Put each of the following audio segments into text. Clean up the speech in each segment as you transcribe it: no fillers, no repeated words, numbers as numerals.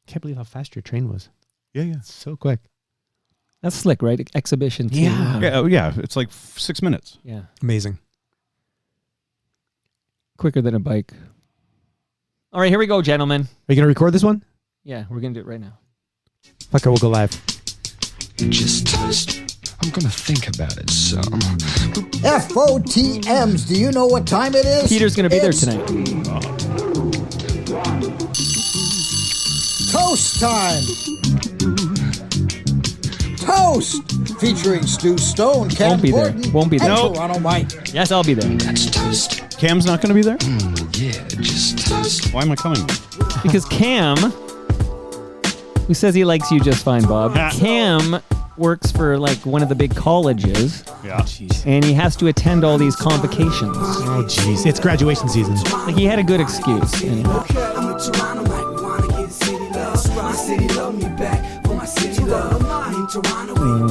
Can't believe how fast your train was. Yeah. So quick. That's slick, right? Exhibition too. Yeah. It's like 6 minutes. Yeah. Amazing. Quicker than a bike. All right, here we go, gentlemen. Are you going to record this one? Yeah, we're going to do it right now. Fucker, we'll go live. Just toast. I'm gonna think about it some. FOTMs, do you know what time it is? Peter's going to be there tonight. Toast time! Toast! Featuring Stu Stone, Cam Gordon, Won't be there. and Toronto Mike. Yes, I'll be there. That's toast. Cam's not going to be there? Yeah, just toast. Why am I coming? Because Cam, who says he likes you just fine, Bob, Cam works for like one of the big colleges. Yeah. Jeez. And he has to attend all these convocations. Oh, jeez. It's graduation season. Like, he had a good excuse. Anyway.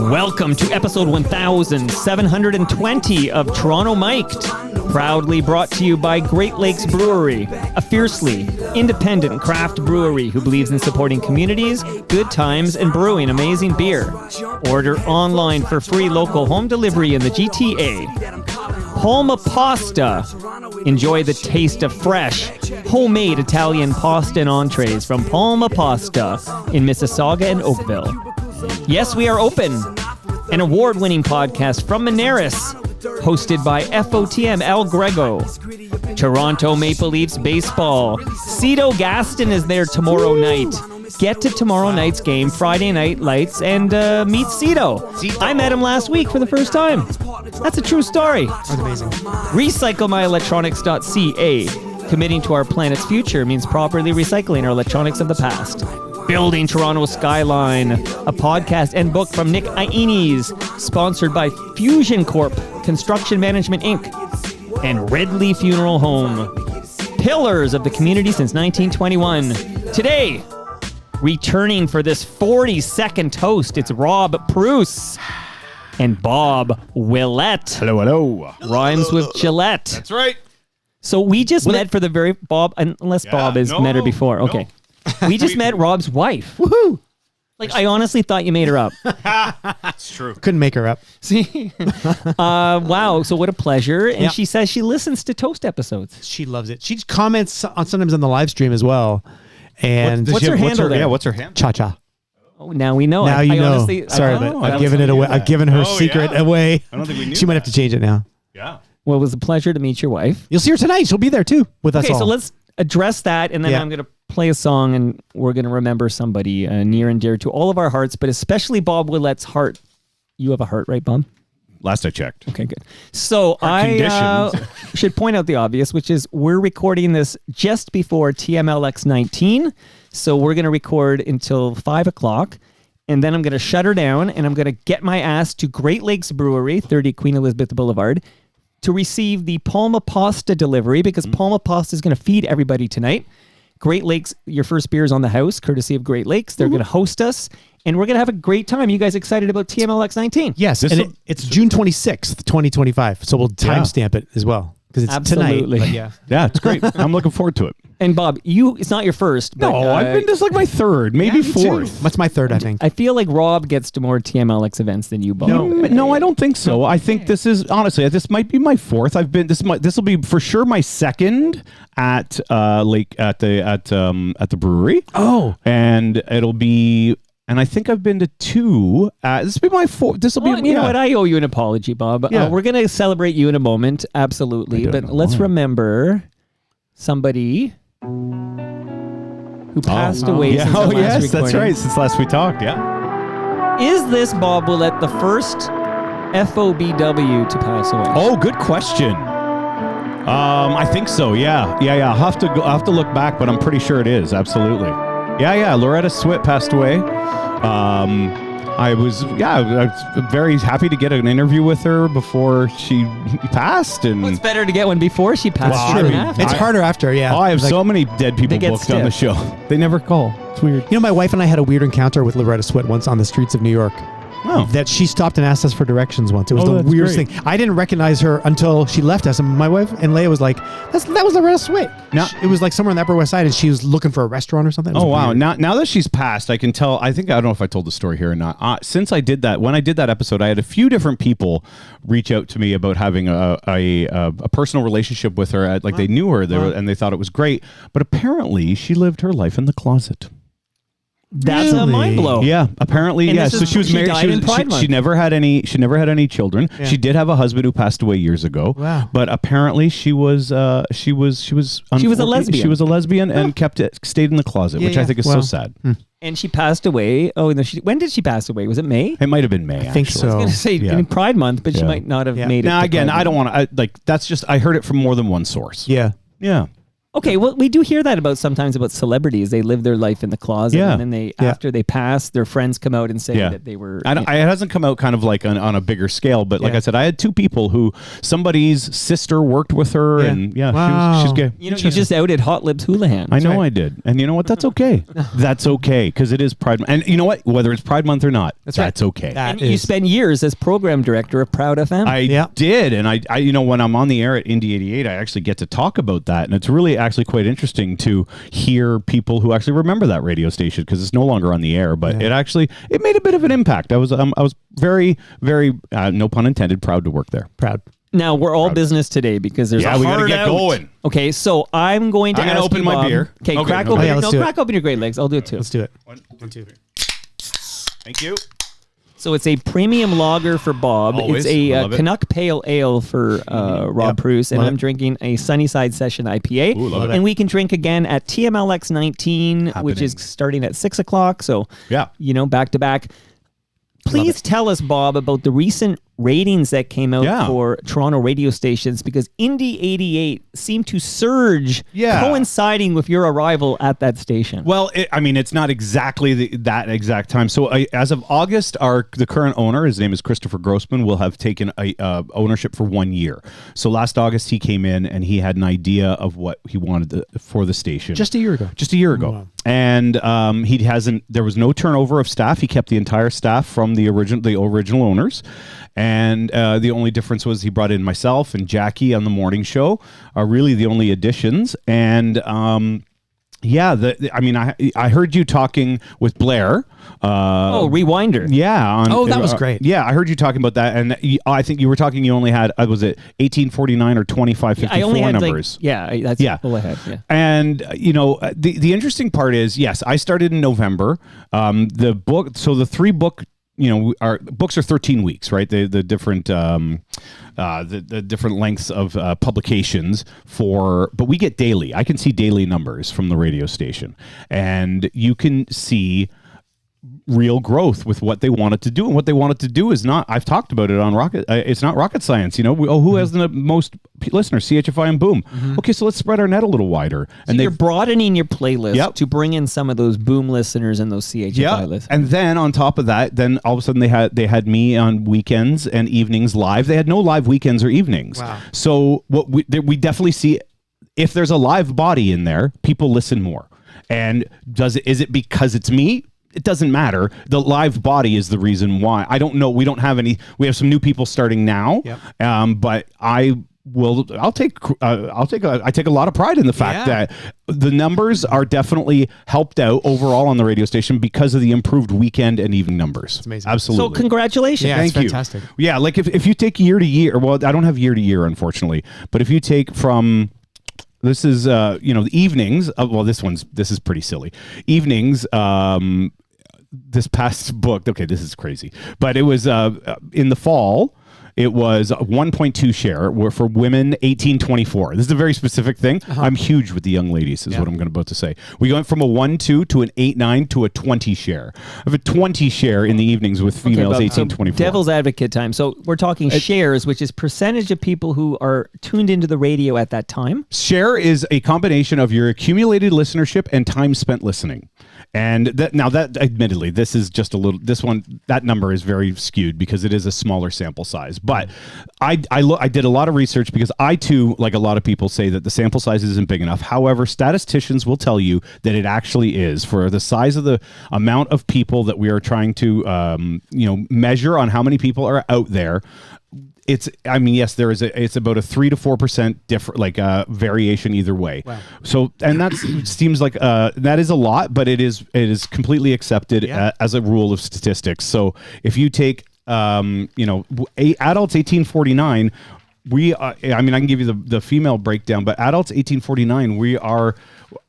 Welcome to episode 1720 of Toronto Mic'd, proudly brought to you by Great Lakes Brewery, a fiercely independent craft brewery who believes in supporting communities, good times, and brewing amazing beer. Order online for free local home delivery in the GTA. Palma Pasta. Enjoy the taste of fresh, homemade Italian pasta and entrees from Palma Pasta in Mississauga and Oakville. Yes, we are open. An award-winning podcast from Monaris, hosted by FOTM El Grego. Toronto Maple Leafs baseball. Cito Gaston is there tomorrow night. Get to tomorrow night's game, Friday Night Lights, and meet Cito. I met him last week for the first time. That's a true story. That's amazing. RecycleMyElectronics.ca. Committing to our planet's future means properly recycling our electronics of the past. Building Toronto Skyline, a podcast and book from Nick Iones, sponsored by Fusion Corp, Construction Management Inc., and Ridley Funeral Home. Pillars of the community since 1921. Today, returning for this 40-second toast, it's Rob Preuss and Bob Willette. Hello. Rhymes with Gillette. That's right. So we just met for the very... Bob, unless Bob has met her before. No. Okay. We just met Rob's wife. Woohoo! Like, I honestly thought you made her up. That's true. Couldn't make her up. See? Wow. So what a pleasure. And Yeah. she says she listens to Toast episodes. She loves it. She comments on sometimes on the live stream as well. And What's her handle there? Yeah, what's her handle? Cha-cha. Oh, now we know. Now you know. Honestly, Sorry, but I've given it away. I've given her secret away. I don't think we knew She might have to change it now. Yeah. Well, it was a pleasure to meet your wife. You'll see her tonight. She'll be there too with us all. Okay, so let's address that, and then I'm going to play a song, and we're going to remember somebody near and dear to all of our hearts, but especially Bob Willette's heart. You have a heart, right, Bob? Last I checked. Okay, good. So Heart I should point out the obvious, which is we're recording this just before TMLX19, so we're going to record until 5 o'clock, and then I'm going to shut her down, and I'm going to get my ass to Great Lakes Brewery, 30 Queen Elizabeth Boulevard, to receive the Palma Pasta delivery, because Palma Pasta is going to feed everybody tonight. Great Lakes, your first beer is on the house, courtesy of Great Lakes. They're going to host us, and we're going to have a great time. You guys excited about TMLX19? Yes, and it's June 26th, 2025. So we'll timestamp it as well because it's Absolutely. tonight. Yeah, it's great. I'm looking forward to it. And Bob, it's not your first. But, No, I've been just like my third, maybe fourth. That's my third, I think. I feel like Rob gets to more TMLX events than you, Bob. No, I don't think so. I think this is honestly, this might be my fourth. This will be for sure my second at the brewery. Oh, and it'll be. And I think I've been to two. This will be my fourth. This will be. You know what? I owe you an apology, Bob. Yeah. We're going to celebrate you in a moment. Absolutely. But let's remember somebody who passed away since the last recording. That's right. Since last we talked, yeah. Is this, Bob Willette, the first FOBW to pass away? Oh, good question. I think so. Yeah. I'll have to look back, but I'm pretty sure it is. Absolutely. Yeah. Loretta Swit passed away. I was very happy to get an interview with her before she passed. And It's better to get one before she passed than after. it's harder after, yeah. Oh, I have so many dead people get booked on the show. They never call. It's weird. You know, my wife and I had a weird encounter with Loretta Swit once on the streets of New York. Oh. that she stopped and asked us for directions once. It was Oh, the that's weirdest great. thing. I didn't recognize her until she left us, and my wife and Leia was like, "That was Loretta Swit." Now- It was like somewhere on the Upper West Side, and she was looking for a restaurant or something. It was Oh wow! weird. Now that she's passed, I can tell. I don't know if I told the story here or not. Since I did that, when I did that episode, I had a few different people reach out to me about having a personal relationship with her. Like they knew her, and they thought it was great. But apparently, she lived her life in the closet. That's a Really? mind blow. Yeah, apparently, And yeah. this So is- she was she married. died in Pride Month. She never had any. She never had any children. Yeah. She did have a husband who passed away years ago. Wow. But apparently, she was a lesbian. She was a lesbian and stayed in the closet, Yeah, which I yeah. think is Wow. so sad. And she passed away. Oh, no, when did she pass away? Was it May? It might have been May. I think actually. so. I was going to say Yeah. in Pride Month, but she Yeah. might not have Yeah. made it. Now to again, Pride I don't Month. want to. That's just. I heard it from more than one source. Yeah. Yeah. Okay, well, we do hear that about sometimes about celebrities. They live their life in the closet, Yeah. and then after they pass, their friends come out and say Yeah. that they were. It hasn't come out kind of like on a bigger scale, but like Yeah. I said, I had two people who somebody's sister worked with her, Yeah. and Wow. she's gay. you just outed Hot Lips Houlihan. I know right. I did, and you know what? That's okay. That's okay because it is Pride Month, and you know what? Whether it's Pride Month or not, that's right. okay. That And you is- spent years as program director of Proud FM. I did, and I when I'm on the air at Indie 88, I actually get to talk about that, and it's really actually quite interesting to hear people who actually remember that radio station because it's no longer on the air, but it made a bit of an impact. I was very, very no pun intended, proud to work there. Proud. Now we're all business today because there's Yeah, a we gotta hard get out. going. Okay, so I'm going to I'm gonna ask open you, my Bob. beer. Okay, Okay, crack no, open. yeah, let's do it. Crack open your great legs. I'll do it too. Let's do it. 1, 2, 3. Thank you. So it's a premium lager for Bob. Always. It's a Love it. Canuck Pale Ale for Rob Preuss, and Love I'm it. drinking a Sunnyside Session IPA. Ooh, love it. And we can drink again at TMLX19, which is Happening. starting at 6 o'clock. So, Yeah. back to back. Please tell us, Bob, about the recent ratings that came out for Toronto radio stations because Indie 88 seemed to surge coinciding with your arrival at that station. Well, it's not exactly that exact time. So as of August, the current owner, his name is Christopher Grossman, will have taken ownership for 1 year. So last August, he came in and he had an idea of what he wanted for the station. Just a year ago. Wow. And there was no turnover of staff. He kept the entire staff from the original owners. And the only difference was he brought in myself and Jackie on the morning show are really the only additions. And I heard you talking with Blair. Rewinder. Yeah. That was great. Yeah, I heard you talking about that. And I think you were talking, you only had, was it 1849 or 2554 I only had numbers? that's all I had. Yeah. And the interesting part is, yes, I started in November. The book, so the 3 book, our books are 13 weeks, right? The different the different lengths of publications but we get daily. I can see daily numbers from the radio station, and you can see real growth with what they wanted to do. And what they wanted to do is not, I've talked about it on Rocket, it's not rocket science, who has the most listeners, CHFI and Boom. Okay, so let's spread our net a little wider. And you're broadening your playlist to bring in some of those Boom listeners and those CHFI listeners. And then on top of that, then all of a sudden they had me on weekends and evenings live. They had no live weekends or evenings. Wow. So what we definitely see, if there's a live body in there, people listen more. And is it because it's me? It doesn't matter. The live body is the reason why. I don't know. We don't have any. We have some new people starting now. Yep. But I take a lot of pride in the fact that the numbers are definitely helped out overall on the radio station because of the improved weekend and evening numbers. It's amazing. Absolutely. So congratulations. Yeah, Thank it's you. fantastic. Yeah, like if you take year to year, well, I don't have year to year, unfortunately, but if you take from, this is, the evenings, this is pretty silly. Evenings, this past book, okay, this is crazy, but it was in the fall, it was 1.2 share for women 18-24. This is a very specific thing. I'm huge with the young ladies is what I'm about to say. We went from a 1.2 to an 8.9 to a 20 share. I have a 20 share in the evenings with females 18-24. Devil's advocate time. So we're talking shares, which is percentage of people who are tuned into the radio at that time. Share is a combination of your accumulated listenership and time spent listening. And that admittedly, this is just that number is very skewed because it is a smaller sample size. But I did a lot of research because I too, like a lot of people, say that the sample size isn't big enough. However, statisticians will tell you that it actually is for the size of the amount of people that we are trying to, measure on how many people are out there. It's it's about a 3 to 4% different variation either way. Wow. So, and that seems like that is a lot, but it is completely accepted as a rule of statistics. So if you take adults 1849, I can give you the female breakdown, but adults 1849,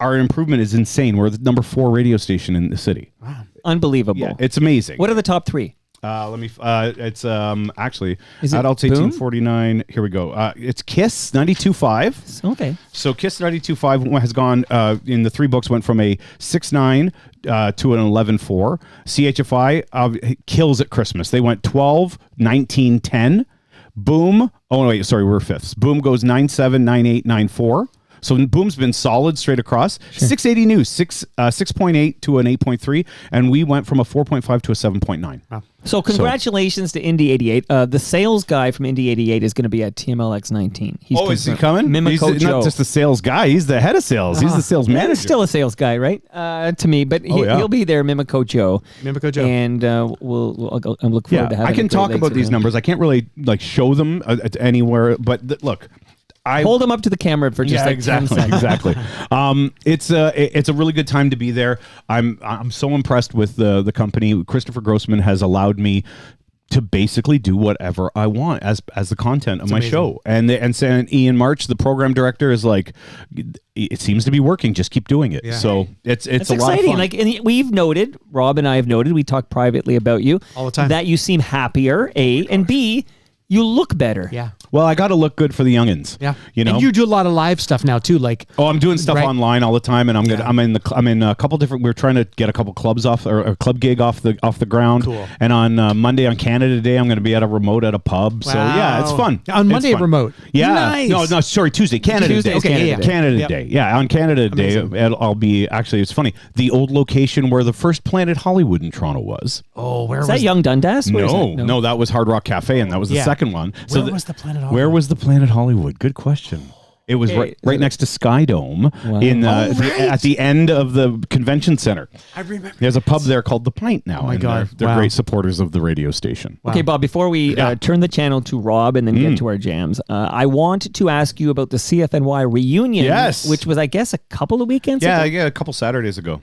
our improvement is insane. We're the number 4 radio station in the city. Wow. Unbelievable. Yeah, it's amazing. What are the top 3? It's actually is it adults 1849. Here we go. It's Kiss 92.5. Okay. So Kiss 92.5 has gone in the 3 books, went from a 6.9 to an 11.4. CHFI kills at Christmas. They went 12, 19, 10. Boom. Oh wait, sorry, we're fifths. Boom goes 9.7, 9.8, 9.4. So Boom's been solid straight across. Sure. 680 News, 6.8 to an 8.3, and we went from a 4.5 to a 7.9. Wow. So congratulations to Indy 88. The sales guy from Indy 88 is going to be at TMLX19. Is he coming? Mimico He's Joe. Not just the sales guy. He's the head of sales. He's the sales manager. He's still a sales guy, right? To me, but he'll be there, Mimico Joe. Mimico Joe. And I'm look forward to having. I can talk about these numbers. I can't really show them anywhere, but look. Hold them up to the camera for just 10 seconds. Exactly. It's a really good time to be there. I'm so impressed with the company. Christopher Grossman has allowed me to basically do whatever I want as the content of my show. And Ian March, the program director, is like, it seems to be working. Just keep doing it. Yeah. So it's a exciting. lot of fun. Like, and we've noted, Rob and I have noted, we talk privately about you all the time, that you seem happier, A, and B, you look better. Yeah. Well, I got to look good for the youngins. Yeah. And you do a lot of live stuff now too. I'm doing stuff online all the time, and I'm in a couple different. We're trying to get a couple clubs off or a club gig off the ground. Cool. And on Monday on Canada Day, I'm going to be at a remote at a pub. Wow. So yeah, it's fun. On Monday at remote. Yeah. Nice. No, sorry, Tuesday. Canada Day. Okay, Canada Day. Yeah, on Canada Day, I'll be actually. It's funny. The old location where the first Planet Hollywood in Toronto was. Oh, where was that? Young Dundas? No, that was Hard Rock Cafe, and that was the second one. Where was the Planet Hollywood? Where was the Planet Hollywood? Good question. It was right next to Sky Dome at the end of the convention center. I remember. There's a pub there called The Pint now. Oh my God. They're great supporters of the radio station. Wow. Okay, Bob, before we turn the channel to Rob and then get to our jams, I want to ask you about the CFNY reunion, which was, I guess, a couple of weekends ago? Yeah, a couple Saturdays ago.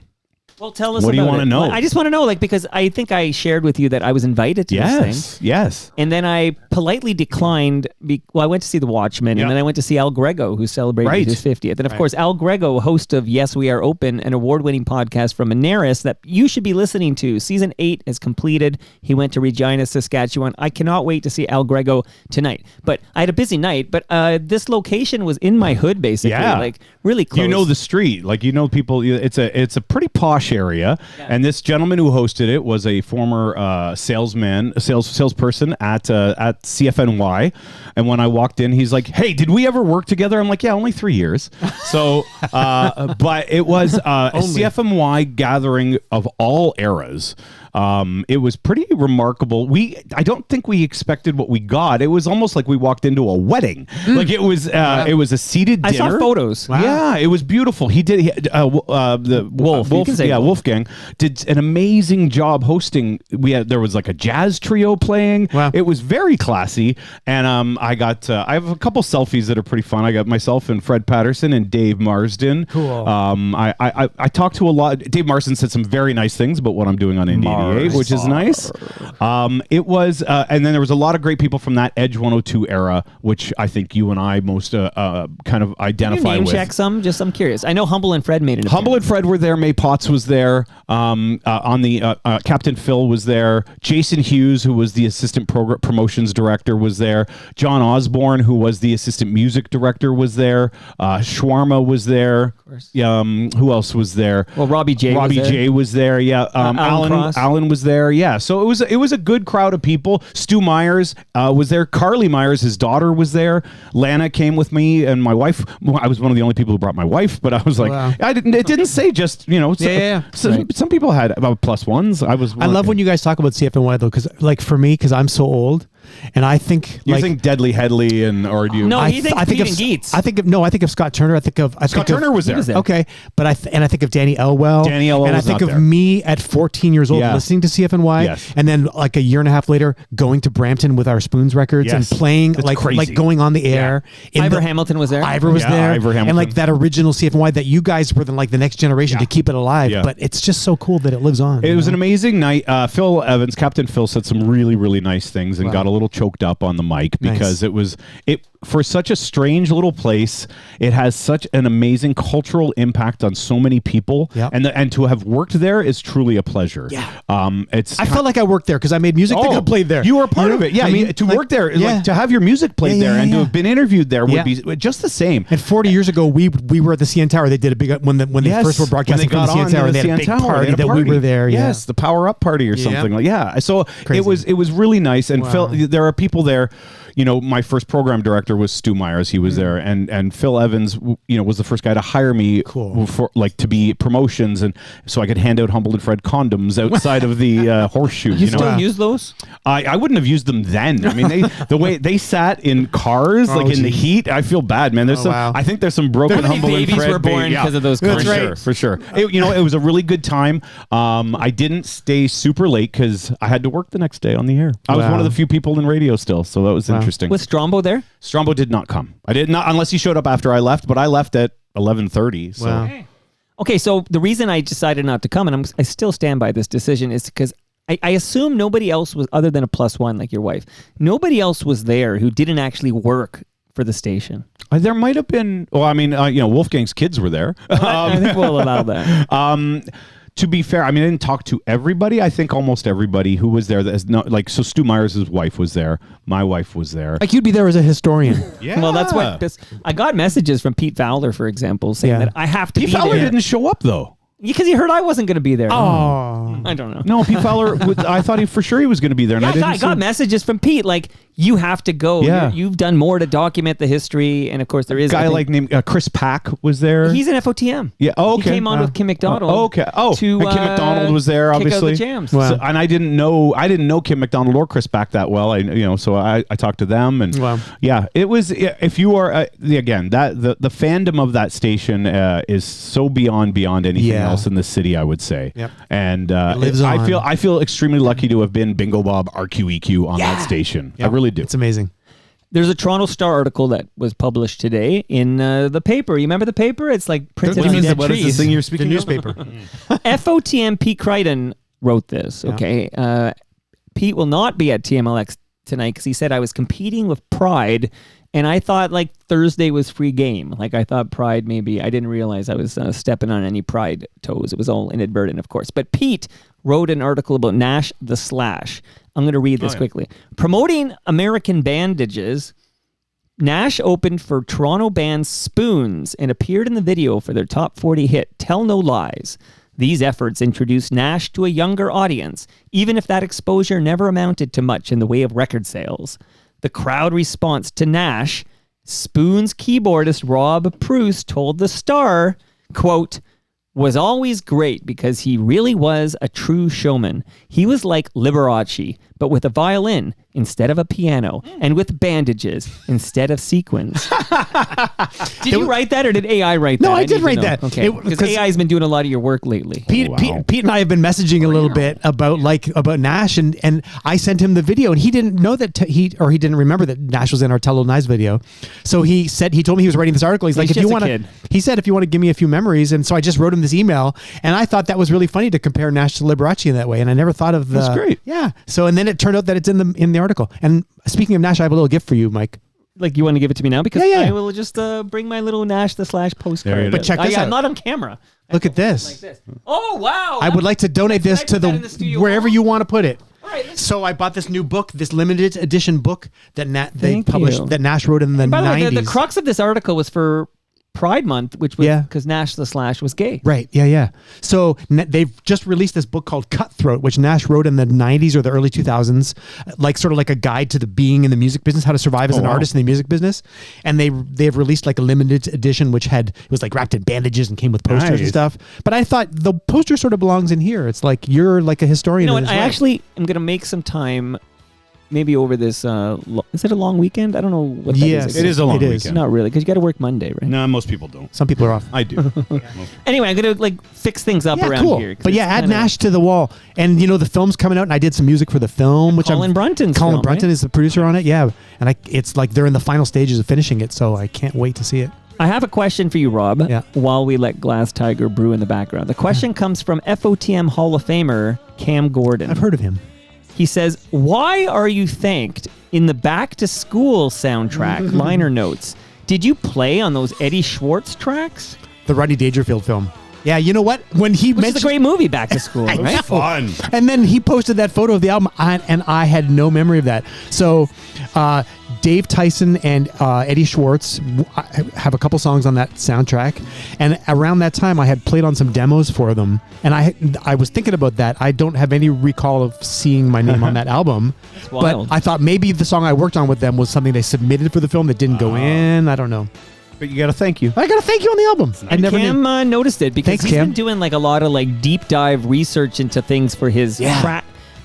Well, tell us what about it. What do you want to know? Well, I just want to know, because I think I shared with you that I was invited to this thing. Yes. And then I politely declined. I went to see The Watchmen, and then I went to see Al Grego, who celebrated his 50th. And of course, Al Grego, host of Yes, We Are Open, an award-winning podcast from Anaris that you should be listening to. Season 8 is completed. He went to Regina, Saskatchewan. I cannot wait to see Al Grego tonight. But I had a busy night, but this location was in my hood, basically, really close. You know the street, people. It's a pretty posh area, and this gentleman who hosted it was a former salesperson at CFNY. And when I walked in, he's like, "Hey, did we ever work together?" I'm like, "Yeah, only 3 years." So, but it was a CFNY gathering of all eras. It was pretty remarkable. I don't think we expected what we got. It was almost like we walked into a wedding. It was a seated dinner. I saw photos. Wow. Yeah, it was beautiful. The Wolfgang did an amazing job hosting. There was like a jazz trio playing. Wow. It was very classy. And I have a couple selfies that are pretty fun. I got myself and Fred Patterson and Dave Marsden. Cool. I talked to a lot. Dave Marsden said some very nice things about what I'm doing on Indy 88, which is nice. It was, and then there was a lot of great people from that Edge 102 era, which I think you and I most kind of identify with. Check some? Just I'm curious. I know Humble and Fred made it. Humble and Fred were there. May Potts was there. On the Captain Phil was there. Jason Hughes, who was the assistant promotions director, was there. John Osborne, who was the assistant music director, was there. Shawarma was there. Of course. Who else was there? Well, Robbie J. was there. Yeah. Alan was there. Yeah. So it was a good crowd of people. Stu Myers was there. Carly Myers, his daughter, was there. Lana came with me and my wife. I was one of the only people who brought my wife, but I was like, wow. It didn't say just yeah. Some people had about +1s. I love when you guys talk about CFNY though, because like for me, because I'm so old, and I think you think Deadly Headley or do you? No, he thinks I think Pete of and Geets. I think of Scott Turner. I think of Scott Turner was there. Okay, but I think of Danny Elwell. Danny Elwell and was I think not of there. me at 14 years old listening to CFNY, Yes. and then like a year and a half later going to Brampton with our Spoons records and playing That's like crazy. going on the air. Ivor Hamilton was there. Ivor was there, Ivor Hamilton. and like that original CFNY that you guys were the next generation to keep it alive. Yeah. But it's just so cool that it lives on. It was an amazing night. Phil Evans, Captain Phil, said some really, really nice things and got a little choked up on the mic because it was for such a strange little place. It has such an amazing cultural impact on so many people, and to have worked there is truly a pleasure. Yeah, I felt like I worked there because I made music that got played there. You were a part of it. Yeah, I mean, to work there, like, to have your music played there and to have been interviewed there would be just the same. And 40 years ago, we were at the CN Tower. They did a big when they first were broadcasting from the CN Tower. They had a big party that we were there. Yes, the Power Up party or something like So Crazy. it was really nice. And Phil, there are people there. You know, my first program director was Stu Myers. He was there, and Phil Evans, was the first guy to hire me for to be promotions, and so I could hand out Humble and Fred condoms outside of the horseshoe. You still use those? I wouldn't have used them then. I mean, the way they sat in cars, in the heat, I feel bad, man. There's I think there's some broken Humble and Fred babies were born because of those cars. For sure. It was a really good time. I didn't stay super late because I had to work the next day on the air. I was one of the few people in radio still, so that was interesting. Was Strombo there? Strombo did not come. I did not, unless he showed up after I left, but I left at 11:30. So. Wow. Okay, so the reason I decided not to come, and I still stand by this decision, is because I assume nobody else was, other than a +1 like your wife, nobody else was there who didn't actually work for the station. There might have been. Well, I mean, Wolfgang's kids were there. I think we'll allow that. To be fair, I mean, I didn't talk to everybody. I think almost everybody who was there. That is not like so. Stu Myers' wife was there. My wife was there. Like you'd be there as a historian. Yeah. Well, that's what I got messages from Pete Fowler, for example, saying that I have to be there. Pete Fowler didn't show up though. Because he heard I wasn't going to be there. Oh, I don't know. No, Pete Fowler. I thought for sure he was going to be there, and I got messages from Pete like, "You have to go. Yeah. You've done more to document the history." And of course, there is a guy named Chris Pack was there. He's an FOTM. Yeah. Oh, okay. He came on with Kim McDonald. Okay. Oh, to, and Kim McDonald was there, obviously. Kick out the jams. Wow. So, and I didn't know Kim McDonald or Chris Pack that well. So I talked to them, and yeah, it was. If you are again that the fandom of that station is so beyond anything else in the city, I would say. Yep. And I feel extremely lucky to have been Bingo Bob RQEQ on that station. Yep. I really do. It's amazing. There's a Toronto Star article that was published today in the paper. You remember the paper? It's like printed on dead what trees. Is this thing you're speaking the newspaper. FOTM Pete Crichton wrote this. Okay. Pete will not be at TMLX tonight because he said I was competing with Pride. And I thought like Thursday was free game. Like I thought Pride maybe. I didn't realize I was stepping on any Pride toes. It was all inadvertent, of course. But Pete wrote an article about Nash the Slash. I'm going to read this quickly. Promoting American bandages, Nash opened for Toronto band Spoons and appeared in the video for their top 40 hit, Tell No Lies. These efforts introduced Nash to a younger audience, even if that exposure never amounted to much in the way of record sales. The crowd response to Nash, Spoons keyboardist Rob Preuss told The Star, quote, was always great because he really was a true showman. He was like Liberace, but with a violin instead of a piano and with bandages instead of sequins. Did you write that or did AI write that? No, I did write that. Okay, because AI has been doing a lot of your work lately. Pete and I have been messaging a little bit about Nash, and I sent him the video, and he didn't know that he didn't remember that Nash was in our Tell No Lies video. So he told me he was writing this article. He's like, if you want to, he said, if you want to give me a few memories, and so I just wrote him this email, and I thought that was really funny to compare Nash to Liberace in that way, and I never thought of the. That's great. Yeah. So and then it turned out that it's in the article. And speaking of Nash, I have a little gift for you, Mike. Like you want to give it to me now? Because yeah. I will just bring my little Nash the Slash postcard. But check this out. I'm not on camera. Look at this. Like this. Oh, wow. I would like to donate this to wherever you want to put it. All right, so I bought this new book, this limited edition book that they Thank published, you. that Nash wrote in the 90s. By the way, the crux of this article was for Pride Month, which was Yeah. because Nash the Slash was gay. Right. Yeah. So they've just released this book called Cutthroat, which Nash wrote in the 90s or the early 2000s, like sort of like a guide to the being in the music business, how to survive as an artist in the music business. And they've released like a limited edition, which it was like wrapped in bandages and came with posters and stuff. But I thought the poster sort of belongs in here. It's like you're like a historian. You know in what? his I way. actually am going to make some time. Maybe over this, is it a long weekend? I don't know what that Yes, is. It is a long It is. weekend. Not really, because you got to work Monday, right? No, most people don't. Some people are off. I do. Anyway, I'm going to like fix things up around here. 'cause But yeah, it's add kinda- Nash to the wall. And you know, the film's coming out and I did some music for the film, which Colin Brunton's Colin film, Brunton right? is the producer on it. Yeah. And it's like they're in the final stages of finishing it. So I can't wait to see it. I have a question for you, Rob, Yeah. while we let Glass Tiger brew in the background. The question comes from FOTM Hall of Famer Cam Gordon. I've heard of him. He says, "Why are you thanked in the Back to School soundtrack liner notes? Did you play on those Eddie Schwartz tracks?" The Rodney Dangerfield film. Yeah, you know what? When he Which mentioned is a great movie, Back to School, I right? know. Fun. And then he posted that photo of the album, and I had no memory of that. So Dave Tyson and Eddie Schwartz have a couple songs on that soundtrack. And around that time, I had played on some demos for them. And I was thinking about that. I don't have any recall of seeing my name on that album. wild. But I thought maybe the song I worked on with them was something they submitted for the film that didn't go in. I don't know. But you got to thank you. I got to thank you on the album. I never knew. Cam noticed it because Thanks, he's Cam. been doing like a lot of like deep dive research into things for his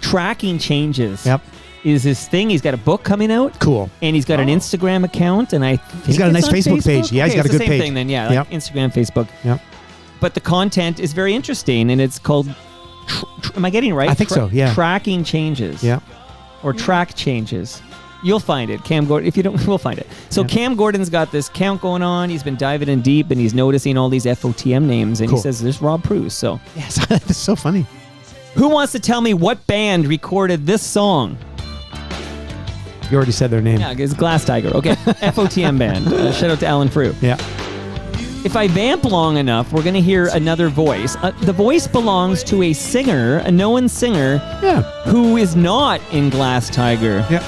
tracking changes. Yep. Is his thing. He's got a book coming out. Cool. And he's got an Instagram account, and I think He's got a it's nice on Facebook page. Yeah, he's Okay, got a it's the good same page. thing then, yeah, like Yep. Instagram, Facebook. Yep. But the content is very interesting, and it's called. Am I getting it right? I think so, yeah. Tracking changes. Yeah. Or track changes. You'll find it, Cam Gordon. If you don't, we'll find it. So Yeah. Cam Gordon's got this count going on. He's been diving in deep, and he's noticing all these FOTM names, and Cool. he says, "There's Rob Preuss." So, Yes. That's so funny. who wants to tell me what band recorded this song? You already said their name. Yeah, it's Glass Tiger. Okay, FOTM band. Shout out to Alan Frew. Yeah. If I vamp long enough, we're going to hear another voice. The voice belongs to a singer, a known singer, Yeah. who is not in Glass Tiger. Yeah.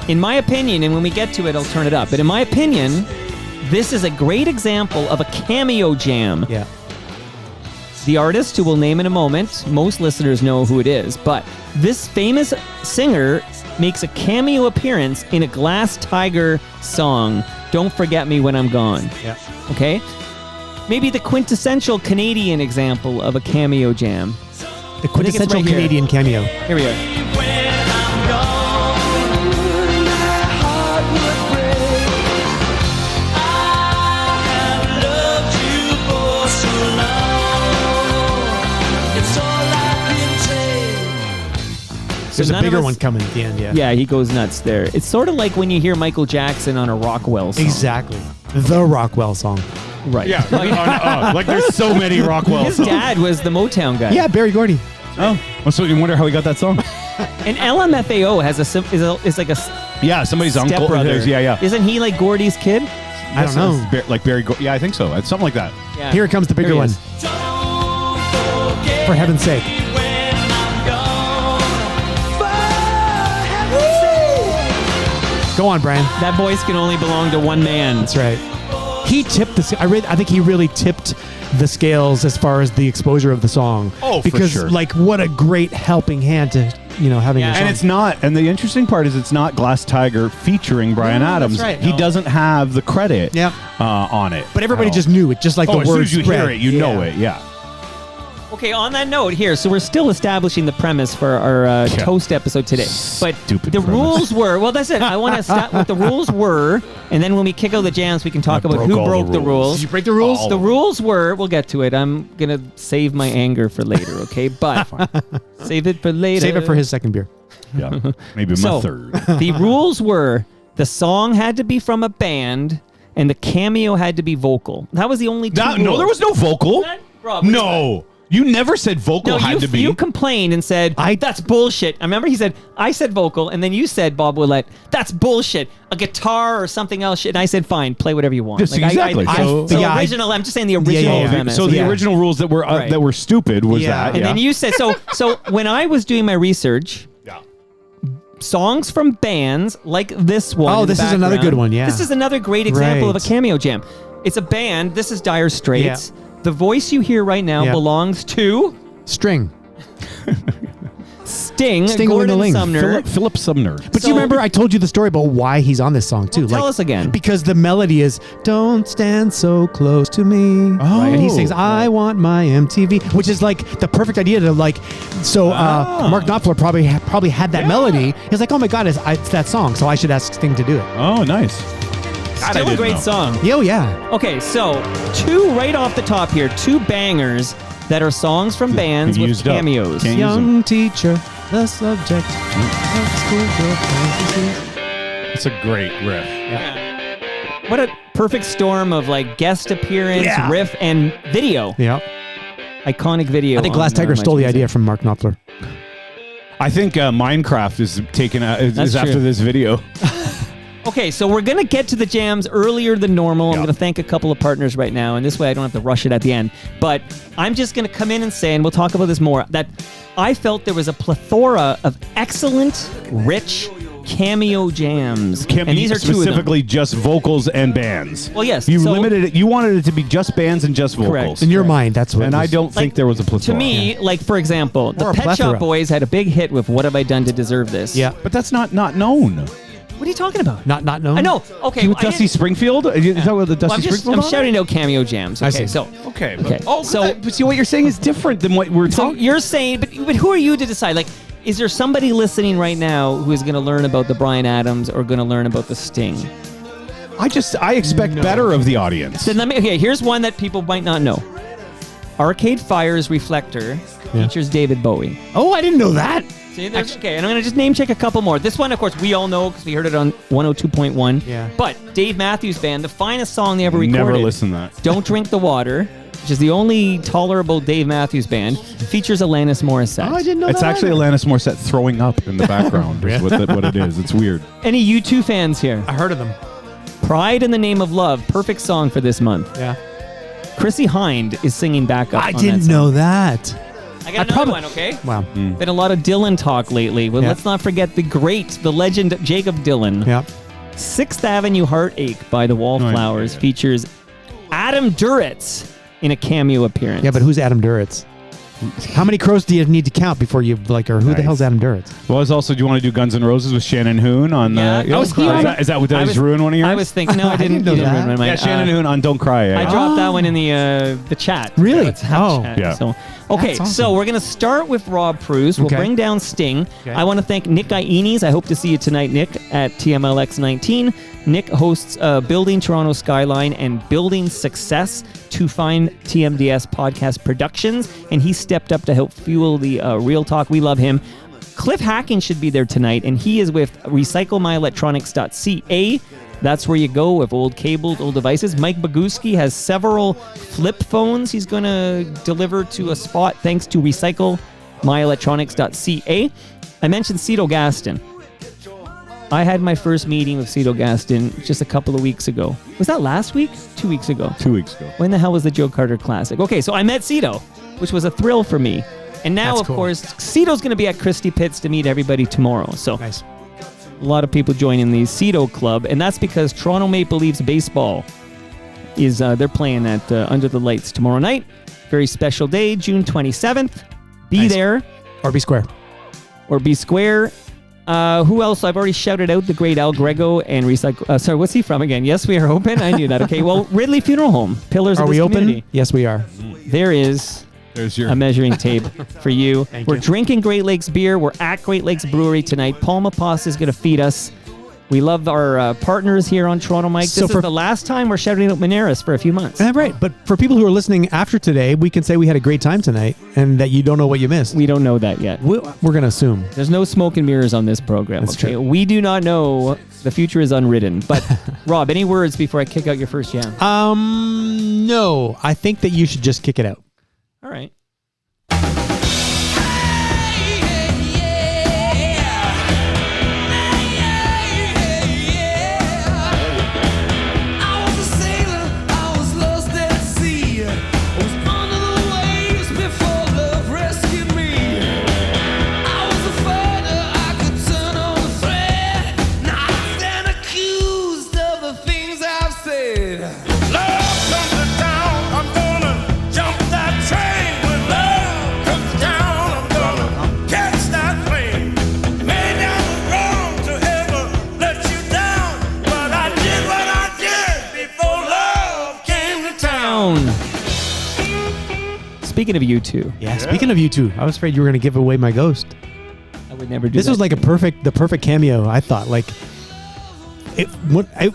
In my opinion, and when we get to it, I'll turn it up, but in my opinion, this is a great example of a cameo jam. Yeah. The artist, who we'll name in a moment, most listeners know who it is, but this famous singer makes a cameo appearance in a Glass Tiger song, Don't Forget Me When I'm Gone. Yeah. Okay? Maybe the quintessential Canadian example of a cameo jam. The quintessential right here. Canadian cameo. Here we are. There's a none of bigger us- one coming at the end, yeah. Yeah, he goes nuts there. It's sort of like when you hear Michael Jackson on a Rockwell song. Exactly. The Rockwell song. Right. Yeah. Like there's so many Rockwell His songs. dad was the Motown guy. Yeah, Barry Gordy. Oh. Well, so you wonder how he got that song? And LMFAO has is like a Yeah, somebody's uncle. stepbrother. Yeah. Isn't he like Gordy's kid? I don't know. Like Barry. Yeah, I think so. It's something like that. Yeah. Here it comes, the bigger Here he one. is. For heaven's sake. Go on, Brian. That voice can only belong to one man. That's right. He tipped the. I think he really tipped the scales as far as the exposure of the song. Oh, for because sure. like what a great helping hand to having. Yeah. your song. And it's not. And the interesting part is it's not Glass Tiger featuring Brian No, that's Adams. right. He No. doesn't have the credit. Yep. On it. But everybody at all. just knew it, just like the as word soon as you spread. hear it, you know it. Yeah. Okay, on that note here, so we're still establishing the premise for our toast episode today. But Stupid the premise. rules were, well, that's it. I want to start what the rules were, and then when we kick out the jams, we can talk I about broke who all broke the the rules. rules. Did you break the rules? All The of rules were, we'll get to it. I'm going to save my anger for later, okay? But save it for later. Save it for his second beer. Yeah. Maybe my So, third. the rules were the song had to be from a band, and the cameo had to be vocal. That was the only two rules. No, there was no vocal. Rob, what is that? No. You never said vocal No, had to be. you complained and said, that's bullshit. I remember he said, I said vocal, and then you said, Bob Willette, that's bullshit. A guitar or something else. And I said, fine, play whatever you want. Yes, exactly. So Yeah, original, I'm just saying the original premise. So the Yeah. original rules that were Right. that were stupid was Yeah. that. And then you said, so when I was doing my research, Yeah. songs from bands like this one. Oh, in the this is another background. good one, yeah. This is another great example of a Right. cameo jam. It's a band. This is Dire Straits. The voice you hear right now belongs to String. Sting Gordon Sumner. Philip Sumner. But you remember I told you the story about why he's on this song too. Well, tell us again. Because the melody is "Don't stand so close to me," and he sings "I want my MTV," which is like the perfect idea to like. So Mark Knopfler probably had that melody. He's like, "Oh my God, it's that song," so I should ask Sting to do it. Oh, nice. Still a great song. Oh yeah. Okay, so two right off the top here, two bangers that are songs from bands with cameos. Young teacher, the subject of schoolgirl fantasies. It's a great riff. Yeah. What a perfect storm of like guest appearance, riff, and video. Yeah. Iconic video. I think Glass Tiger stole the idea from Mark Knopfler. I think Minecraft is taken is after this video. Okay, so we're going to get to the jams earlier than normal. I'm going to thank a couple of partners right now, and this way I don't have to rush it at the end. But I'm just going to come in and say, and we'll talk about this more, that I felt there was a plethora of excellent, rich cameo jams. And these are two of them. Specifically just vocals and bands. Well, yes. You limited it. You wanted it to be just bands and just vocals. Correct. In your mind, that's what. And I don't think there was a plethora. To me, like, for example, the Or a Pet plethora. Shop Boys had a big hit with What Have I Done to Deserve This? Yeah. But that's not known. What are you talking about? Not known. I know. Okay. With Dusty Springfield? Is that what the Dusty Springfield? I'm shouting out cameo jams. Okay, I see. so Okay. Okay. But see, what you're saying is different than what we're so talking. you're saying, but who are you to decide? Like, is there somebody listening right now who is going to learn about the Bryan Adams or going to learn about the Sting? I expect better of the audience. Then here's one that people might not know. Arcade Fire's Reflector features David Bowie. Oh, I didn't know that. See, okay, and I'm going to just name check a couple more. This one, of course, we all know because we heard it on 102.1. Yeah. But Dave Matthews Band, the finest song they ever recorded. Never listened to that. Don't Drink the Water, which is the only tolerable Dave Matthews Band, features Alanis Morissette. Oh, I didn't know It's that. actually Alanis Morissette throwing up in the background is what it is. It's weird. Any U2 fans here? I heard of them. Pride in the Name of Love, perfect song for this month. Yeah. Chrissy Hind is singing backup. I didn't know that. I got another one, okay? Wow. Been a lot of Dylan talk lately. Well, let's not forget the great, the legend Jacob Dylan. Yeah. 6th Avenue Heartache by the Wallflowers features Adam Duritz in a cameo appearance. Yeah, but who's Adam Duritz? How many crows do you need to count before you or who the hell's Adam Duritz? Well, do you want to do Guns N' Roses with Shannon Hoon on? Yeah. Is that what I ruin one of yours? I was thinking. No, I didn't know you didn't that. ruin mine. Yeah, Shannon Hoon on Don't Cry. I dropped that one in the chat. Really? Chat. Yeah. So, okay, That's awesome. so we're going to start with Rob Preuss. We'll bring down Sting. Okay. I want to thank Nick Iones. I hope to see you tonight, Nick, at TMLX19. Nick hosts Building Toronto Skyline and Building Success to find TMDS podcast productions, and he stepped up to help fuel the Real Talk. We love him. Cliff Hacking should be there tonight, and he is with recyclemyelectronics.ca. That's where you go with old cables, old devices. Mike Boguski has several flip phones he's going to deliver to a spot thanks to recyclemyelectronics.ca. I mentioned Cito Gaston. I had my first meeting with Cito Gaston just a couple of weeks ago. Was that last week? 2 weeks ago. 2 weeks ago. When the hell was the Joe Carter Classic? Okay, so I met Cito, which was a thrill for me. And now, That's of cool. course, Cito's going to be at Christie Pitts to meet everybody tomorrow. So Nice. a lot of people joining the Cito Club, and that's because Toronto Maple Leafs baseball is they're playing at Under the Lights tomorrow night. Very special day, June 27th. Be Nice. there Or be square. or be square. Who else? I've already shouted out the great Al Grego and Recycle. Sorry, what's he from again? Yes, we are open. I knew that. Okay, well, Ridley Funeral Home, pillars Are of this we open? community. Yes, we are. There is There's your a measuring tape for you. We're you. drinking Great Lakes beer. We're at Great Lakes Brewery tonight. Palma Pasta is going to feed us. We love our partners here on Toronto Mike. So This is for- the last time we're shouting out Moneris for a few months. Right, but for people who are listening after today, we can say we had a great time tonight and that you don't know what you missed. We don't know that yet. We're going to assume. There's no smoke and mirrors on this program. That's okay? true. We do not know. The future is unwritten. But Rob, any words before I kick out your first jam? No. I think that you should just kick it out. All right. Love Speaking of U2, Yeah, speaking of U2, I was afraid you were going to give away my ghost. I would never do This that. was like the perfect cameo, I thought. Like,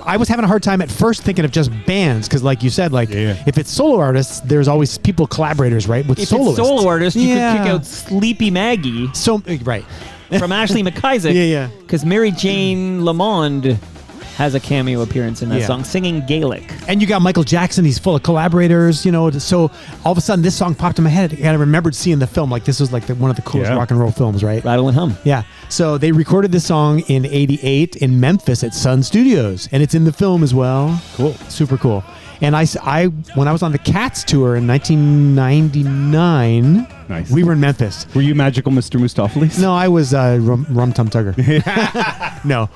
I was having a hard time at first thinking of just bands because, like you said, like if it's solo artists, there's always people collaborators, right? With if soloists. it's solo artist, you could kick out Sleepy Maggie So right. from Ashley McIsaac. Yeah. Because Mary Jane Lamond has a cameo appearance in that Yeah. song, singing Gaelic. And you got Michael Jackson. He's full of collaborators, you know. So all of a sudden, this song popped in my head, and I remembered seeing the film. Like this was like one of the coolest rock and roll films, right? Rattle and hum. Yeah. So they recorded this song in '88 in Memphis at Sun Studios, and it's in the film as well. Cool. Super cool. And I when I was on the Cats tour in 1999, Nice. we were in Memphis. Were you Magical Mr. Mustopheles? No, I was Rum Tum Tugger. No,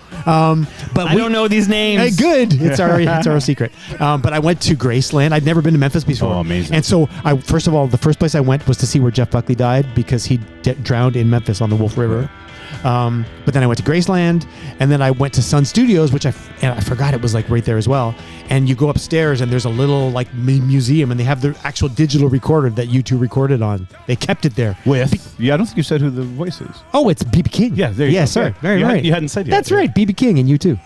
but I don't know these names. Hey, good. It's our secret. But I went to Graceland. I'd never been to Memphis before. Oh, amazing. And so, first of all, the first place I went was to see where Jeff Buckley died because he drowned in Memphis on the Wolf River. But then I went to Graceland, and then I went to Sun Studios, which I forgot it was like right there as well. And you go upstairs, and there's a little like museum, and they have the actual digital recorder that U2 recorded on. They kept it there. I don't think you said who the voice is. Oh, it's B.B. King. Yeah, there you go. Yes, sir. Yeah. Very You right. you hadn't said yet. That's right, B.B. King and U2.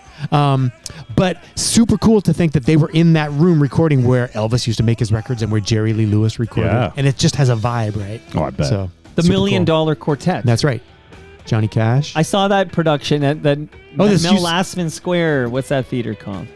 But super cool to think that they were in that room recording where Elvis used to make his records and where Jerry Lee Lewis recorded. Yeah. And it just has a vibe, right? Oh, I bet. So The super $1 Million cool. Quartet. That's right. Johnny Cash. I saw that production at the Mel this used- Lastman Square. What's that theater called?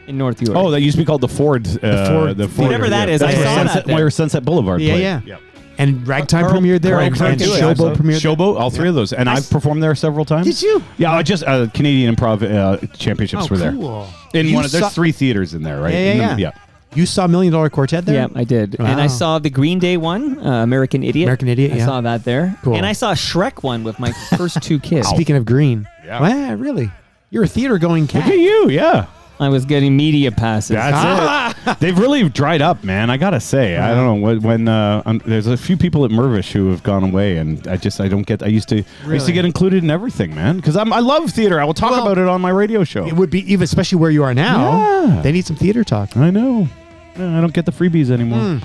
In North York. Oh, that used to be called the Ford. Ford- Whatever that is, That's I where saw Sunset, that there. where Sunset Boulevard Yeah, played. yeah. Yep. And Ragtime Carl- premiered there. Carl And Craig too, Showboat premiered there. Showboat, all three of those. And I've performed there several times. Did you? Yeah, I just Canadian Improv Championships were there. Cool. In You one of there's saw- 3 theaters in there, right? Yeah. You saw $1 Million Quartet there? Yeah, I did. And I Wow. saw the Green Day one, American Idiot. American Idiot, I yeah. saw that there. Cool. And I saw Shrek one with my first 2 kids. Speaking of green. Yeah. Wow, really? You're a theater going cat. Look at you, yeah. I was getting media passes. That's it. They've really dried up, man. I gotta say, I don't know when. There's a few people at Mervish who have gone away, and I don't get. I used to get included in everything, man, because I love theater. I will talk about it on my radio show. It would be, even especially where you are now, Yeah. they need some theater talk. I know. Yeah, I don't get the freebies anymore.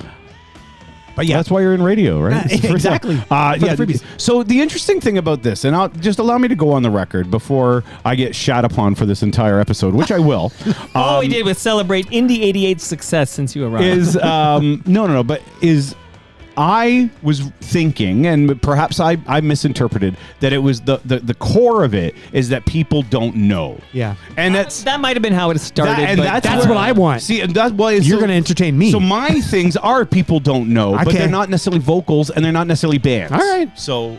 But yeah, That's why you're in radio, right? It's the first exactly. time. For the freebies. So the interesting thing about this, and I'll just allow me to go on the record before I get shat upon for this entire episode, which I will. All we did was celebrate Indie 88's success since you arrived. Is but I was thinking, and perhaps I misinterpreted, that it was the core of it is that people don't know. Yeah. And that's that might have been how it started. That's That's what I want. See, and that's why You're going to entertain me. So my things are people don't know, but Okay. they're not necessarily vocals and they're not necessarily bands. All right. So,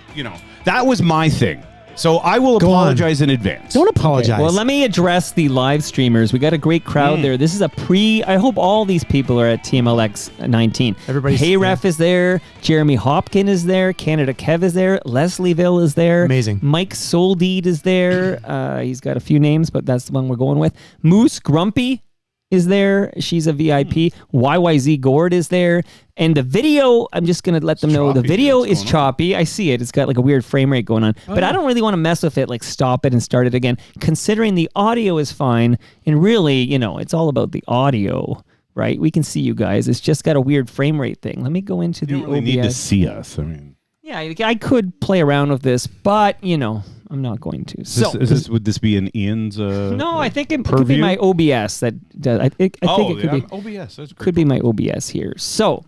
that was my thing. So I will Go on. apologize in advance. Don't apologize. Well, let me address the live streamers. We got a great crowd there. This is I hope all these people are at TMLX19. Everybody's- Hey Ref is there. Jeremy Hopkin is there. Canada Kev is there. Leslieville is there. Amazing. Mike Soldeed is there. He's got a few names, but that's the one we're going with. Moose Grumpy is there. She's a VIP. YYZ Gord is there. And the video, I'm just going to let them know, the choppy. video What's is going on? choppy. I see it. It's got like a weird frame rate going on. But I don't really want to mess with it, like stop it and start it again, considering the audio is fine. And really, it's all about the audio, right? We can see you guys. It's just got a weird frame rate thing. Let me go into You the don't really OBS. need to see us. I mean, Yeah, I could play around with this, but, I'm not going to. So, would this be in Ian's? no, I think it could be purview? my OBS that does. I think it could be. OBS. That's great. Could be my OBS here. So,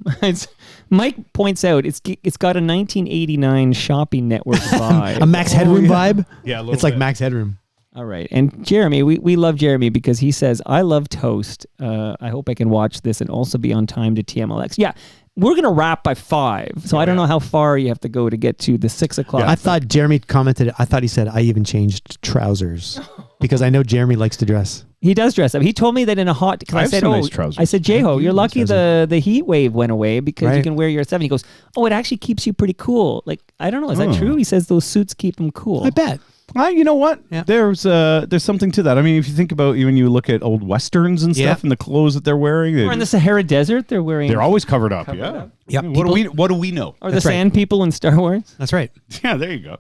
Mike points out it's got a 1989 shopping network vibe. a Max Headroom vibe? Yeah, a little It's like bit. Max Headroom. All right. And Jeremy, we love Jeremy because he says, I love toast. I hope I can watch this and also be on time to TMLX. Yeah, we're going to wrap by 5. So I don't know how far you have to go to get to the 6 o'clock. I thought Jeremy commented, I thought he said, I even changed trousers because I know Jeremy likes to dress. He does dress up. He told me that in a hot. I I have said, some "Oh, nice trousers. I said, J-Ho, you're lucky the heat wave went away because you Right. can wear your 7." He goes, "Oh, it actually keeps you pretty cool." Like I don't know, is that true? He says those suits keep him cool. I bet. You know what? Yeah. There's something to that. I mean, if you think about when you look at old westerns and stuff and the clothes that they're wearing, Or in the Sahara Desert, they're always covered up. Covered up. Yep. What do we know? Or the Sand People in Star Wars. That's right. Yeah, there you go.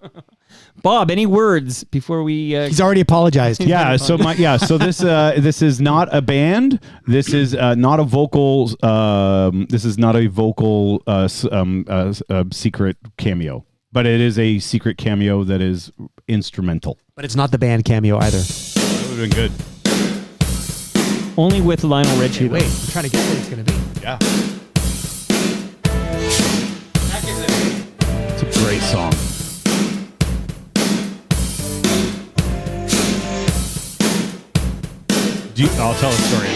Bob, any words before we? He's already apologized. Yeah. So this is not a band. This is not a vocal. This is not a vocal secret cameo, but it is a secret cameo that is instrumental. But it's not the band Cameo either. That would have been good. Only with Lionel Richie. Wait, I'm trying to guess what it's going to be. Yeah. It's a great song. I'll tell a story.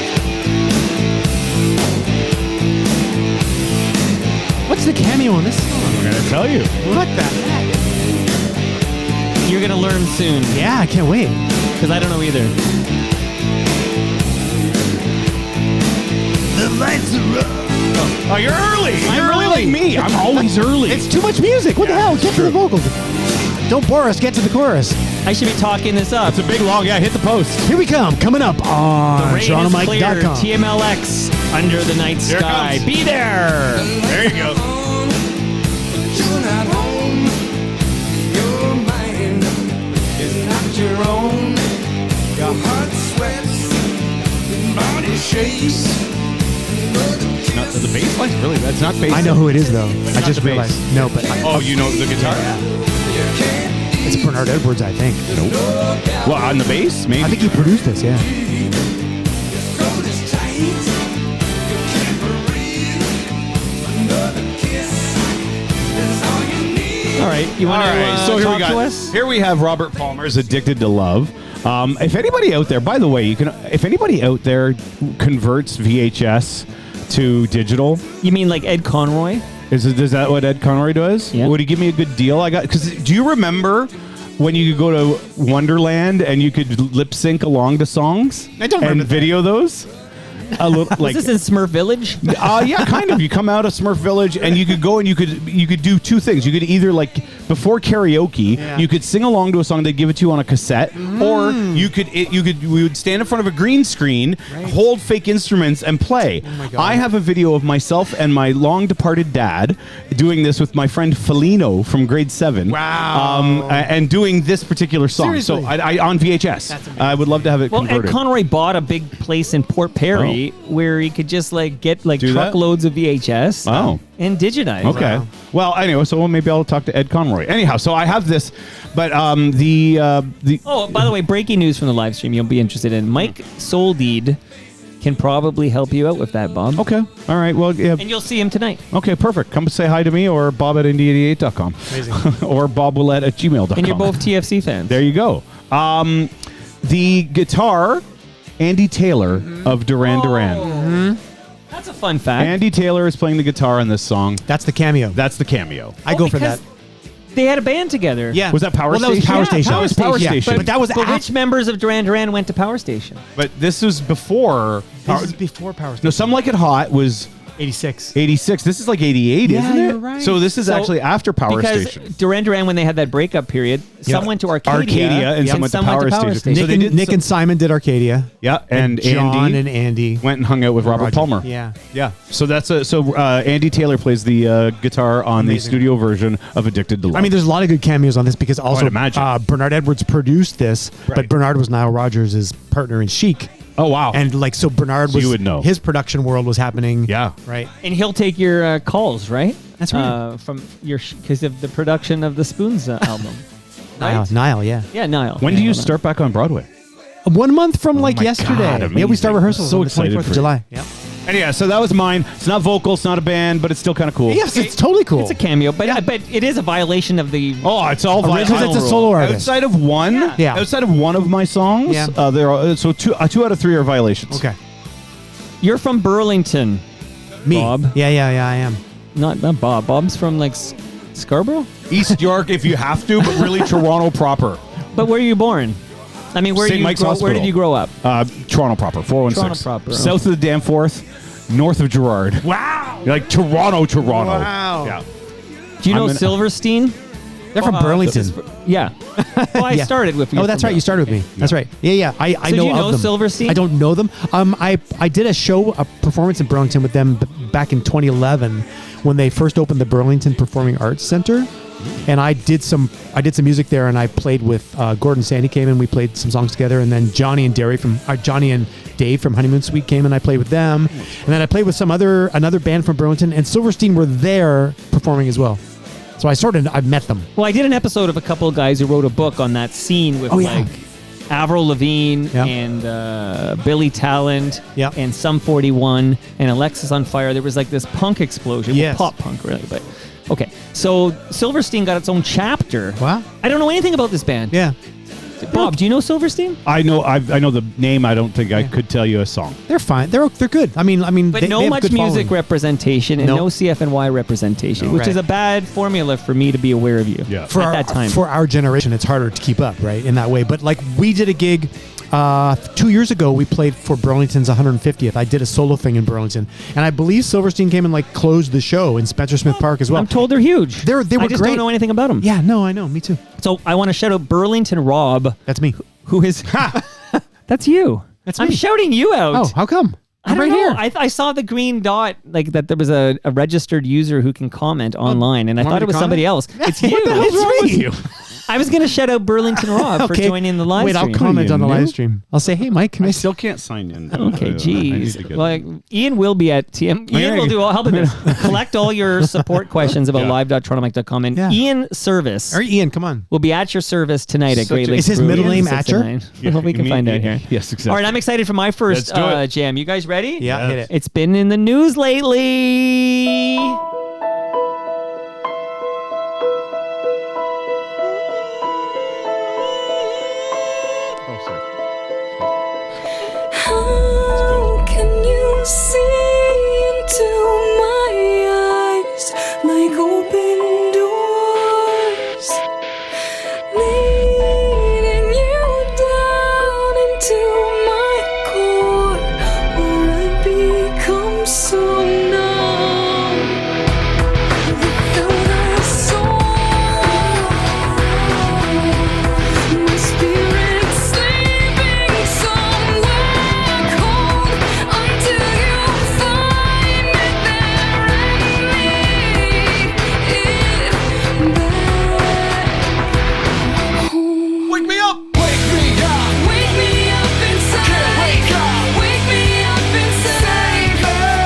What's the cameo on this song? I'm going to tell you. What the heck? You're gonna learn soon. Yeah, I can't wait. Because I don't know either. The lights are up. Oh, you're early. You're early like me. I'm always early. It's too much music. What the hell? Get to the vocals. Don't bore us. Get to the chorus. I should be talking this up. It's a big long. Yeah, hit the post. Here we come. Coming up on Rain is clear. TorontoMike.com. TMLX under the night Here it sky. comes. Be there. There you go. You're not home. Your mind is not your own. Your heart sweats, your body shakes. The bass line's really. That's not bass. I know who it is, though. I not just the bass. realized. No, but Oh, you know the guitar? it's Bernard Edwards, I think. Well, on the bass, maybe. I think he produced this, yeah. All right. You want to So here talk we to go. us? Here we have Robert Palmer's "Addicted to Love." If anybody out there, by the way, if anybody out there converts VHS to digital, You mean like Ed Conroy? is that what Ed Conroy does? Yeah. Would he give me a good deal? Because do you remember when you could go to Wonderland and you could lip sync along to songs? I don't and remember that. video those. A little, Was this in Smurf Village? Yeah, kind of. You come out of Smurf Village and you could go and you could do two things. You could either before karaoke, you could sing along to a song. They'd give it to you on a cassette, or we would stand in front of a green screen, hold fake instruments, and play. Oh my God. I have a video of myself and my long departed dad doing this with my friend Felino from grade 7. Wow. And doing this particular song. Seriously? So I on VHS. I would love to have it Well, converted. Ed Conroy bought a big place in Port Perry where he could just get Do that? truckloads of VHS and digitize. Okay. Wow. Well, anyway, so maybe I'll talk to Ed Conroy. Anyhow, so I have this, but the Oh, by the way, breaking news from the live stream you'll be interested in. Mike Soldeed can probably help you out with that, Bob. okay, all right, well, yeah, And you'll see him tonight. okay, perfect. Come say hi to me or bob@indie88.com. Amazing. or bobwillette@gmail.com. And you're both TFC fans. There you go. The guitar, Andy Taylor of Duran Duran. That's a fun fact. Andy Taylor is playing the guitar on this song. That's the cameo. That's the cameo. I go for that. because They had a band together. Yeah. Was that Power Well, that was Station? Power Yeah, Station. That was Power Yeah, Station. but that was But which members of Duran Duran went to Power Station? But this was before. This is before Power Station. No, Some Like It Hot was 86. 86. This is like 88, Yeah, isn't it? you're right. So this is So- actually after Power because Station. Duran Duran, when they had that breakup period, some went to Arcadia, and some went to Power Station. So Nick, they did Nick and Simon did Arcadia. Yeah, and John Andy and Andy went and hung out with Robert Roger. Palmer. Yeah. Yeah. So that's Andy Taylor plays the guitar on the Amazing. studio version of Addicted to Love. I mean, there's a lot of good cameos on this because also imagine. Bernard Edwards produced this, Right. but Bernard was Nile Rodgers' partner in Chic. oh wow. And so Bernard was, you would know. his production world was happening. yeah. Right. and he'll take your calls, right? That's right. From your because of the production of the Spoons album. Nile, yeah. Yeah, Niall. When do you start back on Broadway? 1 month from my yesterday. God, Yeah, we amazing. start rehearsals So on the excited 24th for of you. July. Yeah. And yeah, so that was mine. It's not vocal, it's not a band, but it's still kind of cool. Yes, it's totally cool. It's a cameo, but it is a violation of the. Oh, it's all Because it's a solo artist. Outside of one, Yeah. outside of one of my songs, Yeah. there are so two out of three are violations. Okay. You're from Burlington, Me. Bob. Yeah, I am. Not Bob. Bob's from Scarborough. East York, if you have to, but really Toronto proper. But where are you born? I mean, where St. Mike's where Hospital. did you grow up? Toronto proper, 416. Toronto proper. South of the Danforth, north of Gerrard. Wow. You're like Toronto. Wow. Yeah. Do you know I'm an- Silverstein? They're from Burlington. Yeah. Well, I Yeah. started with you. Oh, that's right. You started with me. That's right. Yeah. I So know do you know of them. Silverstein? I don't know them. I did a performance in Burlington with them back in 2011 when they first opened the Burlington Performing Arts Center, and I did some music there, and I played with Gordon Sandy came and we played some songs together, and then Johnny and Dave from Honeymoon Suite came and I played with them, and then I played with another band from Burlington, and Silverstein were there performing as well. So I met them. Well, I did an episode of a couple of guys who wrote a book on that scene with like Avril Lavigne and Billy Talent and Sum 41 and Alexis on Fire. There was like this punk explosion. Yes. Well, pop punk, really. But okay. So Silverstein got its own chapter. Wow. I don't know anything about this band. Yeah. Bob, do you know Silverstein? I know the name. I don't think I could tell you a song. They're fine. They're good. I mean, But they no have much good music following. representation and no CFNY representation, which is a bad formula for me to be aware of you at that time. For our generation, it's harder to keep up, right, in that way. But like we did a gig 2 years ago, we played for Burlington's 150th. I did a solo thing in Burlington, and I believe Silverstein came and like closed the show in Spencer Smith Park as well. I'm told they're huge. They were I just great. don't know anything about them. Yeah, no, I know. Me too. So I want to shout out Burlington Rob. That's me. Who is... That's you. That's I'm me. shouting you out. Oh, how come? I I'm don't right know. here. I saw the green dot, like that there was a registered user who can comment online, and I want thought me it was to somebody comment? else. It's you. What the hell's wrong with you? I was going to shout out Burlington Rob for joining the live Wait, stream. I'll comment on the You live knew? stream. I'll say, hey, Mike, can I Still can't sign in. Okay, I need geez. to get Well, Ian will be at TM. Ian will do all help with this. Collect all your support questions about live.torontomike.com, and Ian Service Or Ian, come on. will be at your service tonight at Great Lakes. Is his Brewery middle name from 6 to Atcher? 9. I hope we can find out here. Yes, exactly. All right, I'm excited for my first Let's do it. jam. You guys ready? Yeah, hit it. It's been in the news lately. How can you see into my eyes like open doors, leading you down into my core, or I become so numb without a soul. My spirit sleeping somewhere cold until you find it there and lead it back home. Wake me up! Wake me up! Wake me up inside. Can't wake up. Wake me up inside.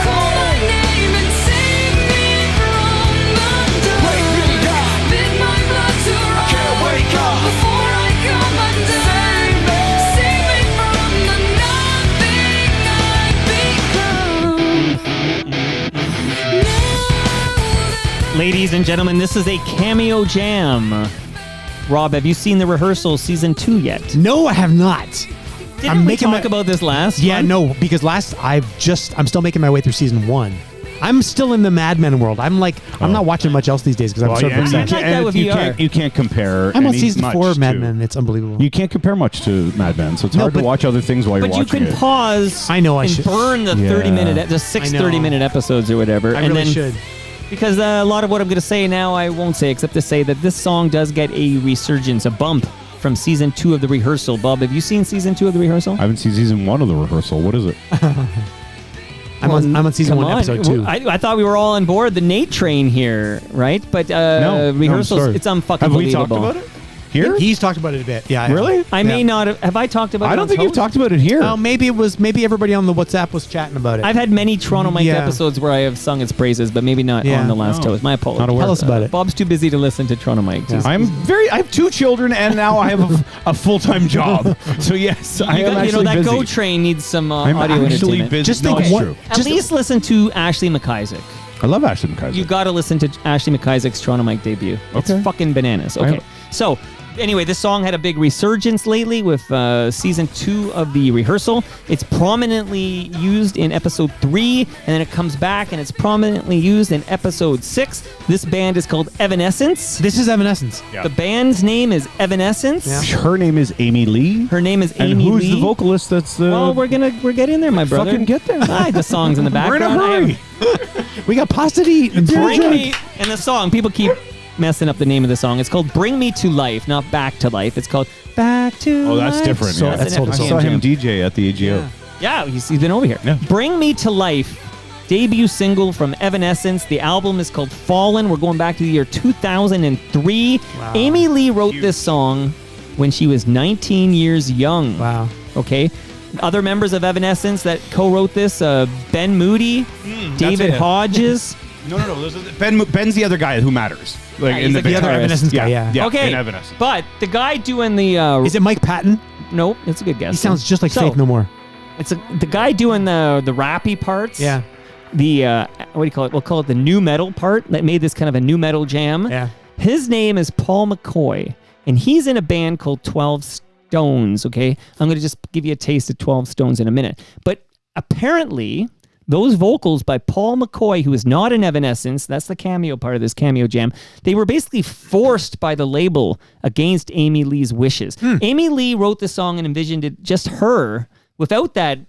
Call my name and save me from the dark. Wake me up. Bid my blood to run. Can't wake up. Before I come undone. Save me from the nothing I've become. Ladies and gentlemen, this is a Cameo Jam. Rob, have you seen the rehearsal season 2 yet? No, I have not. Didn't we talk about this last Yeah, month? no, because I'm still making my way through season 1. I'm still in the Mad Men world. I'm not watching much else these days because I'm sort of you obsessed. like that with VR. You can't compare. I'm on any season much 4 of Mad to- Men. It's unbelievable. You can't compare much to Mad Men, so it's No, hard to but- watch other things while you're But you watching can it. pause I know I and should. burn the Yeah. 30-minute, the 6 I know. 30-minute episodes or whatever. I and really then, should. Because a lot of what I'm going to say now, I won't say, except to say that this song does get a resurgence, a bump from season 2 of The Rehearsal. Bob, have you seen season 2 of The Rehearsal? I haven't seen season 1 of The Rehearsal. What is it? I'm on season Come 1, on. episode 2. I thought we were all on board the Nate train here, right? But I'm rehearsals, sorry. it's unfucking Have we believable. talked about it? Here? He's talked about it a bit. Yeah. Really? I may not have I talked about it I don't on think you've Toast? talked about it here. Oh, maybe everybody on the WhatsApp was chatting about it. I've had many Toronto Mike Yeah. episodes where I have sung its praises, but maybe not Yeah. on the last No. Toast. My apologies. Not aware. Tell us about it. Bob's too busy to listen to Toronto Mike. Yeah. I have 2 children and now I have a full-time job. So yes, I am actually that busy. Go train needs some I'm audio actually entertainment. busy. Just No, think it's what- true. At least listen to Ashley McIsaac. I love Ashton Kaiser. You got to listen to Ashley McIsaac's Toronto Mike debut. It's Okay. fucking bananas. Okay. So, anyway, this song had a big resurgence lately with season 2 of The Rehearsal. It's prominently used in episode 3, and then it comes back and it's prominently used in episode 6. This band is called Evanescence. This is Evanescence. Yeah. The band's name is Evanescence. Yeah. Her name is Amy Lee. Her name is And Amy who's Lee. the vocalist that's the... Well, we're getting there, my brother. Fucking get there. Ah, the song's in the We're in background. a I have- hurry. We got pasta to eat. And Bring drink. me and the song. People keep messing up the name of the song. It's called Bring Me to Life, not Back to Life. It's called Back to Life. Oh, that's different. So yeah. that's an totally I FOTM saw him jam. DJ at the AGO. Yeah, he's been over here. Yeah. Bring Me to Life, debut single from Evanescence. The album is called Fallen. We're going back to the year 2003. Wow. Amy Lee wrote this song when she was 19 years young. Wow. Okay. Other members of Evanescence that co-wrote this, Ben Moody, David it. Hodges. No. Ben's the other guy who matters. Like Yeah, in he's the the The other guitarist. Evanescence guy, yeah. Yeah, Okay, in Evanescence. but the guy doing the... Is it Mike Patton? Nope, it's a good guess. He sounds just like So, Faith No More. It's the guy doing the rappy parts. Yeah. The what do you call it? We'll call it the new metal part that made this kind of a new metal jam. Yeah. His name is Paul McCoy, and he's in a band called 12 Stones. Okay, I'm going to just give you a taste of 12 Stones in a minute. But apparently, those vocals by Paul McCoy, who is not in Evanescence, that's the cameo part of this Cameo Jam, they were basically forced by the label against Amy Lee's wishes. Amy Lee wrote the song and envisioned it just her without that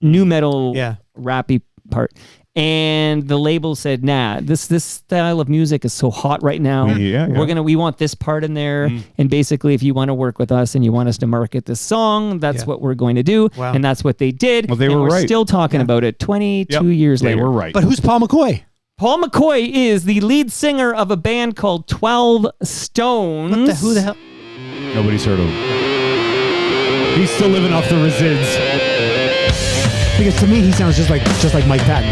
new metal rappy part. And the label said, nah, this style of music is so hot right now. Yeah. We want this part in there. And basically, if you want to work with us and you want us to market this song, that's what we're going to do. Wow. And that's what they did. Well, they and were we're right. still talking about it 22 years They later. were right. But who's Paul McCoy? Paul McCoy is the lead singer of a band called 12 Stones. Who the hell? Nobody's heard of him. He's still living off the resids. Because to me, he sounds just like Mike Patton.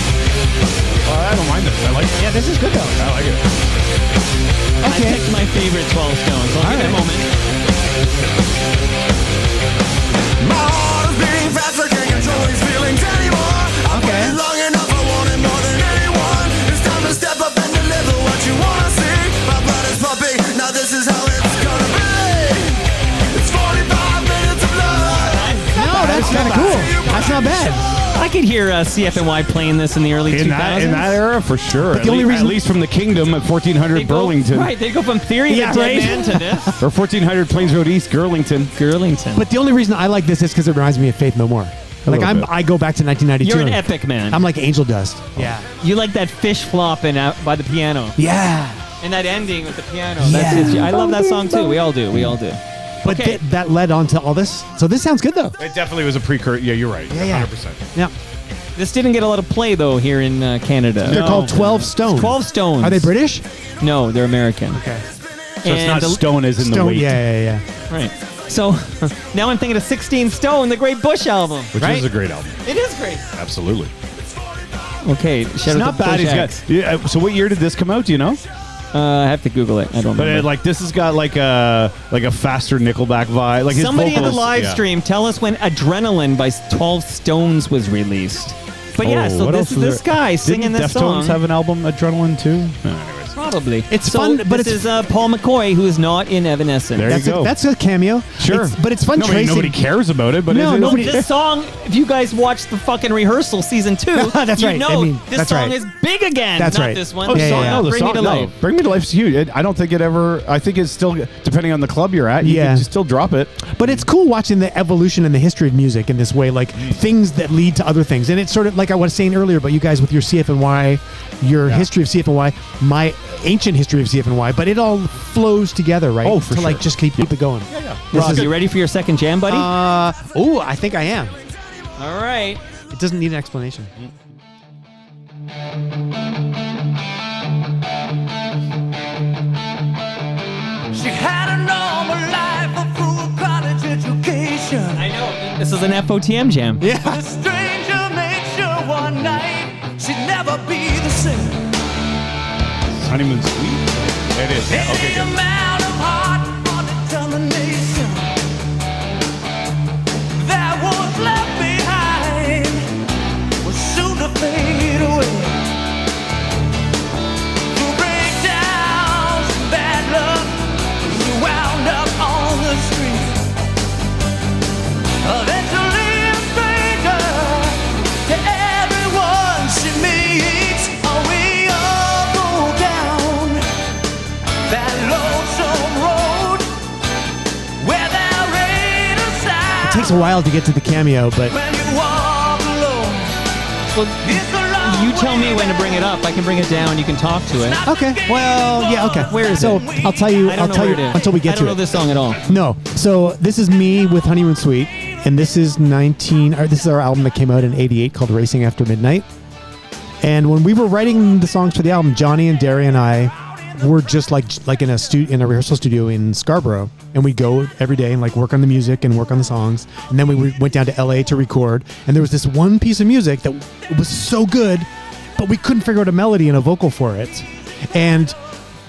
I don't mind this. I like it. Yeah, this is good though. I like it. I picked my favorite 12 Stones. I'll give it a moment. My heart is beating fast, I can't control these feelings anymore. I've waited long enough, I want it more than anyone. It's time to step up and deliver what you wanna see. My blood is pumping, now this is how it's gonna be. It's 45 minutes of love. No, that's kind of cool. That's not bad. I could hear CFNY playing this in the early 2000s. In that era, for sure. But the only reason- at least from the Kingdom at 1400 They go- Burlington. Right, they go from Theory Yeah, to Dead right. Man to this. Or 1400 Plains Road East, Girlington. Girlington. But the only reason I like this is because it reminds me of Faith No More. Like little bit. I go back to 1992. You're an and epic man. I'm like Angel Dust. Yeah. You like that fish flopping out by the piano. Yeah. And that ending with the piano. Yeah. That's it. I love that song too. We all do. We all do. But Okay. that led on to all this. So this sounds good though. It definitely was a precursor. Yeah, you're right. Yeah. 100%. Yeah. This didn't get a lot of play though here in Canada. They're called 12 Stone. 12 Stones. Are they British? No, they're American. Okay. So it's not stone as in the Stone. weight. Yeah. Right. So now I'm thinking of 16 Stone, the Great Bush album. Which Right? is a great album. It is great. Absolutely. Okay, shout It's out not to bad. Bush He's X. got, yeah, so what year did this come out? Do you know? I have to Google it. I don't But remember. this has got like a faster Nickelback vibe. Like his Somebody in the vocals- live yeah. stream, tell us when Adrenaline by 12 Stones was released. But yeah, so what this else is was this there? guy singing Didn't this Deftones song. have an album, Adrenaline, too? No, anyways. Probably. It's So fun, but this it's- is Paul McCoy, who is not in Evanescence. There you go. That's a cameo. Sure. But it's fun tracing. Nobody cares about it, but No, it is. nobody- This song, if you guys watched the fucking rehearsal season 2, That's you right. know I mean, this that's song right. is big again. That's not right. this one. Oh, Yeah, the song, yeah. no, the Bring song, Me to no. Life. Bring Me to Life is huge. I don't think it ever. I think it's still, depending on the club you're at, you Yeah. can still drop it. But it's cool watching the evolution and the history of music in this way, like things that lead to other things. And it's sort of like I was saying earlier about you guys with your CFNY, your history of CFNY, my ancient history of CFNY, but it all flows together, right? Oh, for to like sure. just keep it going. Ross, you ready for your second jam, buddy? I think I am. All right. It doesn't need an explanation. She had a normal life, a full college education. I know. This is an FOTM jam. Yeah. A stranger made sure one night she'd never be the same. Honeymoon Suite? It is. Yeah, okay, Any good. amount of heart or determination that was left behind was soon to fade away. Through breakdowns and bad luck, she wound up on the street. Eventually a stranger to everyone she meets. Oh, we all go down that lonesome road where there ain't a sign. It takes a while to get to the cameo, but When you walk alone, Well, it's a long You tell me when to bring it up. I can bring it down. You can talk to it. Okay. Well, yeah. Okay. Where is so it? I'll tell you. I don't know I'll tell where you it is. until we get I don't to know it. this song at all. No. So this is me with Honeymoon Suite, and this is 19. Or this is our album that came out in '88 called Racing After Midnight. And when we were writing the songs for the album, Johnny and Derry and I were just like in a rehearsal studio in Scarborough, and we'd go every day and like work on the music and work on the songs. And then we went down to LA to record, and there was this one piece of music that was so good, but we couldn't figure out a melody and a vocal for it. And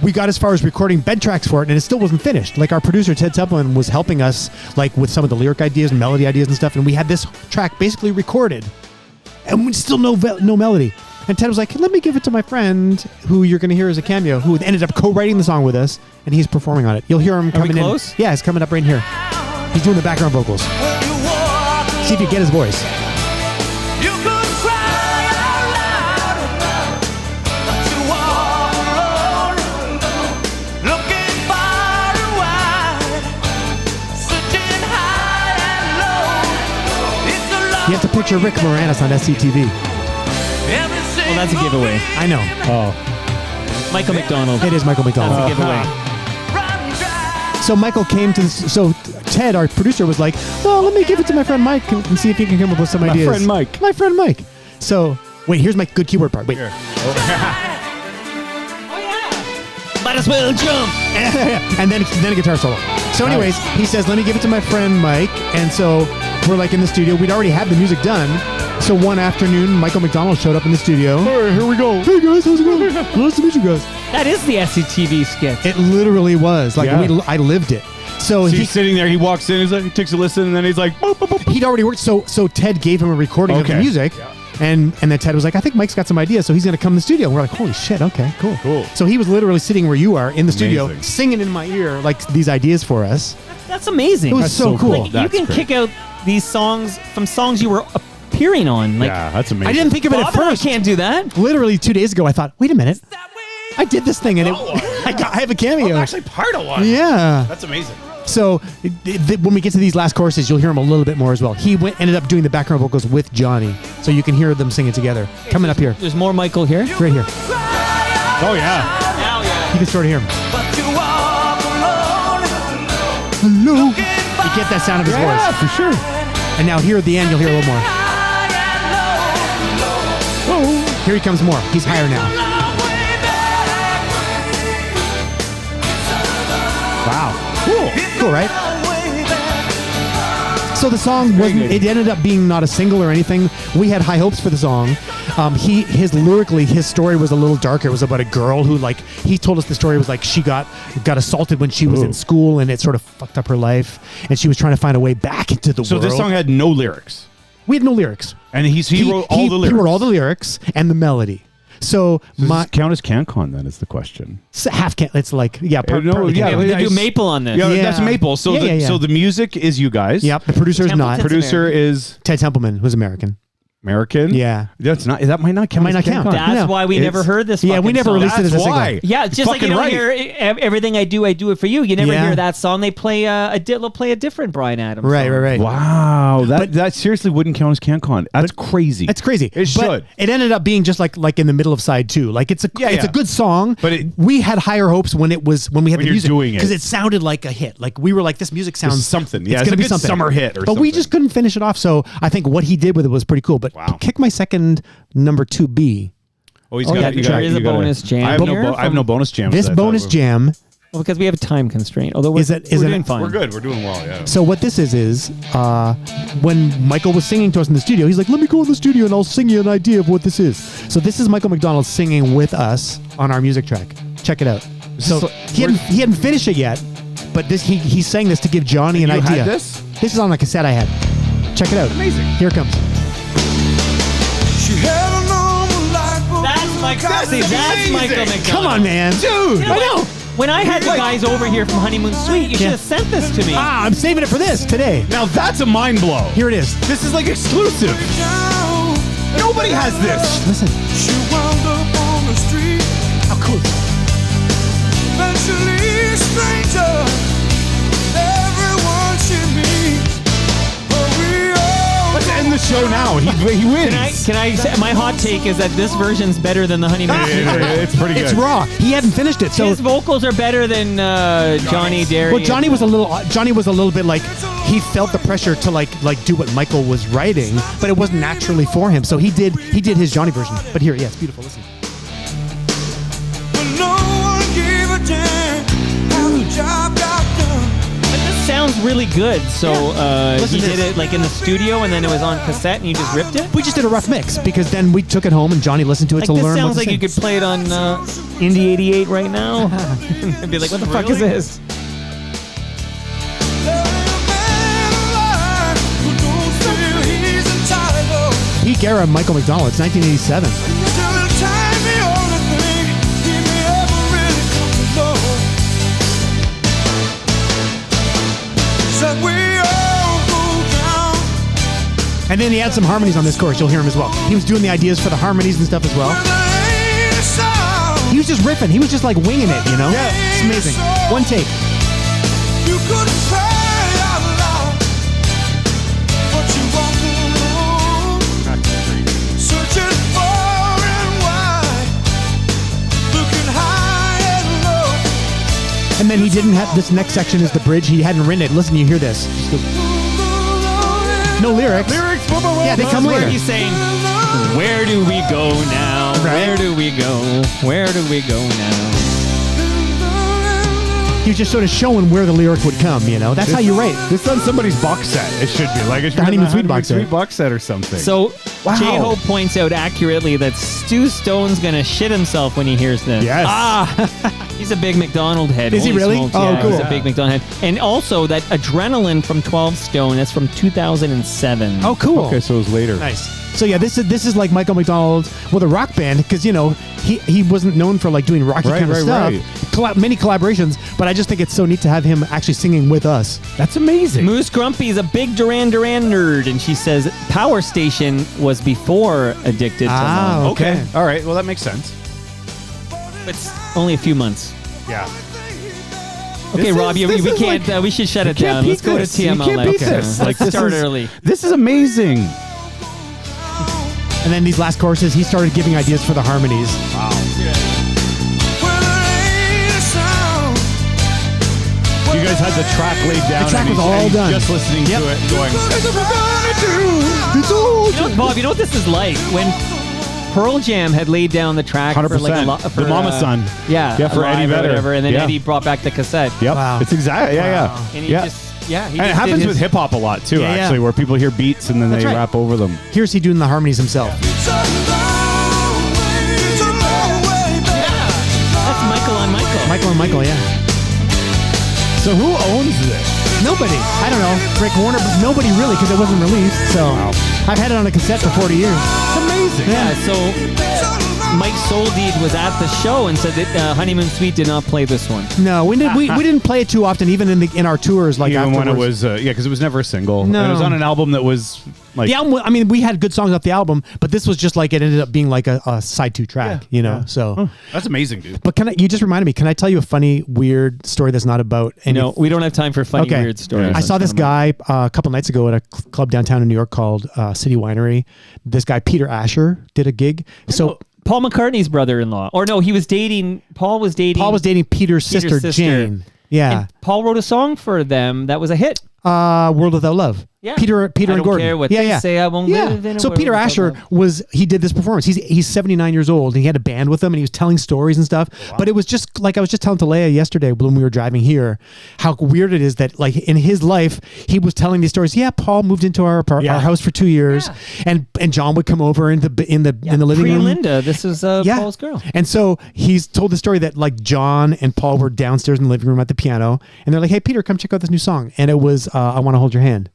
we got as far as recording bed tracks for it, and it still wasn't finished. Like our producer Ted Templeman was helping us like with some of the lyric ideas and melody ideas and stuff, and we had this track basically recorded, and we still no melody. And Ted was like, let me give it to my friend who you're going to hear as a cameo, who ended up co-writing the song with us, and he's performing on it. You'll hear him coming in. close? Yeah, he's coming up right here. He's doing the background vocals. See if you get his voice. You could cry out loud, but you walk alone, looking far and wide, searching high and low. It's a long You have to picture Rick Moranis on SCTV. Well, that's a giveaway. I know. Oh. Michael McDonald. It is Michael McDonald. That's a giveaway. So Michael came to this. So Ted, our producer, was like, well, let me give it to my friend Mike and see if he can come up with some ideas. friend Mike. My friend Mike. So, wait, here's my good keyword part. Wait. Might as well jump. And then a guitar solo. So anyways, he says, let me give it to my friend Mike. And so we're like in the studio. We'd already had the music done. So one afternoon, Michael McDonald showed up in the studio. Hey, here we go. Hey guys, how's it going? Nice to meet you guys. That is the SCTV skit. It literally was. Like, Yeah. I lived it. So He's sitting there. He walks in. He's like, he takes a listen, and then he's like, boop, boop, boop. he'd already worked. So Ted gave him a recording of the Okay. music. And then Ted was like, I think Mike's got some ideas, so he's going to come in the studio. And we're like, holy shit, okay, cool. Cool. So he was literally sitting where you are in the studio, Amazing. singing in my ear like these ideas for us. That's amazing. It was That's so so cool. cool. Like, you That's can great. kick out these songs from songs you were appearing on. Like, Yeah, that's amazing. I didn't think of it Bob at and I first. can't do that. Literally 2 days ago, I thought, wait a minute, I did this thing, and I have a cameo. actually part of one. Yeah. That's amazing. So when we get to these last choruses, you'll hear him a little bit more as well. He ended up doing the background vocals with Johnny, so you can hear them singing together. Coming up here, There's more Michael here. right here. Oh, yeah. You can sort of hear him. but you walk alone, Hello. You get that sound of his Yeah, voice. for sure. And now here at the end, you'll hear a little more. high and low, Oh, here he comes more. He's higher now. long way back, Wow. Cool, right? long way back. So the song wasn't. It ended up being not a single or anything. We had high hopes for the song. His story was a little darker. It was about a girl who, like, he told us the story was like she got assaulted when she was in school, and it sort of fucked up her life, and she was trying to find a way back into the So world. this song had no lyrics, we had no lyrics. and he wrote all the lyrics. He wrote all the lyrics and the melody. So Does my this count as CanCon? Then is the question. half can. It's like partly yeah, can. They do Maple on this. Yeah, Yeah. that's Maple. So Yeah. so the music is you guys. Yep. The producer is not. Templeton's Producer is Ted Templeman, who's American. American. Yeah. That's not. That might not count. Might as not count. CanCon. That's No. why we It's- never heard this. Yeah, we fucking never song. released it as a That's single. why. Yeah, just like you Fucking don't right. hear everything I do it for you. You never Yeah. hear that song. They play they'll play a different Bryan Adams. Right, song. right, right. Wow, that seriously wouldn't count as CanCon. That's crazy. It's crazy. It But should. It ended up being just like in the middle of side 2. Like it's a Yeah. a good song, But we had higher hopes when we had When the you're music doing it. because it sounded like a hit. Like we were like, this music sounds something. Yeah, it's it's gonna a be good something summer hit or but we something. just couldn't finish it off. So I think what he did with it was pretty cool. But Wow. kick my second number 2B. Oh, he's Oh, got. yeah, you there got- is you a gotta- bonus jam I have here I have no bonus jams. This that I bonus thought jam. Well, because we have a time constraint. Although we're, Is it- we're is it- doing fine. We're good. We're doing well. Yeah. So what this is when Michael was singing to us in the studio, he's like, let me go in the studio and I'll sing you an idea of what this is. So this is Michael McDonald singing with us on our music track. Check it out. So he hadn't finished it yet, but he sang this to give Johnny an You had idea. this? This is on a cassette I had. Check it out. Amazing. Here it comes. She had a normal life, but That's Michael. See, that's Michael McDonald. Come on, man. Dude. You know I what? know. When I had the guys over here from Honeymoon Suite, you should have sent this to me. Ah, I'm saving it for this today. Now that's a mind blow. Here it is. This is like exclusive. down. Nobody has this. Listen. She wound up on the street, How cool. eventually a stranger. Everyone she meets, but we all Let's end the show there now. He wins. Can I say, my hot take is that this version's better than the Honeymoon Suite version. It's pretty good. It's raw. He hadn't finished it, so His vocals are better than Johnny Derry. well, Johnny was a little bit like he felt the pressure to like do what Michael was writing, but it wasn't naturally for him. So he did his Johnny version. But here, yeah, it's beautiful. Listen. No one gave a damn how the job got done. But this sounds really good. So Listen he to did this. it like in the studio, and then it was on cassette, and you just ripped it. We just did a rough mix because then we took it home and Johnny listened to it Like to this learn. sounds what like to you sing. could play it on Indie 88 right now. And be like, what the fuck is this? Pete Guerra, Michael McDonald. It's 1987. And then he had some harmonies on this chorus. You'll hear him as well. He was doing the ideas for the harmonies and stuff as well. He was just riffing. He was just like winging it, you know? Yeah. It's amazing. One take. You could pray out loud, but you walk alone, searching far and wide, looking high and low. And then he didn't have this next section is the bridge. He hadn't written it. Listen, you hear this. Just go, no lyrics. Yeah, they come Where later. he's saying, where do we go now? Right. Where do we go? Where do we go now? He was just sort of showing where the lyric would come, you know? That's how you write. This is on somebody's box set. It should be like it should The be on Honeymoon Suite box set. Suite box set or something. So Wow. J-Hope points out accurately that Stu Stone's gonna shit himself when he hears this. Yes. He's a big McDonald head. Is he Holy really? smokes, Oh, yeah, cool. He's a big McDonald head. And also that Adrenaline from 12 Stone, that's from 2007. Oh, cool. Okay, so it was later. Nice. So yeah, this is like Michael McDonald with a rock band because you know he wasn't known for like doing rocky kind of stuff. Many collaborations, but I just think it's so neat to have him actually singing with us. That's amazing. Moose Grumpy's a big Duran Duran nerd, and she says Power Station was before Addicted to Love. Okay. All right. Well, that makes sense. It's only a few months. Yeah. Okay, This Rob, is- we this is can't. like- we should shut it You can't down. Let's beat go to this. You TMLX. can't beat this. Let's this start is- early. This is amazing. And then these last choruses, he started giving ideas for the harmonies. Wow. You guys had the track laid down. The track and was he's- all and he's done. Just listening Yep. to it, going. Bob, you know what this is like when Pearl Jam had laid down the track 100%. for like a The Mama Son. Yeah, Yeah, for Alive Eddie or Vedder. whatever, and then Yeah. Eddie brought back the cassette. Yep. Wow. It's exactly. Yeah, Wow. And he yeah. just he And it just happens did with his- hip hop a lot too, Yeah, yeah. actually, where people hear beats and then That's they right. rap over them. Here's he doing the harmonies himself. That's Michael on Michael. Michael and Michael, yeah. So who owns this? Nobody. I don't know. Rick Warner, but nobody really because it wasn't released. So I've had it on a cassette for 40 years. It's amazing. Yeah, so Mike Soldeed was at the show and said that Honeymoon Suite did not play this one. No, we didn't play it too often, even in our tours. Like Even when it afterwards. was, because it was never a single. No. It was on an album that was like. The album. I mean, we had good songs off the album, but this was just like it ended up being like a side 2 track. Yeah, you know. yeah. So, That's amazing, dude. but you just reminded me? Can I tell you a funny, weird story that's not about any? No, we don't have time for funny, weird stories. Yeah. I saw this guy a couple nights ago at a club downtown in New York called City Winery. This guy Peter Asher did a gig. So Paul McCartney's brother-in-law. Or no, Paul was dating Peter's sister Jane. Yeah. And Paul wrote a song for them that was a hit. World Without Love. Yeah. Peter I and don't Gordon. care what yeah, they yeah. say, I won't yeah. live in a So world Peter without Asher love. he did this performance. He's 79 years old and he had a band with him and he was telling stories and stuff. But it was just like I was just telling Talea yesterday when we were driving here, how weird it is that like in his life he was telling these stories. Yeah, Paul moved into our house for 2 years, and John would come over in the living room. Linda, this is Paul's girl. And so he's told the story that like John and Paul were downstairs in the living room at the piano, and they're like, "Hey, Peter, come check out this new song." And it was "I Want to Hold Your Hand."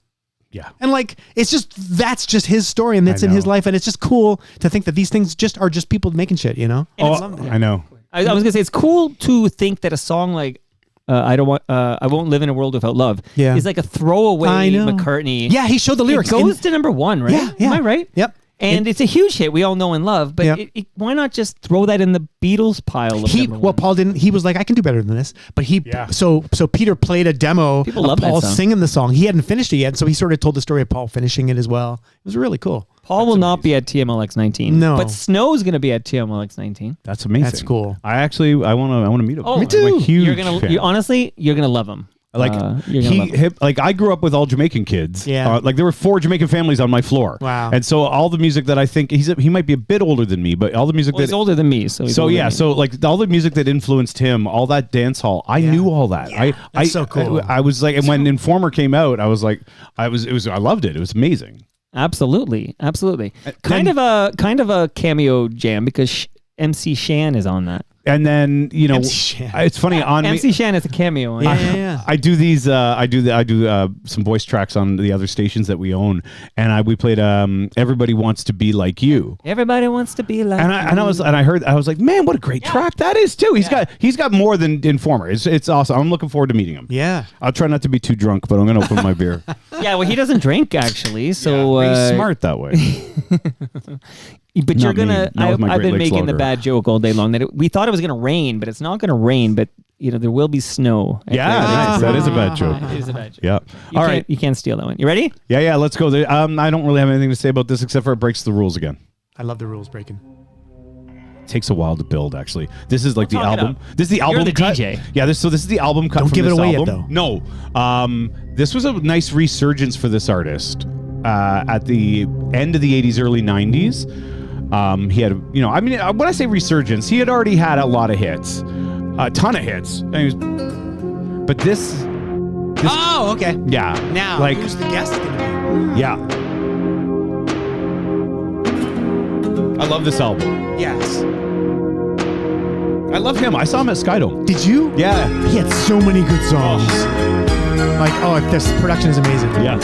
Yeah. And like that's just his story, and that's I in his know. life, and it's just cool to think that these things are just people making shit, you know? I know. I was gonna say it's cool to think that a song like I won't live in a world without love Yeah. is like a throwaway I know. McCartney. Yeah, he showed the lyrics. It goes to number 1, right? Yeah, yeah. Am I right? Yep. And it's a huge hit we all know and love, but Yep. why not just throw that in the Beatles pile of number one? Paul didn't. He was like, I can do better than this. But so Peter played a demo People of love that Paul song. singing the song. He hadn't finished it yet, so he sort of told the story of Paul finishing it as well. It was really cool. Paul will not be at TMLX19. No. But Snow's going to be at TMLX19. That's amazing. That's cool. I want to meet him. Oh, me too. I'm a huge fan. Honestly, you're going to love him. Like you're gonna love him. like I grew up with all Jamaican kids. Yeah. Like there were 4 Jamaican families on my floor. Wow. And so all the music that I think he might be a bit older than me, but all the music Well, he's older than me, so he's older than me. so like all the music that influenced him, all that dance hall, I knew all that. That's so cool. I was like, and when Informer came out, I was like, I loved it. It was amazing. Absolutely. Kind of a cameo jam because MC Shan is on that. And then MC Shan. it's funny on MC Shan is a cameo. On Yeah. I do these. I do some voice tracks on the other stations that we own, and we played "Everybody Wants to Be Like You." Everybody wants to be like. I was like, man, what a great track that is too. He's got more than Informer. It's awesome. I'm looking forward to meeting him. Yeah. I'll try not to be too drunk, but I'm gonna open my beer. Yeah, well, he doesn't drink actually, so He's smart that way. But Not you're gonna. me. Not with my I've been Great Lakes making the lager. bad joke all day long that we thought it was gonna rain, but it's not gonna rain. But there will be snow. at Yeah, Great Lakes. that is a bad joke. It is a bad joke. Yeah. You All can't- right. you can't steal that one. You ready? Yeah. Let's go. I don't really have anything to say about this except for it breaks the rules again. I love the rules breaking. Takes a while to build, actually. This is like the talk it album. up. This is the album the cut. DJ. Yeah, this is the album cut. Don't from give it this away yet, album. No, this was a nice resurgence for this artist at the end of the '80s, early '90s. He had, when I say resurgence, he had already had a lot of hits, a ton of hits. But this, Oh, okay. yeah, Now, like, who's the guest going to yeah. I love this album. be? Yes. I love him. I saw him at Skydome. Did you? Yeah. He had so many good songs. This production is amazing. Yeah.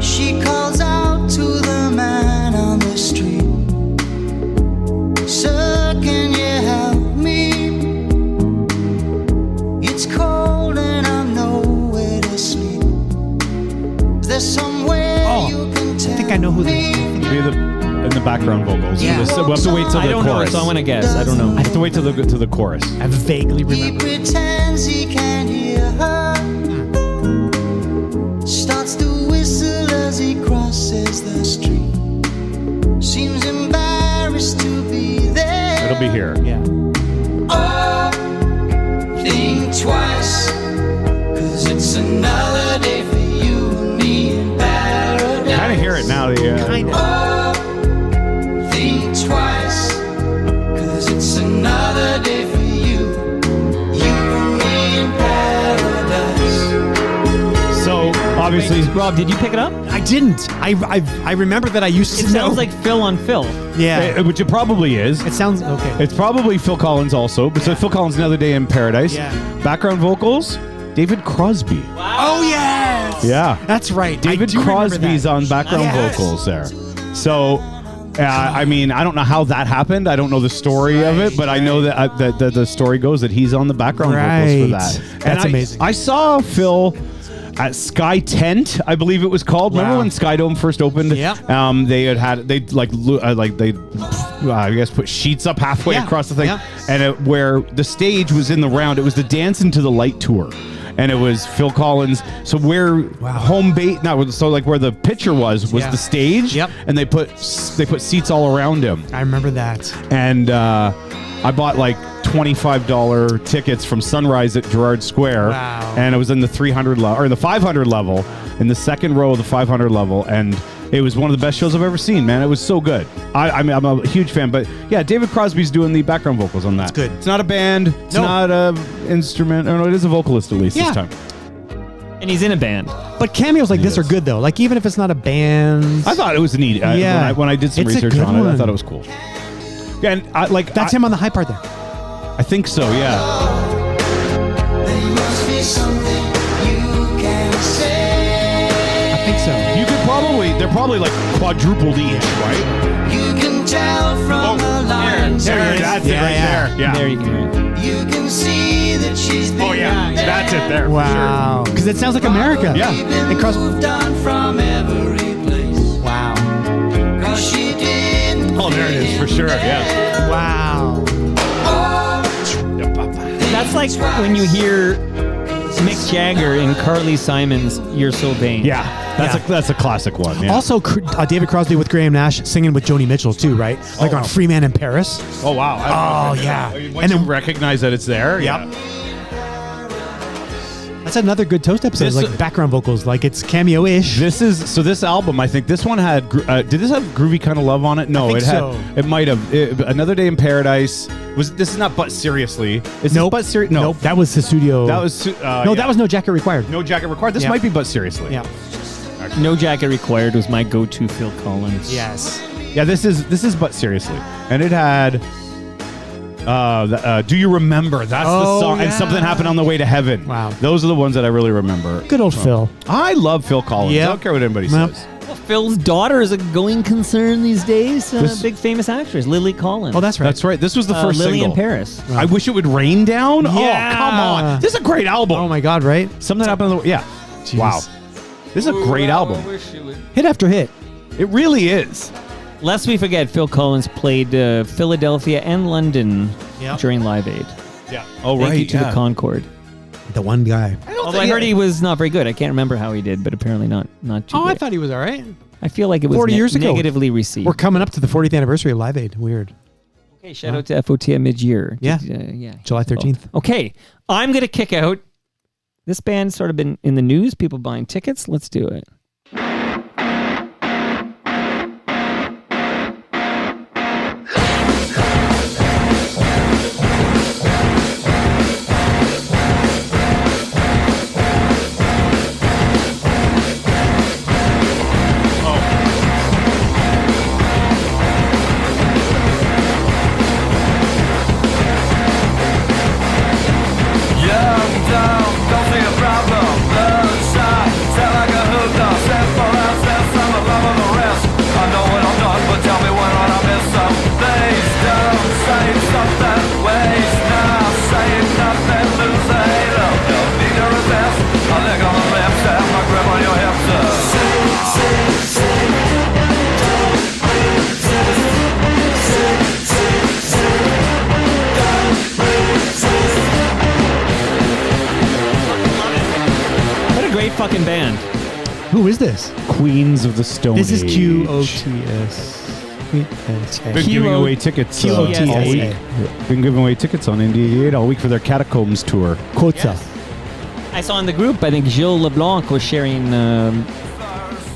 She calls out to the man on the street. Sir, can you help me? It's cold and I'm nowhere to sleep. Is there somewhere you can tell I think I know who me? Be in the background vocals. Yeah. We'll have to wait till I the don't know, chorus. so I want to guess. I don't know. I have to wait till the chorus. I vaguely He remember. pretends he can't hear her. Starts to whistle as he crosses the street. Seems embarrassed to be there. It'll be here. Yeah. Oh, think twice, 'cause it's another day for you and me in paradise. Kind of hear it now. Kind of. Oh, think twice, 'cause it's another day for you and me in paradise. So obviously, Rob, did you pick it up? I didn't. I remember that I used to It know. sounds like Phil on Phil. Yeah. which it probably is. It sounds okay. It's probably Phil Collins also. But so Phil Collins, Another Day in Paradise. Yeah. Background vocals, David Crosby. Oh yes. Yeah. That's right. David I do remember Crosby's that. on background Yes. vocals there. So, I don't know how that happened. I don't know the story of it, but I know that the story goes that he's on the background vocals for Right. that. That's amazing. I saw Phil at Sky Tent, I believe it was called. Remember Wow. when Skydome first opened? Yep. I guess put sheets up halfway Yeah. across the thing, Yeah. and where the stage was in the round, it was the Dance into the Light tour. And it was Phil Collins. So where home base, where the picture was Yeah. the stage. Yep. And they put seats all around him. I remember that. And I bought like $25 tickets from Sunrise at Gerrard Square. Wow. And it was in the 300 level, or the 500 level, in the second row of the 500 level. And it was one of the best shows I've ever seen, man. It was so good. I mean, I'm a huge fan, but yeah, David Crosby's doing the background vocals on that. That's good. It's not a band. It's No. not a instrument. Or no, it is a vocalist at least Yeah. this time. And he's in a band. But cameos like this are is. good though. Like even if it's not a band. I thought it was neat. Yeah. When I did some It's a research good on it, I one. thought it was cool. Yeah, and That's him on the high part there. I think so, yeah. There must be something you can say. I think so. You could they're probably like quadrupled each, right? You can tell from the lines. That's it right there. Yeah. There you can hear it. You can see that she's been Oh yeah, that's it there. Wow. Because it sounds like America. Yeah. It cross- moved on from every place. Wow. 'Cause she didn't. Oh, there it is for sure. Yeah. Wow. That's like when you hear Mick Jagger in Carly Simon's "You're So Vain." Yeah. That's a classic one. Yeah. Also, David Crosby with Graham Nash singing with Joni Mitchell too, right? Like on Free Man in Paris. Oh wow. Oh, yeah. Once you recognize that it's there. Yep. Yeah. That's another good Toast episode. This- Like background vocals, like it's cameo-ish. This album. I think this one had. Did this have Groovy Kind of Love on it? No, I think it had. so. It might have. Another Day in Paradise. This is not But Seriously. Is Nope. This But Seriously? No. Nope. That was the studio. That was. no, that was No Jacket Required. No Jacket Required. This Yeah. might be But Seriously. Yeah. No Jacket Required was my go-to Phil Collins. Yes. Yeah. This is But Seriously, and it had. Do you remember? That's the Oh, song. And yeah. Something Happened on the Way to Heaven. Wow. Those are the ones that I really remember. Good old Phil. I love Phil Collins. Yep. I don't care what anybody Yep. says. Well, Phil's daughter is a going concern these days. This- Big famous actress, Lily Collins. Oh, that's right. That's right. This was the first Lily single. in Paris. I Wish It Would Rain Down. Yeah. Oh, come on. This is a great album. Oh my God, right? Something Happened on the Way. Yeah. Jeez. Wow. This is a great album. Hit after hit. It really is. Lest we forget, Phil Collins played Philadelphia and London Yep. during Live Aid. Yeah. Oh, Thank you to the Concord. The one guy. Although I heard he was not very good. I can't remember how he did, but apparently not too Oh, I great. thought he was all right. I feel like it was 40 years ago. negatively received. We're coming up to the 40th anniversary of Live Aid. Weird. Okay, shout out to FOT at mid-year. Yeah. Yeah. July 13th. Okay, I'm going to kick out. This band's sort of been in the news, people buying tickets. Let's do it. Young, dumb, don't see a problem. Bloodshot, sound like a hook dog. Simple access, I'm above all the rest. I know what I'm done, but tell me when I miss some things. Don't say something, waste now. Saying nothing, lose the halo. Don't need to resist. A lick on the lips and my grip on your hips. What a great fucking band. Who is this? Queens of the Stone This is Age. QOTS. Been giving away tickets all week. QOTSA. Been giving away tickets on Indie all week for their Catacombs tour. Quota. I saw in the group, I think Gilles LeBlanc was sharing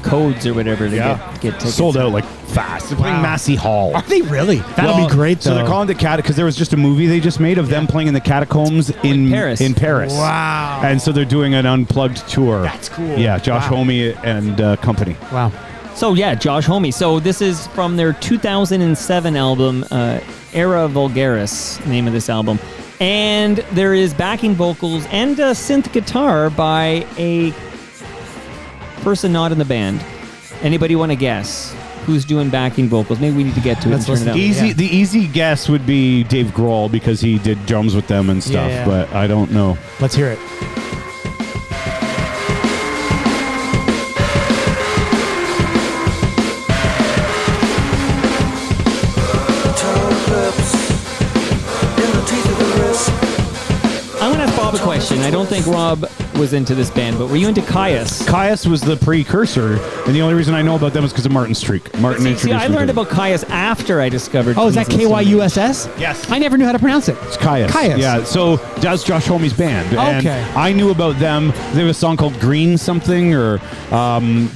codes or whatever to get tickets. Sold out like fast. They're playing Wow. Massey Hall. Are they really? That'll Well, be great, though. So they're calling it the because there was just a movie they just made of them playing in the catacombs in Paris. Wow. And so they're doing an unplugged tour. That's cool. Yeah, Josh Wow. Homme and company. Wow. So yeah, Josh Homme. So this is from their 2007 album, Era Vulgaris, name of this album. And there is backing vocals and a synth guitar by a person not in the band. Anybody want to guess who's doing backing vocals? Maybe we need to get to it Let's and turn it listen. up. The easy guess would be Dave Grohl because he did drums with them and stuff, Yeah. but I don't know. Let's hear it. I'm going to ask Bob a question. I don't think Rob was into this band, but were you into Caius? Caius was the precursor, and the only reason I know about them is because of Martin Streak. Martin See, introduced I me to learned them. about Caius after I discovered. Oh, is that Queens of the Stone Age. KYUSS? Yes. I never knew how to pronounce it. It's Caius. Caius. Yeah, so that's Josh Homme's band. And Okay. I knew about them. They have a song called Green something, or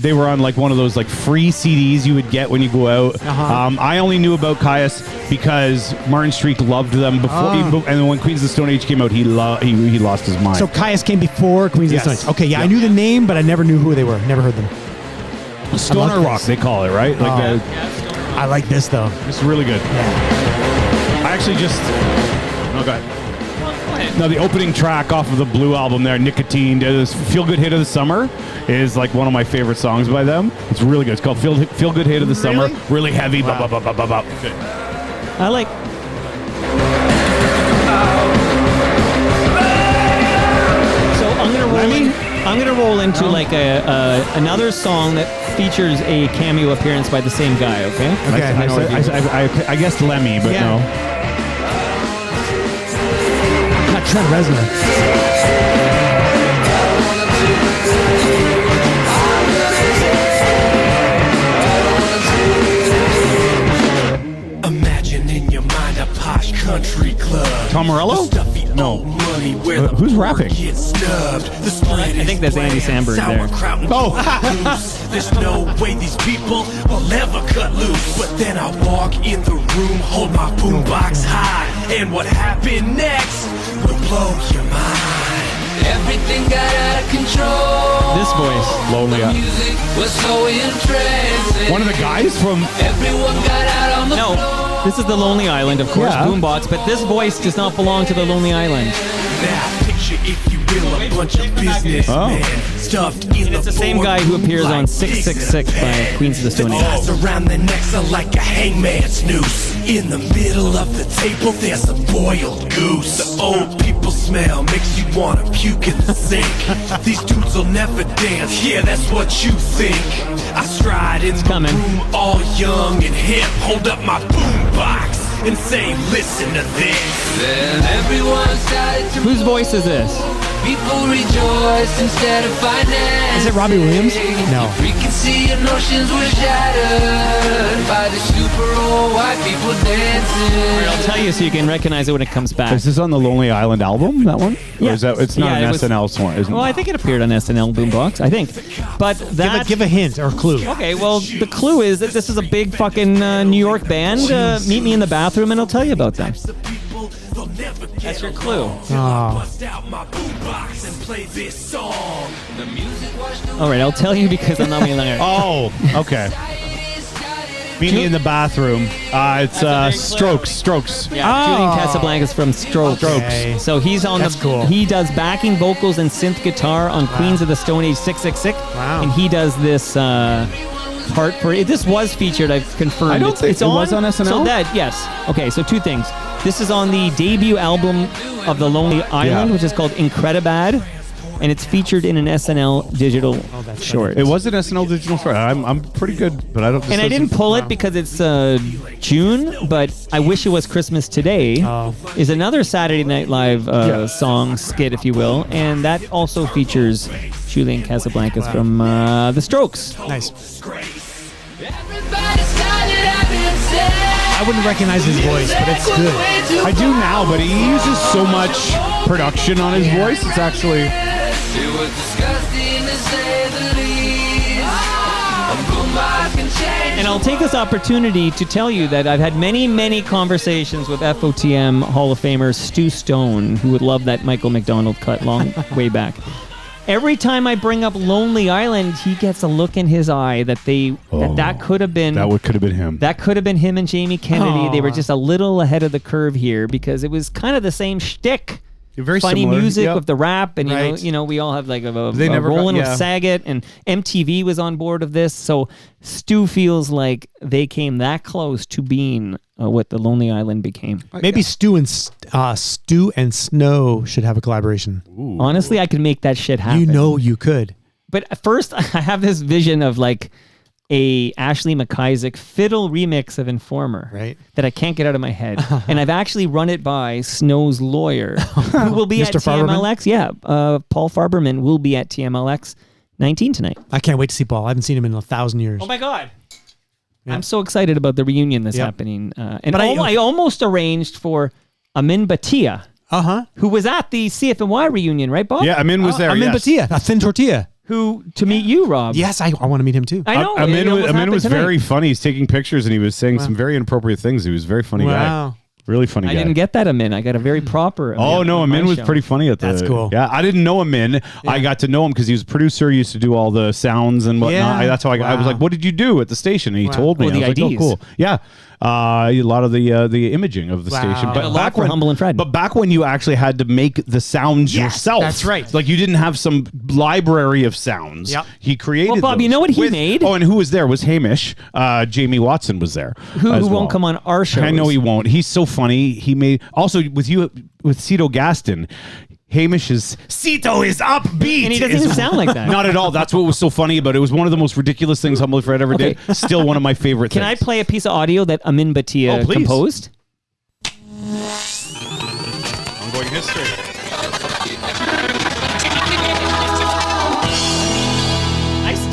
they were on like one of those like free CDs you would get when you go out. Uh-huh. I only knew about Caius because Martin Streak loved them before, and when Queens of the Stone Age came out, he lost his mind. So Caius came before Queens Yes. of the Stone Age. Okay, yeah, I Yep. knew the name, but I never knew who they were. Never heard them. Stoner love rock, this. they call it, right? Like I like this though. it's really good. Yeah. I actually just. Oh, go ahead. No, the opening track off of the Blue album there, Nicotine, this Feel Good Hit of the Summer, is like one of my favorite songs by them. It's really good. It's called Feel Good Hit of the Summer. Really heavy. Wow. Good. I like. So I'm gonna roll into like another song that features a cameo appearance by the same guy. Okay. Okay. I guess Lemmy, but Yeah. no. Not Trent Reznor. Imagine in your mind a posh country club. Tom Morello? No. Money where the Who's poor rapping? get snubbed. The split I think that's Andy Samberg there. There's no way these people will ever cut loose. But then I walk in the room, hold my boombox high, and what happened next will blow your mind. Everything got out of control. This voice. Lonely. The music was so entrancing. One of the guys from... Everyone got out on the floor. No, this is the Lonely Island, of course, Yeah. Boombox, but this voice does not belong to the Lonely Island. Now picture, if you will, a bunch of businessmen stuffed in It's the same guy who appears on 666 by Queens of the Stone Age. Ties around their necks are like a hangman's noose. In the middle of the table, there's a boiled goose. The old people smell makes you wanna puke in the sink. These dudes will never dance. Yeah, that's what you think. I stride in the coming. room, all young and hip. Hold up my boombox and say, "Listen to this." Then everyone started to Whose voice is this? people rejoice instead of finance. Is it Robbie Williams? No. Preconceived notions were shattered by the super old white people dancing. I'll tell you so you can recognize it when it comes back. Is this on the Lonely Island album, that one? Yeah. Or is that, it's not Yeah, an it was- SNL song, isn't Well, it? I think it appeared on SNL Boombox, I think. But that... Give a hint or clue. Okay, well, the clue is that this is a big fucking New York band. Meet me in the bathroom and I'll tell you about them. That's your clue. Bust out my boombox and play this song. All right, I'll tell you because I'm not being lying. Oh, okay. Meet me in the bathroom. It's very Strokes. Yeah, Julian Casablancas from Strokes. Okay. So he's on That's the. cool. He does backing vocals and synth guitar on Queens of the Stone Age 666. Wow. And he does this part for it. This was featured. I've confirmed. I don't think it's it was on SNL? So that yes. Okay. So two things. This is on the debut album of the Lonely Island, Yeah. which is called Incredibad, and it's featured in an SNL digital short. It was an SNL digital short. I'm pretty good, but I don't... And I didn't pull it because it's June, but I Wish It Was Christmas Today is another Saturday Night Live song, skit, if you will. And that also features Julian Casablancas from The Strokes. Nice. Everybody started having sex. I wouldn't recognize his voice, but it's good. I do now, but he uses so much production on his voice. It's actually... It was disgusting to say the least. A boombox can change. And I'll take this opportunity to tell you that I've had many, many conversations with FOTM Hall of Famer Stu Stone, who would love that Michael McDonald cut long way back. Every time I bring up Lonely Island, he gets a look in his eye that that could have been could have been him. That could have been him and Jamie Kennedy. Aw. They were just a little ahead of the curve here because it was kind of the same shtick. Very Funny similar. music Yep. with the rap, and Right. you know, we all have like a They never got- rolling yeah. with Saget, and MTV was on board of this. So Stu feels like came that close to being what the Lonely Island became. Maybe Stu and Snow should have a collaboration. Honestly, I could make that shit happen. You know you could. But at first, I have this vision of like a Ashley McIsaac fiddle remix of Informer, Right. that I can't get out of my head. And I've actually run it by Snow's lawyer, who will be at Mr. Farberman? TMLX. Yeah, Paul Farberman will be at TMLX 19 tonight. I can't wait to see Paul. I haven't seen him in 1,000 years. Oh my God. Yeah. I'm so excited about the reunion that's Yep. happening. And But I almost arranged for Amin Batia, Uh-huh. who was at the CFNY reunion, right, Bob? Yeah, Amin was there. I'm in yes. Batia, a thin tortilla. Who, to meet you, Rob. Yes, I want to meet him too. I know. Amin it almost was happened tonight. very funny. He's taking pictures and he was saying some very inappropriate things. He was a very funny guy. Wow. Really funny guy. I didn't get that Amin. I got a very proper Amin. Oh no, on my Amin was show. pretty funny at the. That's cool. Yeah, I didn't know Amin. I got to know him because he was a producer. He used to do all the sounds and whatnot. Yeah. That's how I was Wow. like, "What did you do at the station?" And he told me. Oh, the I was like, IDs. cool. Yeah, a lot of the imaging of the Wow. station. And a lot for Humble and Fred. But back when you actually had to make the sounds yourself. that's right. Like you didn't have some library of sounds. Yep. He created. Well, Bob, you those know what he with- made? Oh, and who was there? Was Hamish? Jamie Watson was there. Who as won't well. come on our show? I know he won't. He's so funny. He made also with you with Cito Gaston. Hamish's Cito is upbeat, And he doesn't even sound like that. Not at all. That's what was so funny about it. It was one of the most ridiculous things Humble Fred ever Okay. did. Still one of my favorite Can I things. play a piece of audio that Amin Batia Oh, please. composed? Ongoing history.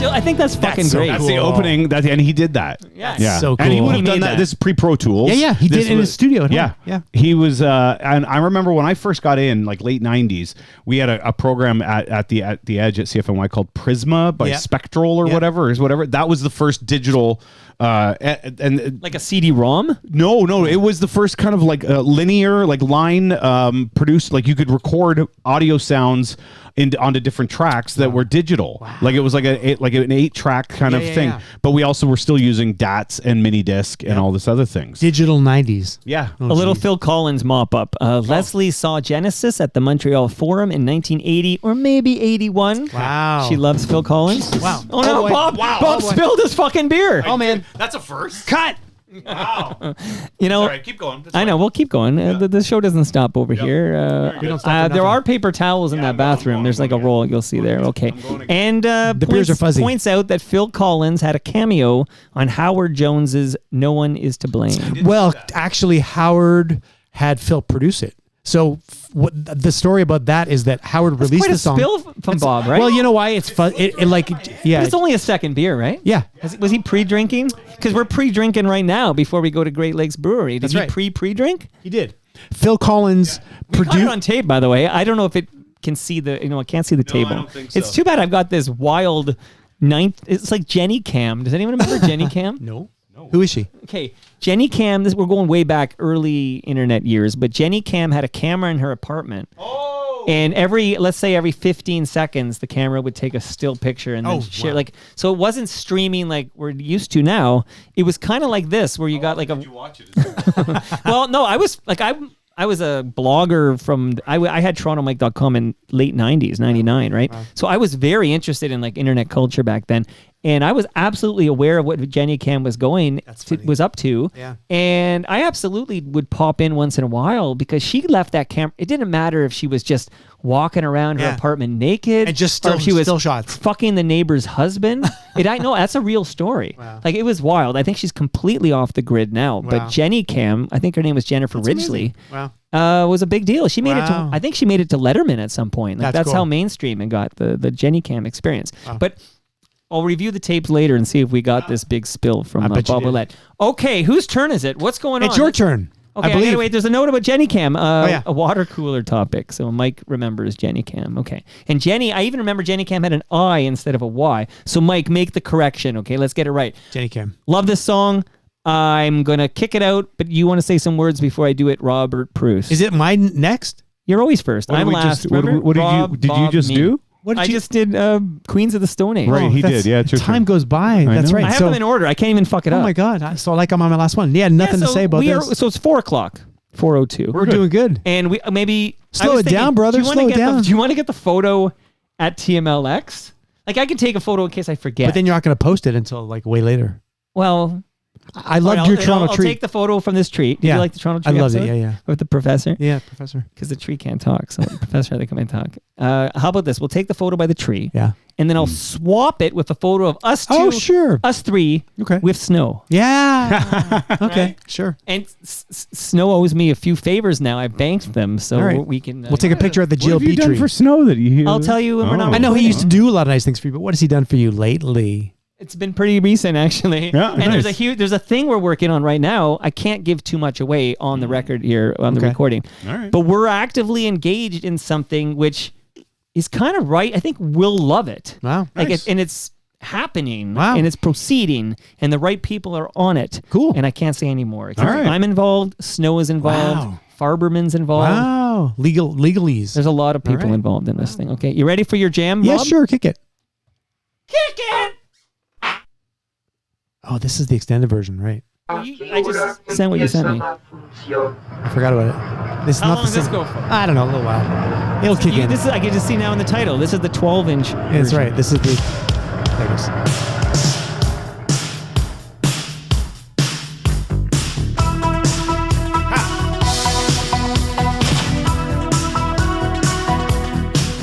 I think that's fucking so great. That's the Cool. opening. And he did that. Yeah. Yeah. So And he cool. would He have done made that. that. This is pre-Pro Tools. Yeah, he This did in was- his studio at home. Yeah. Yeah. He was, and I remember when I first got in, like late 90s, we had a program at the Edge at CFNY called Prisma by Yeah. Spectral or Yeah. whatever. That was the first digital, and Like a CD-ROM? no, it was the first kind of like linear, like line produced, like you could record audio sounds onto different tracks that were digital. Like it was like an 8-track kind of thing. yeah. But we also were still using DATs and mini disc and all this other things. Digital 90s. Yeah. A little Phil Collins mop-up. Leslie saw Genesis at the Montreal Forum in 1980 or maybe 81. Wow. She loves Phil Collins. Wow. Oh, no, boy. Bob. Wow. Bob Oh, boy. spilled his fucking beer. Oh, man. That's a first. Cut. Wow. You know, All right, keep going. That's I know. fine. We'll keep going. The show doesn't stop over here. We don't stop for there nothing. are paper towels in that I'm going, bathroom. There's like a roll you'll see there. Okay. going again. And The beers are fuzzy. points out that Phil Collins had a cameo on Howard Jones's "No One Is to Blame." Well, actually, Howard had Phil produce it. So what the story about that is that Howard released Quite the a song. spill from Bob, right? Well, you know why? It's fun. It like, yeah. But it's only a second beer, right? Yeah. Was he pre-drinking? Because we're pre-drinking right now before we go to Great Lakes Brewery. Did That's he right. pre-drink? He did. Phil Collins We got it produced. on tape, by the way. I don't know if it can see the. I can't see the table. don't think so. It's too bad I've got this wild ninth. It's like Jenny Cam. Does anyone remember Jenny Cam? No. Who is she? Okay, Jenny Cam. We're going way back, early internet years. But Jenny Cam had a camera in her apartment. Oh. And let's say every 15 seconds, the camera would take a still picture and then share. wow. Like, so it wasn't streaming like we're used to now. It was kind of like this, where you got like a. Did you watch it? Well, no, I was like I was a blogger from I had TorontoMike.com in late 90s, 99, right? So I was very interested in like internet culture back then. And I was absolutely aware of what Jenny Cam was was up to. Yeah. And I absolutely would pop in once in a while because she left that camera. It didn't matter if she was just walking around her Yeah. apartment naked And just or if she was still shots. fucking the neighbor's husband. I know that's a real story. Wow. Like it was wild. I think she's completely off the grid now. Wow. But Jenny Cam, I think her name was Jennifer Ridgely. Wow. Was a big deal. She made it Wow. to. I think she made it to Letterman at some point. Like, That's that's how cool. mainstream it got the Jenny Cam experience. But I'll review the tapes later and see if we got this big spill from I bet you Bob did. Willette. Okay, whose turn is it? What's going on? It's your turn. Okay, I believe. gotta wait. There's a note about Jenny Cam. yeah. A water cooler topic. So Mike remembers Jenny Cam. Okay, and Jenny. I even remember Jenny Cam had an I instead of a Y. So Mike, make the correction. Okay, let's get it right. Jenny Cam. Love this song. I'm gonna kick it out, but you want to say some words before I do it, Robert Preuss. Is it mine next? You're always first. What did I'm we last. just- what did we- remember? what did you- Rob, did you Bob, just me. do? What did I you just did Queens of the Stone Age. Right, he that's- did. Yeah, it's your time turn. goes by. That's know. right. I have so, them in order. I can't even fuck it oh up. my God. So like I'm on my last one. Yeah, nothing to so say about we this. so it's 4:00. 4:02. We're doing good. And we maybe I Slow was it thinking, down, brother. Do you wanna Slow it get down. do you want to get the photo at TMLX? Like I can take a photo in case I forget. But then you're not going to post it until like way later. well, I loved all right, your I'll Toronto tree. take the photo from this tree. Did Yeah. you like the Toronto I tree? loved it. episode? Yeah. With the professor. Yeah, Professor. Because the tree can't talk, so the professor had to come and talk. How about this? We'll take the photo by the tree, Yeah. and then I'll swap it with a photo of us two, Oh, sure. us three, Okay. with Snow. Yeah. Okay. Sure. And Snow owes me a few favors now. I banked them, so All right. we can. We'll take a picture of the What have you GLB done tree. for Snow that you? I'll tell you when we're not. I know he used to do a lot of nice things for you, but what has he done for you lately? It's been pretty recent, actually. Yeah, and there's nice. there's a thing we're working on right now. I can't give too much away on the record here on the Okay. recording, All right. but we're actively engaged in something which is kind of right. I think we'll love it. Wow. Like Nice. and it's happening Wow. and it's proceeding and the right people are on it. Cool. And I can't say anymore. All right. I'm involved. Snow is involved. Wow. Farberman's involved. Wow. Legalese. There's a lot of people right. involved in this thing. Okay. You ready for your jam, Yeah, Rob? sure. Kick it. Kick it! Oh, this is the extended version, right? I just sent what you sent me. I forgot about it. This is How not long the does this same- go for? I don't know, a little while. It'll kick in. This is, I can just see now in the title. This is the 12-inch. That's right. This is the. There it goes.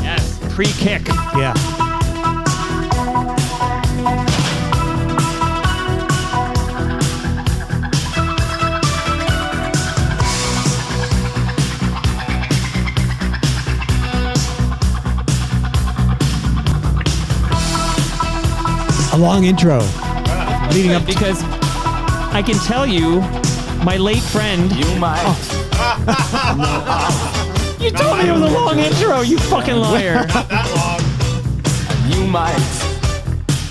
Yes. Pre-kick. Yeah. A long intro. Leading up. Because I can tell you, my late friend. You might, You told me it was a long intro, you fucking liar. you might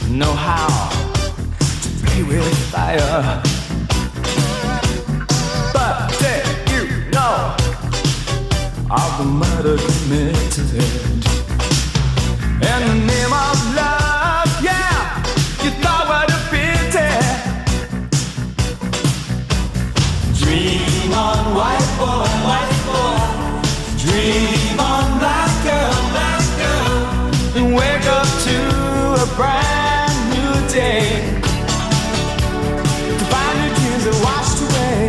know how to play with fire. But did you know of the murder committed in the name of love? Yeah, you thought what a pity. Dream on, white boy, white boy. Dream on, black girl, and wake up to a brand new day. To find your dreams are washed away.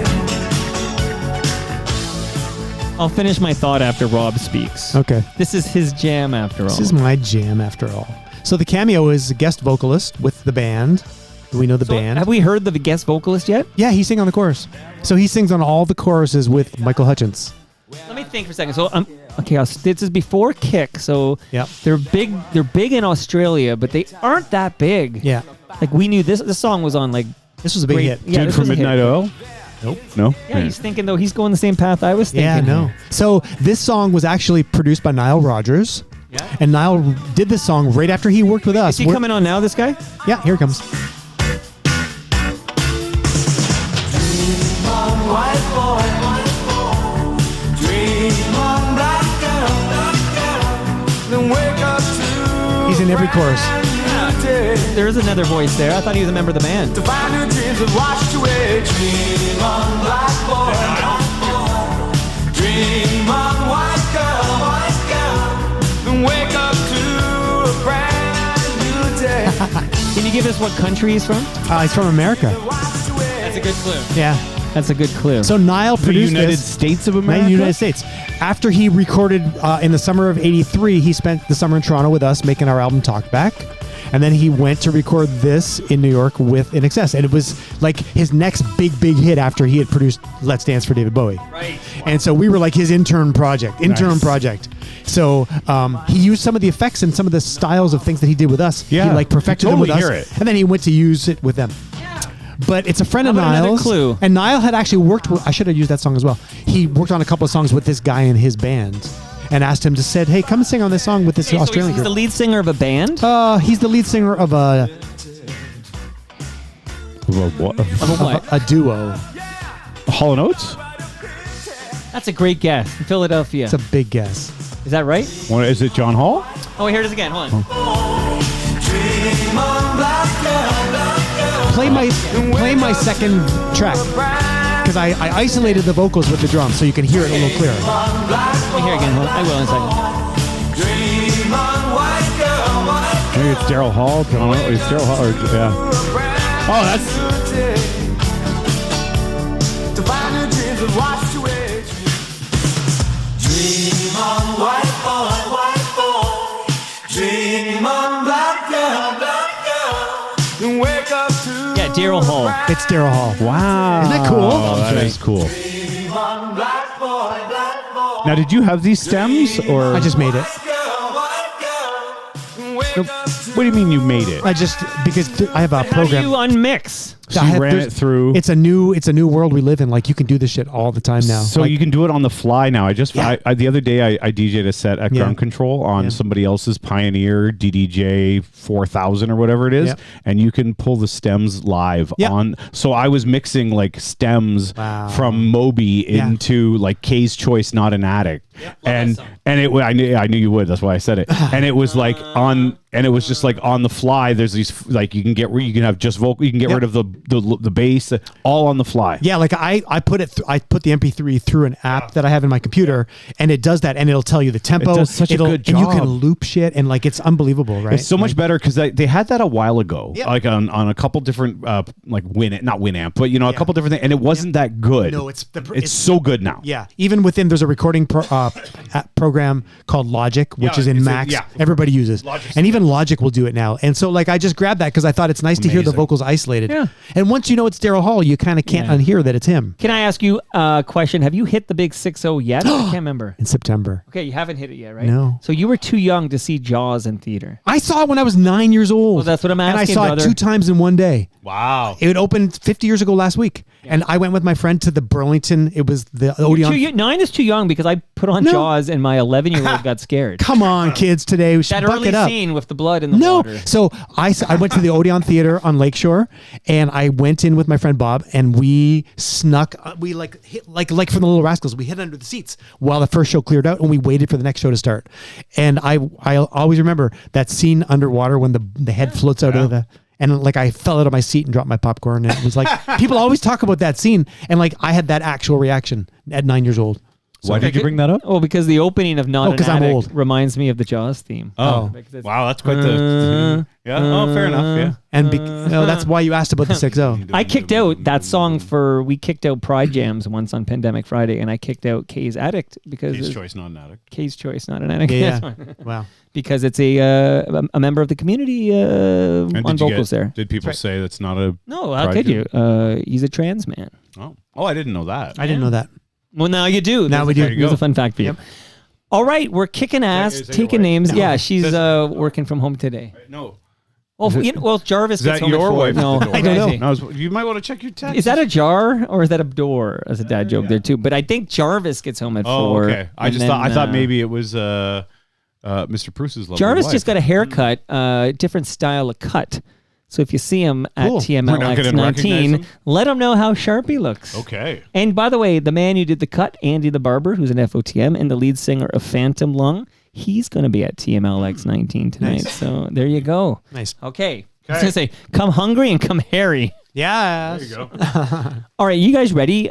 I'll finish my thought after Rob speaks. Okay. This is his jam after all. This is my jam after all. So the Cameo is a guest vocalist with the band. Do we know the band? Have we heard the guest vocalist yet? Yeah, he sings on the chorus. So he sings on all the choruses with Michael Hutchins. Let me think for a second. So okay, this is before Kick. So Yep. they're big. They're big in Australia, but they aren't that big. Yeah. Like we knew this. This song was on like This was a big great- hit. Yeah, Dude this from was a hit. Midnight Oil? Nope. No? Yeah, he's thinking though. He's going the same path I was thinking. Yeah, no. So this song was actually produced by Nile Rodgers. Yeah. And Nile did this song right after he worked with us. Is he We're- coming on now? This guy? Yeah, here it comes. White boy, dream on, black girl, then wake up to He's in every chorus. a new day. There is another voice there. I thought he was a member of the band. To find your dreams have washed away. Dream on, black boy, dream on, white girl, then wake up to a brand new day. Can you give us what country he's from? He's from America. Washed away. That's a good clue. Yeah. That's a good clue. So Nile The produced United this. States of in America? the United States. After he recorded in the summer of '83, he spent the summer in Toronto with us making our album Talk Back. And then he went to record this in New York with In Excess. And it was like his next big hit after he had produced Let's Dance for David Bowie. right. And so we were like his intern project. Nice. So he used some of the effects and some of the styles of things that he did with us. Yeah, He like perfected you them with us. totally hear it. And then he went to use it with them. But it's a friend of How about another Nile's. clue? And Nile had actually worked with, I should have used that song as well. He worked on a couple of songs with this guy in his band and asked him to said, hey, come sing on this song with this Okay, so Australian he's the girl. lead singer of a band? He's the lead singer of a What? Of a what? a duo. Hall & Oates? That's a great guess. In Philadelphia. It's a big guess. Is that right? What, is it John Hall? Oh, here it is again. Hold on. Dream on, black girl, Play my second track because I isolated the vocals with the drums so you can hear it a little clearer. Let me hear it again. Hold on. I will in a second. dream on, white girl, Maybe it's Daryl Hall. John Hall. It's Daryl Hall. Yeah. Oh, that's... to find your dreams have washed away. Dream on, white boy, dream on, black girl, then wake up to Yeah, Daryl Hall. It's Daryl Hall. Wow. Isn't that cool? Oh, that is cool. dream on, black boy, Now, did you have these stems, or... I just made it. white girl, wake up to What do you mean you made it? I just because I have a How do program. you unmix? She ran it through. It's a new world we live in. Like you can do this shit all the time now. So like, you can do it on the fly now. I the other day I DJ'd a set at Ground Control on somebody else's Pioneer DDJ 4000 or whatever it is, and you can pull the stems live on. So I was mixing like stems from Moby into like Kay's Choice, Not an Addict, and I knew you would. That's why I said it. And it was like on. And it was just like on the fly. There's these like you can have just vocal. You can get rid of the bass, all on the fly. Yeah, like I put the MP3 through an app that I have in my computer, and it does that, and it'll tell you the tempo. It does such a good job. And you can loop shit, and like it's unbelievable, right? It's so much better because they had that a while ago, like on a couple different like not Winamp, but a couple different things, and it wasn't that good. No, it's so good now. Yeah, even within there's a recording program called Logic, which is in Macs. Everybody uses, and even Logic will do it now. And so like I just grabbed that because I thought it's nice to hear the vocals isolated. Yeah. And once you know it's Daryl Hall, you kind of can't unhear that it's him. Can I ask you a question? Have you hit the big 6-0 yet? I can't remember. In September. Okay, you haven't hit it yet, right? No. So you were too young to see Jaws in theater. I saw it when I was 9 years old. Well, that's what I'm asking, and I saw brother. it 2 times in one day. Wow. It opened 50 years ago last week. Yeah. And I went with my friend to the Burlington. It was the Odeon. 9 is too young because I put on Jaws and my 11-year-old got scared. Come on, kids today. We should that buck early it up. scene with the blood in the water. So I went to the Odeon Theater on Lakeshore, and I went in with my friend Bob, and we snuck. We hit from the Little Rascals. We hid under the seats while the first show cleared out, and we waited for the next show to start. And I always remember that scene underwater when the head floats out of the. And like I fell out of my seat and dropped my popcorn. And it was like people always talk about that scene, and like I had that actual reaction at 9 years old. Why did you bring that up? Oh, because the opening of Not an I'm Addict old. reminds me of the Jaws theme. Oh, wow, that's quite the fair enough. Yeah, and that's why you asked about the 6-0. I kicked out that song we kicked out Pride Jams once on Pandemic Friday, and I kicked out Kay's Addict because Kay's Choice, Not an Addict. Kay's Choice, Not an Addict. Yeah. Wow. Because it's a member of the community on vocals there. Did people say that's not a? No, how could you? He's a trans man. Oh, I didn't know that. I didn't know that. Well, now you do. Now we do. Here's a fun fact for you. All right, we're kicking ass, taking names. No. Yeah, she's working from home today. No. Well, Jarvis is gets that home your at 4. wife? No, I don't know. You might want to check your text. Is that a jar or is that a door? As a dad joke there too. But I think Jarvis gets home at 4. Oh, okay. I thought maybe it was Mr. Preuss's lovely Jarvis wife. just got a haircut, different style of cut. So if you see him at TMLX19, let him know how sharp he looks. Okay. And by the way, the man who did the cut, Andy the Barber, who's an FOTM and the lead singer of Phantom Lung, he's going to be at TMLX19 tonight. Nice. So there you go. Nice. Okay. I was going to say, come hungry and come hairy. Yeah. There you go. All right, you guys ready?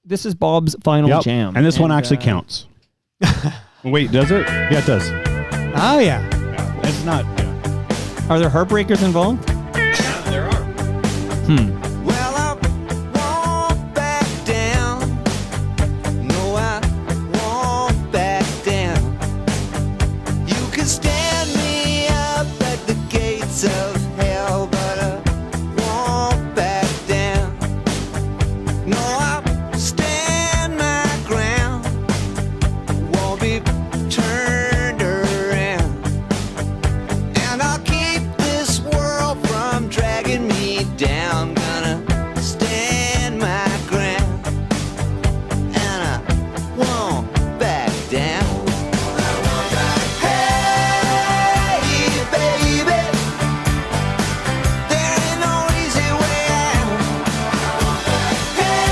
This is Bob's final jam. And this one actually counts. Wait, does it? Yeah, it does. Oh, yeah. It's not. Are there heartbreakers involved? There are. Well, I won't back down. No, I won't back down. You can stand me up at the gates of hell, but I won't back down. No, I'll stand my ground. Won't be turned around. And I'll keep this world from dragging me down. Gonna stand my ground, and I won't back down. Hey, baby, there ain't no easy way out. Hey,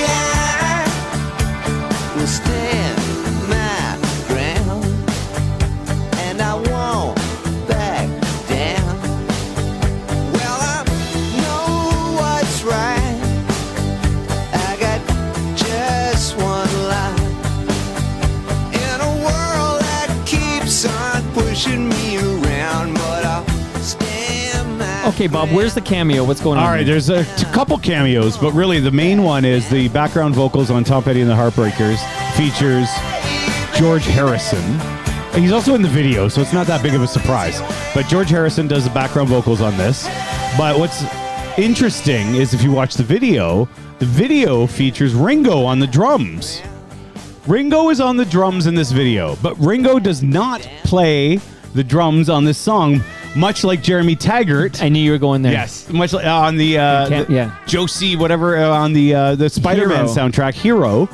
I will stand my ground, and I won't back down. Well, I know what's right. I got just one life in a world that keeps on pushing me around, but I'll stand my Okay, Bob, where's the cameo? What's going on? All right, here? there's a couple cameos, but really the main one is the background vocals on Tom Petty and the Heartbreakers features George Harrison. He's also in the video, so it's not that big of a surprise. But George Harrison does the background vocals on this. But what's interesting is if you watch the video features Ringo on the drums. Ringo is on the drums in this video, but Ringo does not play the drums on this song. much like Jeremy Taggart. I knew you were going there. Yes, much like on the, yeah. Josie, whatever, on the Spider-Man Hero. soundtrack, Hero.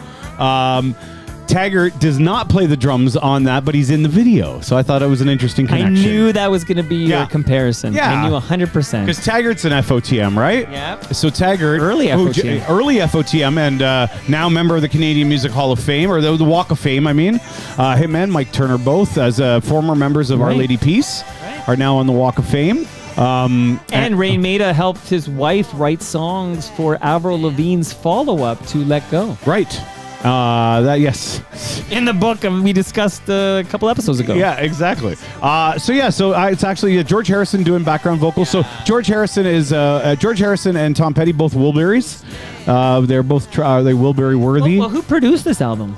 Taggart does not play the drums on that, but he's in the video. So I thought it was an interesting I connection. knew that was going to be Yeah. your comparison. Yeah. I knew 100%. Because Taggart's an FOTM, right? Yeah. So Taggart, Early FOTM. early FOTM, and now member of the Canadian Music Hall of Fame, or the Walk of Fame. I mean, him and Mike Turner, both as former members of Our Right. Lady Peace, are now on the Walk of Fame. And Ray Maida helped his wife write songs for Avril Lavigne's follow-up to Let Go. Right. That yes. In the book we discussed a couple episodes ago. Yeah, exactly. It's actually George Harrison doing background vocals. So George Harrison is George Harrison and Tom Petty, both Wilburys. They're both they Wilbury worthy. Well, who produced this album?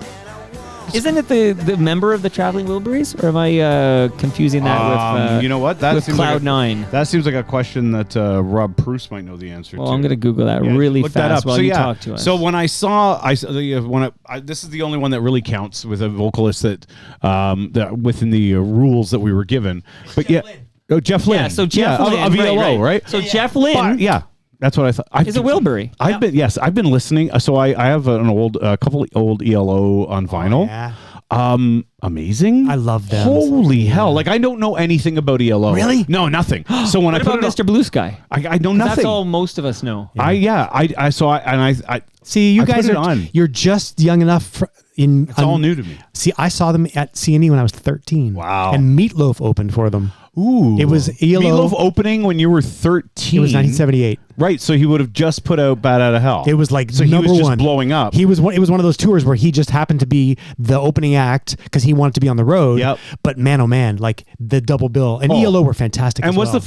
Isn't it the member of the Traveling Wilburys? Or am I confusing that with you know what? That with seems like Cloud9? That seems like a question that Rob Preuss might know the answer Well, to. I'm going to Google that Yeah, really look that fast up. while So you yeah, talk to us. So when I saw, this is the only one that really counts with a vocalist that within the rules that we were given. But Jeff Lynne. Yeah, so Jeff of Lynne, ELO, right? So Jeff Lynne But, yeah. That's what I thought. is a Wilbury. I've been listening. So I have a couple of old ELO on vinyl. Yeah. Amazing. I love them. Holy hell! Like I don't know anything about ELO. Really? No, nothing. So when What I put about it, Mr. Blue Sky? I know nothing. That's all most of us know. I See, you I guys put it are on. you're just young enough It's all new to me. See, I saw them at CNE when I was 13. Wow. And Meatloaf opened for them. Ooh, It was ELO. Meatloaf opening when you were 13. It was 1978. Right, so he would have just put out "Bad Out of Hell." It was like so he number was just one. blowing up. It was one of those tours where he just happened to be the opening act because he wanted to be on the road. Yep. But man, oh man, like the double bill and Oh. ELO were fantastic. And as was well.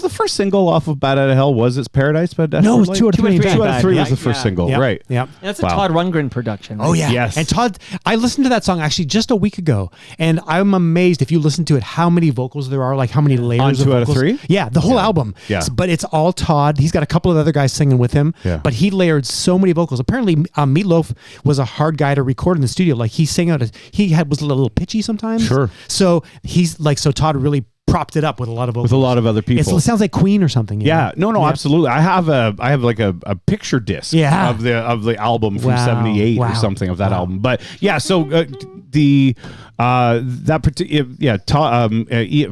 the first single off of "Bad Out of Hell"? Was it "Paradise"? But No, it was 2 out of 3. 2 2 out of 3 was Yeah. the first single, Yep. right? Yep. That's a Wow. Todd Rundgren production. Oh yeah. Yes. And Todd, I listened to that song actually just a week ago, and I'm amazed if you listen to it how many vocals there are, like how many layers On of 2 out of vocals. 3? Yeah, the whole album. Yeah. But it's all Todd. He's got a couple of other guys singing with him. Yeah. But he layered so many vocals. Apparently, Meatloaf was a hard guy to record in the studio. Like he sang out. Was a little pitchy sometimes. Sure. So so Todd really propped it up with a lot of vocals. With a lot of other people. It sounds like Queen or something. you Yeah, know? no, Yeah. absolutely. I have like a picture disc Yeah. of the album from Wow. '78 or Wow. something of that Wow. album. But yeah, so that particular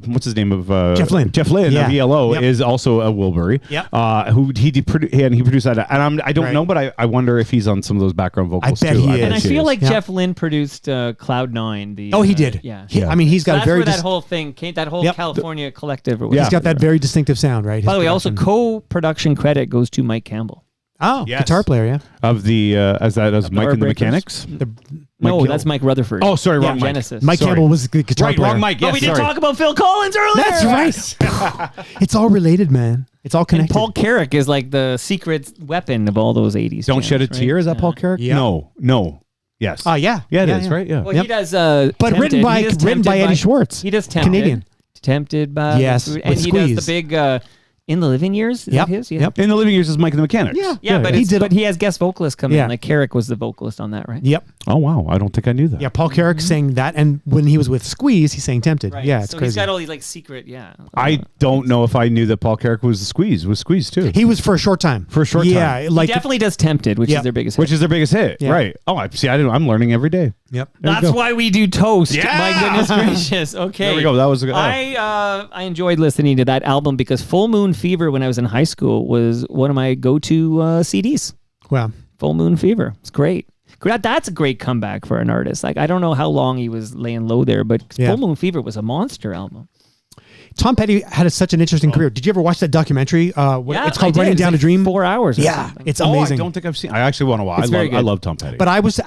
what's his name of Jeff Lynne. Jeff Lynne Yeah. of ELO Yep. is also a Wilbury. Yep. Who he produced that, and I don't Right. know, but I wonder if he's on some of those background vocals bet too. he bet is. And I he feel is. like Yeah. Jeff Lynne produced Cloud9. He did. Yeah. I mean, he's got So a that's very. where that whole thing came. That whole Yep. California collective. Or Yeah. He's whatever. got that very distinctive sound, right? By the His way, also production. co-production credit goes to Mike Campbell. Oh, Yes. guitar player, yeah. of the as Mike and the Heartbreakers. Mechanics. No, Mike that's Mike Rutherford. Oh, sorry, Yeah, wrong Mike. Genesis. Mike Sorry. Campbell was the guitar Right, player. wrong Mike. But Yes, we didn't sorry. talk about Phil Collins earlier. That's right. It's all related, man. It's all And connected. Paul Carrack is like the secret weapon of all those 80s. Don't jams, shed a right? tear. Is that Yeah. Paul Carrack? Yeah. No. Yes. Oh, yeah. Yeah, it is. yeah. Right. Yeah. Well, Yep. he does. But Tempted. written by He does Tempted Eddie Schwartz. He does Tempted. Canadian. Tempted by Yes, and with he does Squeeze. the big In the Living Years. Is Yep. that his? Yeah. Yep. In the Living Years is Mike and the Mechanics. Yeah, but He did- but he has guest vocalists come Yeah. in. Like Carrack was the vocalist on that, right? Yep. Oh wow, I don't think I knew that. Yeah, Paul Carrack sang that, and when he was with Squeeze, he sang Tempted. Right. Yeah, it's so crazy. he's got all these like secret. Yeah. I don't know if I knew that Paul Carrack was Squeeze too. He was for a short time. For a short time. Yeah, He like definitely does Tempted, which Yep. is their biggest. Which hit. is their biggest hit, Yeah. right? Oh, I'm learning every day. Yep. That's why we do Toast. Yeah! My goodness gracious. Okay. There we go. That was a good. I enjoyed listening to that album because Full Moon Fever when I was in high school was one of my go-to CDs. Wow. Full Moon Fever. It's great. That's a great comeback for an artist. Like I don't know how long he was laying low there, but Yeah. Full Moon Fever was a monster album. Tom Petty had such an interesting career. Did you ever watch that documentary? It's called I did. Writing It's Down like a Dream. 4 hours. Or Yeah, something. it's Oh, amazing. I don't think I've seen. I actually want to watch. It's very I good. love Tom Petty. But I was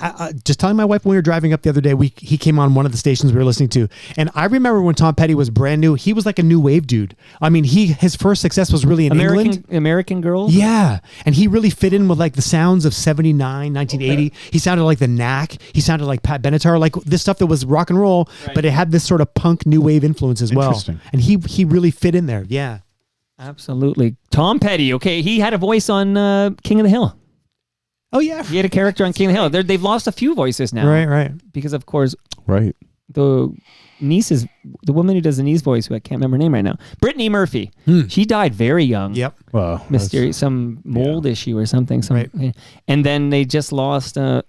just telling my wife when we were driving up the other day, he came on one of the stations we were listening to. And I remember when Tom Petty was brand new, he was like a new wave dude. I mean, his first success was really in England. American Girl. Yeah. And he really fit in with like the sounds of 79, 1980. He sounded like the Knack. He sounded like Pat Benatar, like this stuff that was rock and roll, but it had this sort of punk new wave influence as well. Interesting. And he really fit in there. Yeah. Absolutely. Tom Petty. Okay, he had a voice on King of the Hill. Oh, yeah. He had a character on King of the Hill. They've lost a few voices now. Right. Because, of course, right. niece's, the woman who does the niece voice, who I can't remember her name right now, Brittany Murphy. She died very young. Yep. Well, Mysterious, some mold issue or something. Right. And then they just lost the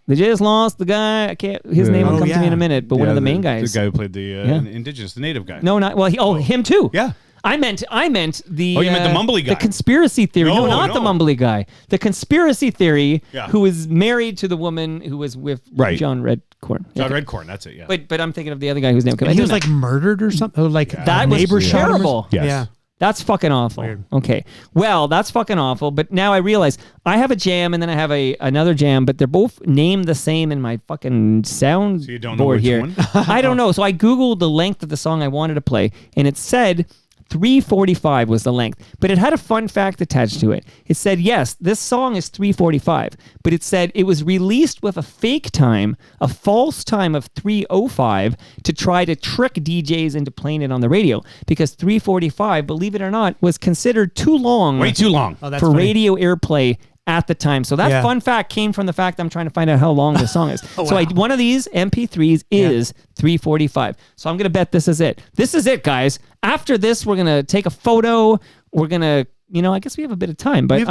guy. I can't. His name will come to me in a minute. But one of the main guys, the guy who played the indigenous, the native guy. No, not well. Him too. Yeah. I meant the. Oh, you meant the mumbly guy. The conspiracy theory. No, No, not the no. mumbly guy. The conspiracy theory. Yeah. Who was married to the woman who was with John Redcorn. John Redcorn. That's it. Yeah. But I'm thinking of the other guy whose name. And he was like murdered or something. Or like that was neighbor shot him or terrible. something? Yes. Yeah. That's fucking awful. Weird. Okay. Well, that's fucking awful. But now I realize I have a jam and then I have another jam, but they're both named the same in my fucking sound So you don't know board which here. one? I don't know. So I Googled the length of the song I wanted to play, and it said 3:45 was the length, but it had a fun fact attached to it. It said, yes, this song is 3:45, but it said it was released with a fake time, a false time of 3:05 to try to trick DJs into playing it on the radio, because 3:45, believe it or not, was considered too long. Way too long. Oh, that's for funny. radio airplay at the time. So that fun fact came from the fact I'm trying to find out how long the song is. So one of these MP3s is 3:45. So I'm going to bet this is it. This is it, guys. After this, we're going to take a photo. We're going to, I guess we have a bit of time, but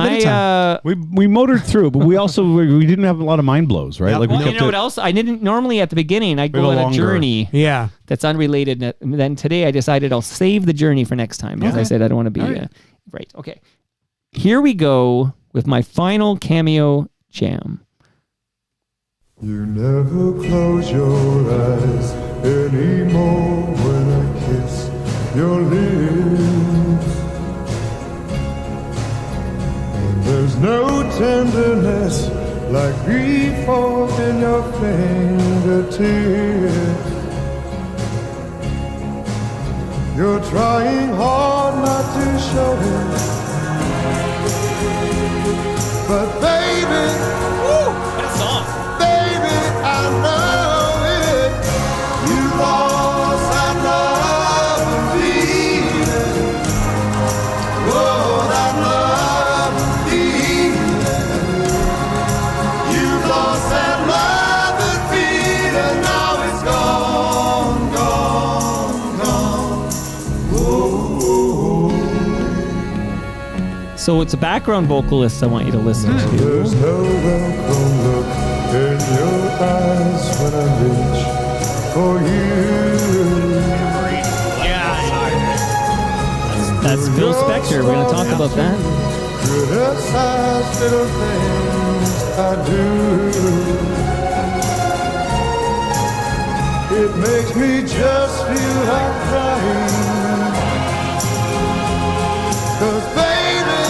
We motored through, but we also we didn't have a lot of mind blows, right? Yeah. Like well, we you kept know it- what else? I didn't normally at the beginning. I We have go a on a longer- journey Yeah. that's unrelated. And then today I decided I'll save the journey for next time. As I said, I don't want to be right. Okay. Here we go with my final Cameo jam. You never close your eyes anymore when I kiss your lips. And there's no tenderness like grief in your fingertips. You're trying hard not to show it, but baby, baby, I know it. You lost that love and feeling. Oh, that love and feeling. You lost that love and feeling. Now it's gone, gone, gone. Oh. So it's a background vocalist I want you to listen to. There's no welcome look in your eyes when I reach for you. That's Phil Spector. We're going to talk about that. Criticize little things I do. It makes me just feel like crying. 'Cause baby,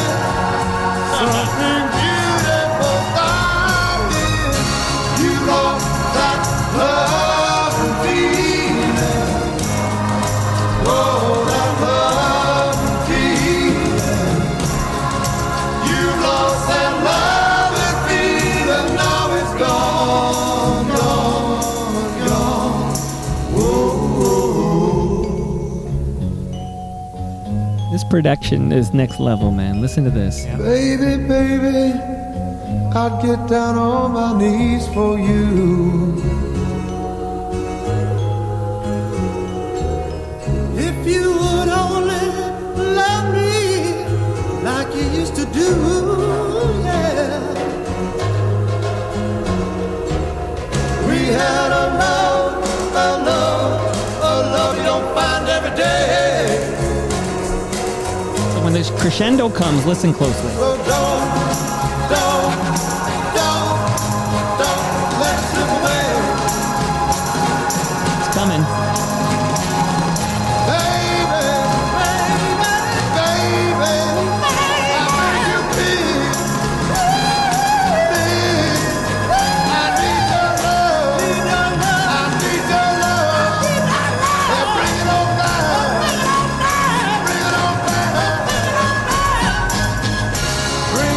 something beautiful about it. You lost that love and feeling. Oh, that love and feeling. You lost that love and feeling. Now it's gone, gone, gone. Whoa. This production is next level, man. Listen to this. Baby, baby, I'd get down on my knees for you. If you would only love me like you used to do, yeah. We had a love you don't find every day. So when this crescendo comes, listen closely. So don't let it slip away. It's coming. Baby, I make you feel big. I need your love. I need your love. Yeah, bring it on down. Bring it on down. Bring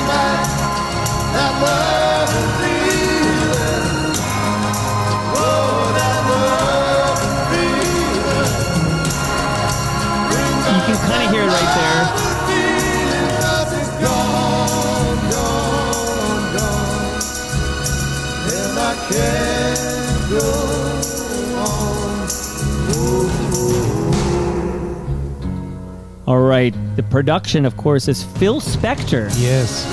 All right. The production, of course, is Phil Spector. Yes.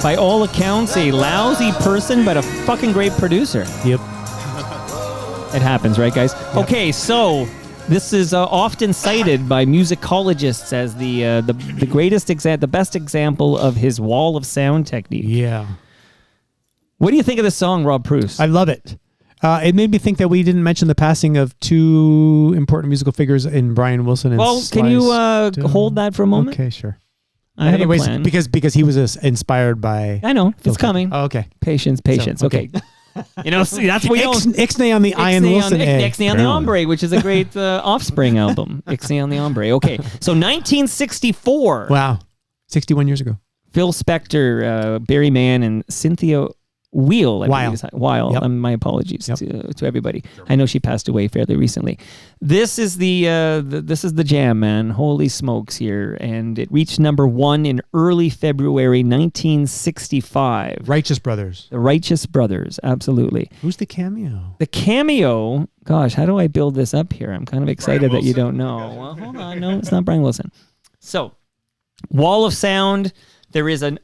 By all accounts, a lousy person, but a fucking great producer. Yep. It happens, right, guys? Okay, so this is often cited by musicologists as the greatest the best example of his wall of sound technique. Yeah. What do you think of this song, Rob Preuss? I love it. It made me think that we didn't mention the passing of two important musical figures in Brian Wilson and Well, can you hold that for a moment? Okay, sure. I have Anyways, a plan. because he was inspired by... I know. It's coming. Oh, okay. Patience. So, okay. See, that's what we don't... Ixnay on the Ian Wilson egg. Ixnay on the Ombre, which is a great Offspring album. Ixnay on the Ombre. Okay, so 1964. Wow. 61 years ago. Phil Spector, Barry Mann, and Cynthia Weil. Weil. Yep. My apologies to everybody. I know she passed away fairly recently. This is the jam, man. Holy smokes here. And it reached number 1 in early February 1965. Righteous Brothers. The Righteous Brothers, absolutely. Who's the cameo? The cameo, gosh, how do I build this up here? I'm kind of excited that you don't know. Well, hold on. No, it's not Brian Wilson. So, Wall of Sound. There is an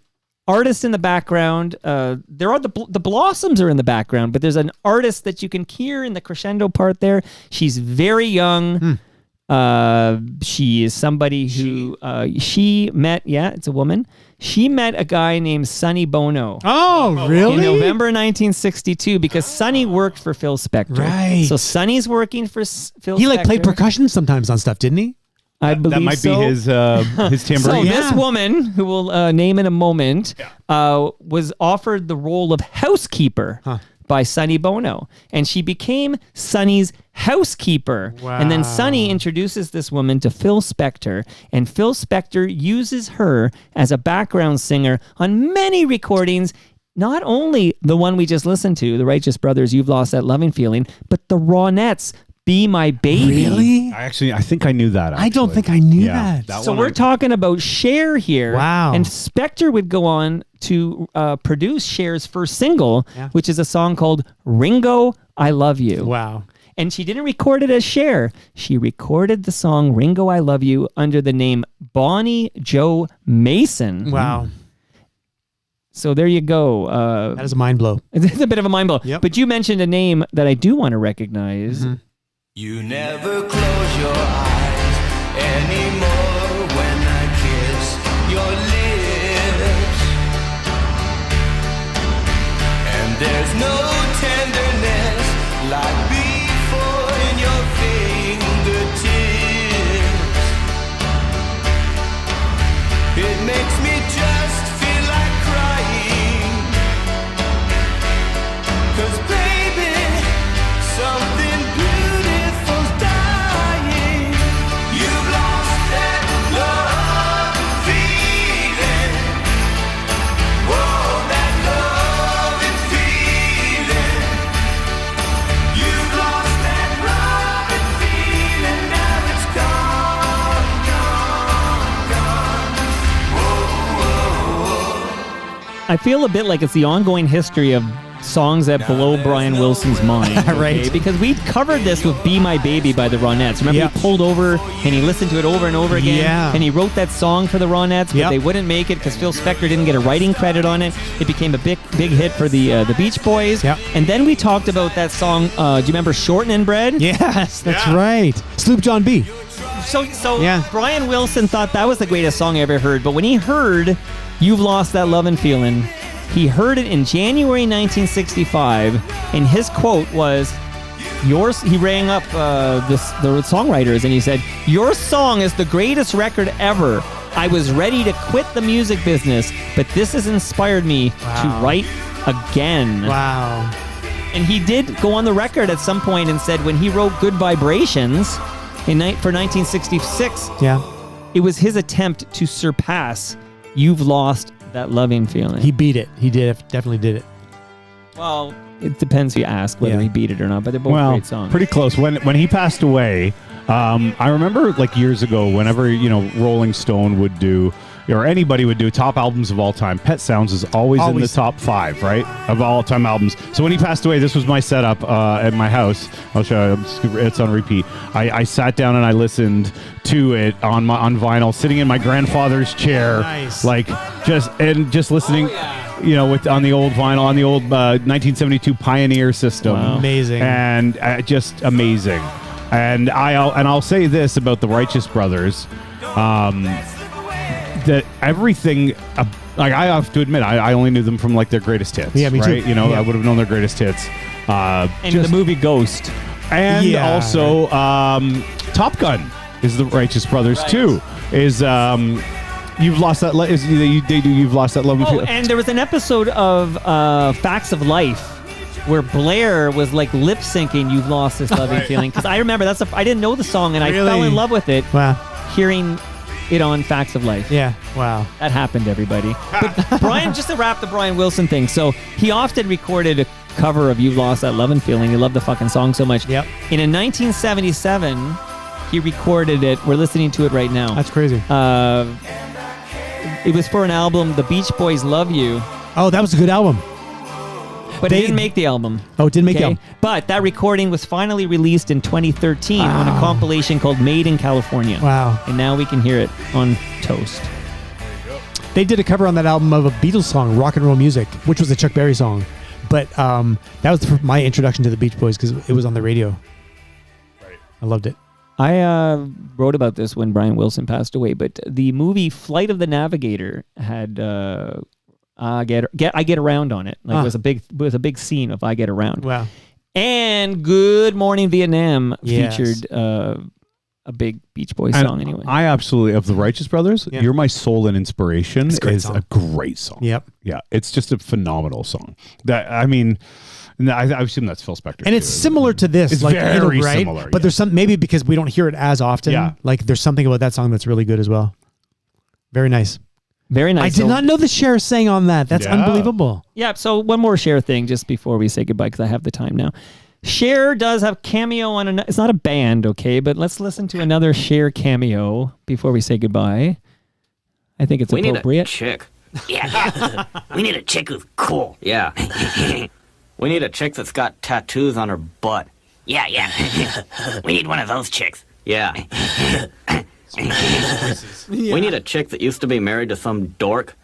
artist in the background. There are the Blossoms are in the background, but there's an artist that you can hear in the crescendo part there. She's very young. She is somebody who she met. Yeah, it's a woman. She met a guy named Sonny Bono. Oh, really? In November 1962, because Sonny worked for Phil Spector. Right. So Sonny's working for Phil Spector. He played percussion sometimes on stuff, didn't he? I believe that might so. be his tambourine. So this woman, who we'll name in a moment, was offered the role of housekeeper by Sonny Bono, and she became Sonny's housekeeper. Wow. And then Sonny introduces this woman to Phil Spector, and Phil Spector uses her as a background singer on many recordings. Not only the one we just listened to, the Righteous Brothers, You've Lost That Loving Feeling, but the Ronettes, Be My Baby. Really? I think I knew that. I don't think I knew that. So we're talking about Cher here. Wow. And Spector would go on to produce Cher's first single, which is a song called Ringo, I Love You. Wow. And she didn't record it as Cher. She recorded the song Ringo, I Love You under the name Bonnie Jo Mason. Wow. So there you go. That is a mind blow. It's a bit of a mind blow. Yep. But you mentioned a name that I do want to recognize. Mm-hmm. You never close your eyes anymore when I kiss your lips. And there's no tenderness like before in your fingertips. It makes me just feel like crying. 'Cause baby, something beautiful's dying. You've lost that love feeling. Whoa, that love and feeling. You've lost that love and feeling. Now it's gone, gone, gone. Whoa, whoa, whoa. I feel a bit like it's the ongoing history of songs that blow Brian Wilson's mind. Right. Okay? Because we covered this with Be My Baby by the Ronettes. Remember, Yep. he pulled over and he listened to it over and over again. Yeah. And he wrote that song for the Ronettes, but Yep. they wouldn't make it because Phil Spector didn't get a writing credit on it. It became a big hit for the Beach Boys. Yep. And then we talked about that song, do you remember Shortening Bread? Yes, that's right. Sloop John B. So Yeah. Brian Wilson thought that was the greatest song I ever heard, but when he heard You've Lost That Lovin' Feeling, he heard it in January 1965, and his quote was, he rang up the songwriters and he said, "Your song is the greatest record ever. I was ready to quit the music business, but this has inspired me to write again." Wow. And he did go on the record at some point and said when he wrote Good Vibrations for 1966, Yeah. it was his attempt to surpass You've Lost That Loving Feeling. He beat it. He definitely did it. Well, it depends who you ask whether he beat it or not, but they're both great songs. Pretty close. When he passed away, I remember like years ago, whenever Rolling Stone would do or anybody would do top albums of all time, Pet Sounds is always in the top 5, right, of all time albums. So when he passed away, this was my setup at my house. I'll show you. It's on repeat. I sat down and I listened to it on vinyl, sitting in my grandfather's chair, like just listening. You know, on the old vinyl, on the old 1972 Pioneer system. Wow. Amazing. And just amazing. And I'll say this about the Righteous Brothers, that everything, like I have to admit, I only knew them from like their greatest hits. Yeah, me right? too. You know, Yeah. I would have known their greatest hits. And the movie Ghost. And also Top Gun is the Righteous Brothers too. Is You've Lost That Love. You've Lost That Love. Oh, and there was an episode of Facts of Life where Blair was like lip syncing "You've Lost This Loving Feeling" because I remember I didn't know the song and I fell in love with it. Wow. Hearing it on Facts of Life. Yeah. Wow. That happened, everybody. But Brian, just to wrap the Brian Wilson thing, so he often recorded a cover of "You've Lost That Loving Feeling." He loved the fucking song so much. Yep. And in 1977, he recorded it. We're listening to it right now. That's crazy. It was for an album, The Beach Boys Love You. Oh, that was a good album. But it didn't make the album. Oh, it didn't make the album. But that recording was finally released in 2013 on a compilation called Made in California. Wow. And now we can hear it on Toast. They did a cover on that album of a Beatles song, Rock and Roll Music, which was a Chuck Berry song. But that was my introduction to the Beach Boys because it was on the radio. Right. I loved it. I wrote about this when Brian Wilson passed away, but the movie Flight of the Navigator had I Get Around on it. Like it was a big scene of I Get Around. Wow. And Good Morning Vietnam Yes. featured a big Beach Boys song anyway. I absolutely, of the Righteous Brothers, You're My Soul and Inspiration It's a great is song. a great song. Yep. Yeah, it's just a phenomenal song. I assume that's Phil Spector. And it's similar to this. It's like, very right? similar. But there's some, maybe because we don't hear it as often. Yeah. Like there's something about that song that's really good as well. Very nice. Very nice. I did not know the Cher sang on that. That's unbelievable. Yeah, so one more Cher thing just before we say goodbye because I have the time now. Cher does have cameo on it's not a band, okay, but let's listen to another Cher cameo before we say goodbye. I think it's appropriate. We need a chick. Yeah. We need a chick who's cool. Yeah. We need a chick that's got tattoos on her butt. Yeah. We need one of those chicks. Yeah. We need a chick that used to be married to some dork,